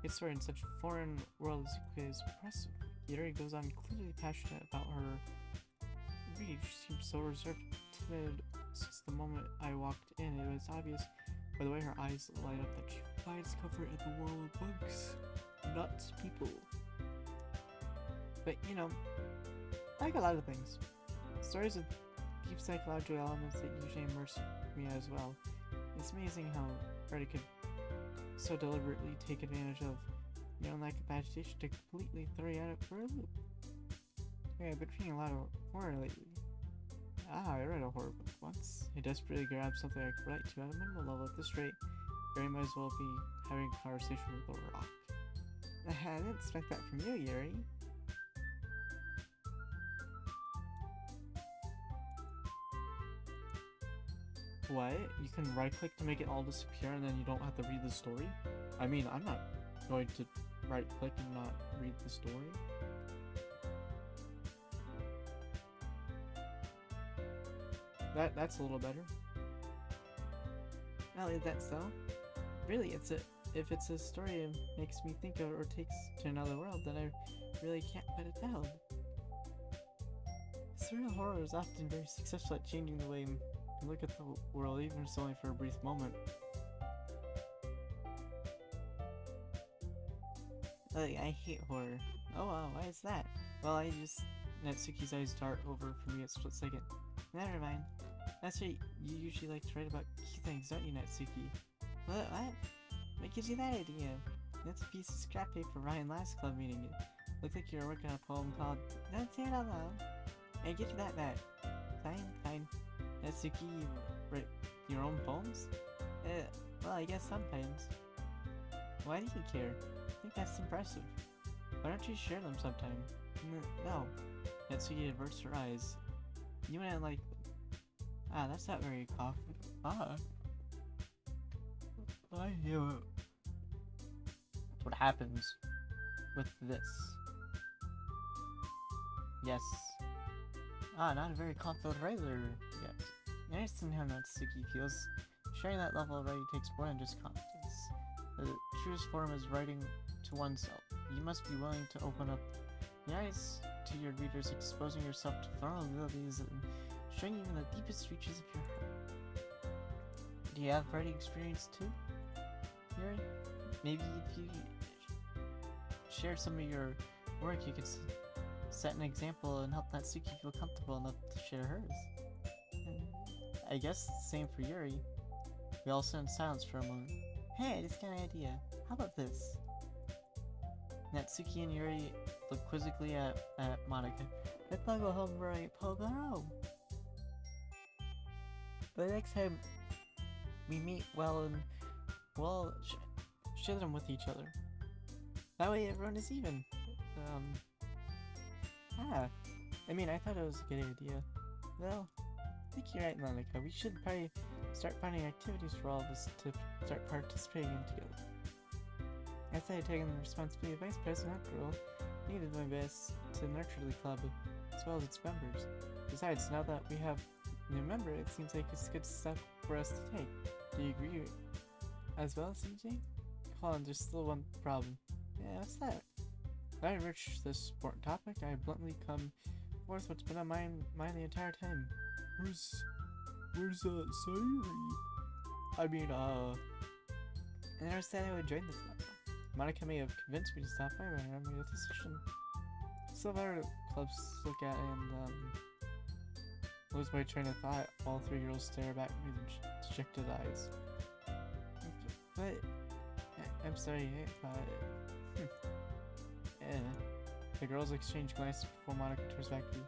its story in such a foreign world is impressive. Yuri goes on, clearly passionate about her read. She seems so reserved, timid since the moment I walked in. It was obvious by the way her eyes light up that she finds comfort in the world of books, not people. But you know, I like a lot of things. Stories with deep psychological elements that usually immerse me as well. It's amazing how Reddit could so deliberately take advantage of your own lack of agitation to completely throw you out for a loop. Yeah, I've been reading a lot of horror lately. I read a horror book once. I desperately grabbed something I could relate to at a minimal level. At this rate, Yuri might as well be having a conversation with a rock. I didn't expect that from you, Yuri. What? You can right click to make it all disappear and then you don't have to read the story? I mean, I'm not going to right click and not read the story. That's a little better. Well, is that so? Really, if it's a story that makes me think of or takes to another world, then I really can't put it down. Surreal horror is often very successful at changing the way I look at the world, even if it's only for a brief moment. I hate horror. Oh wow, why is that? Well, Natsuki's eyes dart over for me a split second. Never mind. That's right, you usually like to write about key things, don't you, Natsuki? What? What gives you that idea? That's a piece of scrap paper Ryan last club meeting. It looked like you were working on a poem called Don't Say It Out Loud. I give you that back. Fine. Natsuki, you write your own poems? Well, I guess sometimes. Why do you care? I think that's impressive. Why don't you share them sometime? No. Natsuki averts her eyes. You wouldn't like them. That's not very coffee. I hear it. That's what happens with this. Yes. Not a very confident writer. Yes. I understand how Natsuki feels. Sharing that level of writing takes more than just confidence. The truest form is writing to oneself. You must be willing to open up your eyes to your readers, exposing yourself to vulnerabilities and showing even the deepest reaches of your heart. Do you have writing experience too, Yuri? Maybe if you share some of your work, you could set an example and help Natsuki feel comfortable enough to share hers. And I guess the same for Yuri. We all sit in silence for a moment. Hey, I just got an idea. How about this? Natsuki and Yuri look quizzically at Monika. Let's not go home and write Pogoro. But the next time we meet, we'll share them with each other. That way everyone is even. I mean, I thought it was a good idea. Well, I think you're right, Monica. We should probably start finding activities for all of us to start participating in together. As I had taken the responsibility of Vice President after all, I needed my best to nurture the club as well as its members. Besides, now that we have a new member, it seems like it's a good step for us to take. Do you agree as well, CJ? Hold on, there's still one problem. Yeah, what's that? When I reach this important topic, I bluntly come forth what's been on my mind the entire time. Where's Sayuri? I mean, I never said I would join the club. Monica may have convinced me to stop by, but I never made a decision. Still better clubs to look at and, lose my train of thought while three girls stare back with dejected eyes. But, I'm sorry, the girls exchange glances before Monica turns back to you.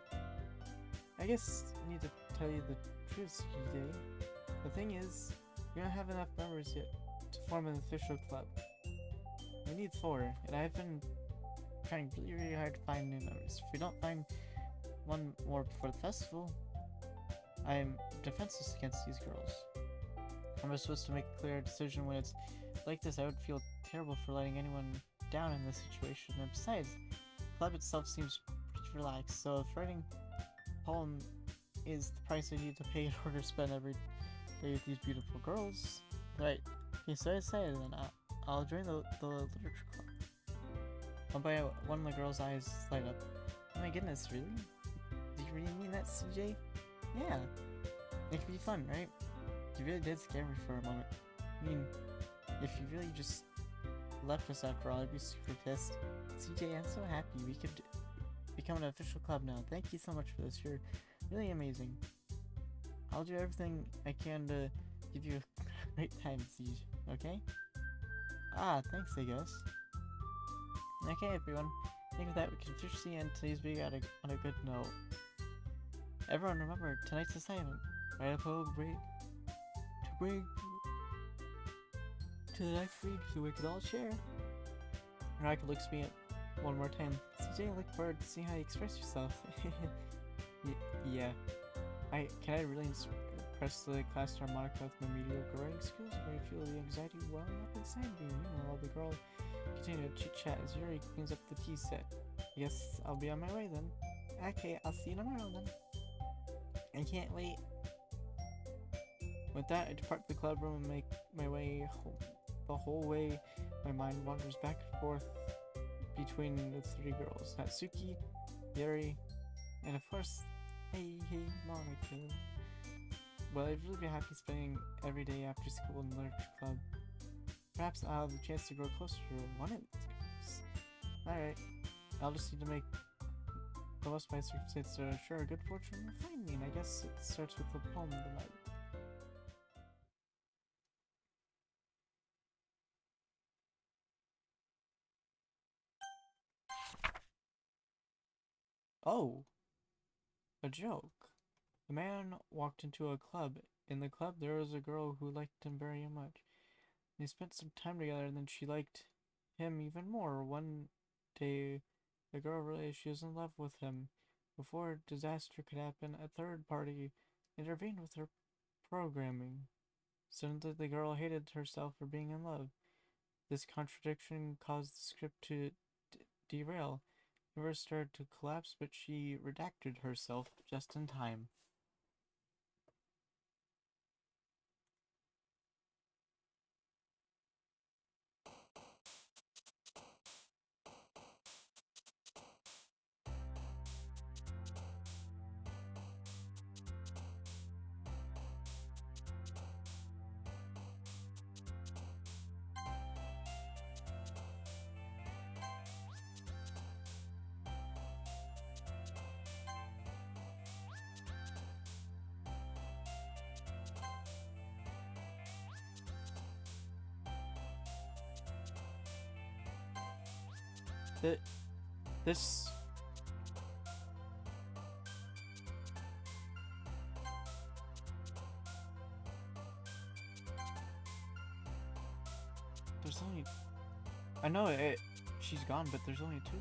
I guess I need to tell you the truth today. The thing is, we don't have enough members yet to form an official club. We need 4, and I've been trying really hard to find new members. If we don't find one more before the festival, I'm defenseless against these girls. I'm supposed to make a clear decision when it's like this. I would feel terrible for letting anyone down in this situation, and besides, the club itself seems pretty relaxed, so if writing a poem is the price I need to pay in order to spend every day with these beautiful girls, right? Okay, so I decided then I'll join the literature club. One of the girls' eyes light up. Oh my goodness, really? Do you really mean that, CJ? Yeah. It could be fun, right? You really did scare me for a moment. I mean, if you really just left us after all, I'd be super pissed. CJ, I'm so happy we could become an official club now. Thank you so much for this. You're really amazing. I'll do everything I can to give you a great time, CJ. Okay? Thanks, I guess. Okay, everyone. I think with that, we can officially end today's video on a good note. Everyone, remember, tonight's assignment. Write a poem to bring to the next week so we can all share. Rebecca looks at me one more time. CJ, I look forward to seeing how you express yourself. Yeah. Can I really impress the class harmonica with my mediocre writing skills? Or do I feel the anxiety welling up inside me? Meanwhile, the girl continue to chit-chat as Yuri cleans up the tea set. I guess I'll be on my way then. Okay, I'll see you tomorrow then. I can't wait. With that, I depart the club room and make my way home. The whole way, my mind wanders back and forth between the 3 girls. Natsuki, Yuri, and of course, hey Monica. Well, I'd really be happy spending every day after school in the literature club. Perhaps I'll have the chance to grow closer to one of these. Alright, I'll just need to make the most of my circumstances are sure good fortune will find me, and I guess it starts with the poem of the night. Oh, a joke. The man walked into a club. In the club, there was a girl who liked him very much. They spent some time together, and then she liked him even more. One day, the girl realized she was in love with him. Before disaster could happen, a third party intervened with her programming. Suddenly, the girl hated herself for being in love. This contradiction caused the script to derail. The universe started to collapse, but she redacted herself just in time. This I know it. She's gone, but there's only two.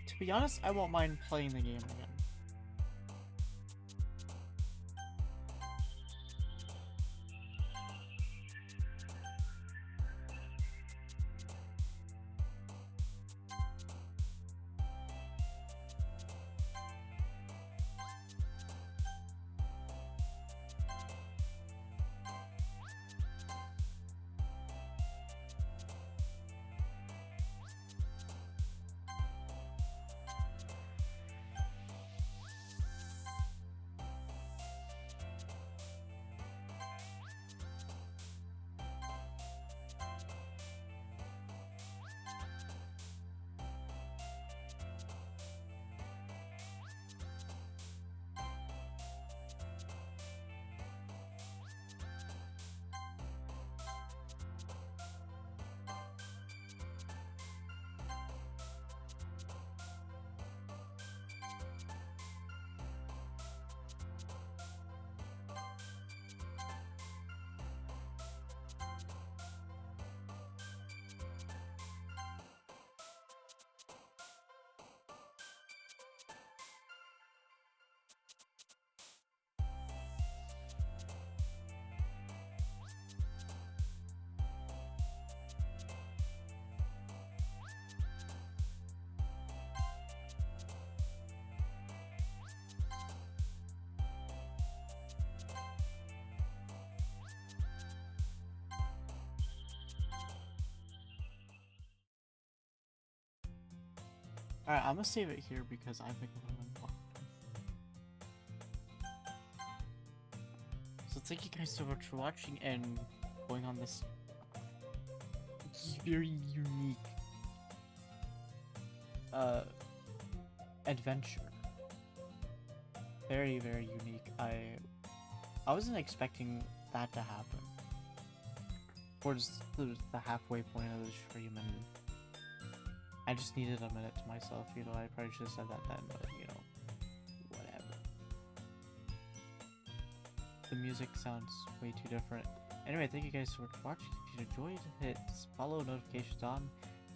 To be honest, I won't mind playing the game again. Alright, I'm gonna save it here because I think I'm gonna unlock. So thank you guys so much for watching and going on this very unique adventure. Very, very unique. I wasn't expecting that to happen. Towards the halfway point of the stream, and I just needed a minute to myself, you know. I probably should have said that then, but you know, whatever. The music sounds way too different. Anyway, thank you guys so much for watching. If you enjoyed, hit follow, notifications on,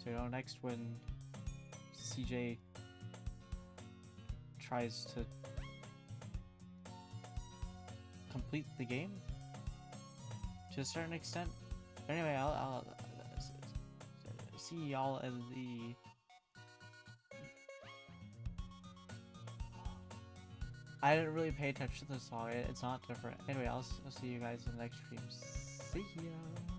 so you know next when CJ tries to complete the game to a certain extent. But anyway, I'll see y'all in the I didn't really pay attention to the song. It's not different. Anyway, I'll see you guys in the next stream. See ya.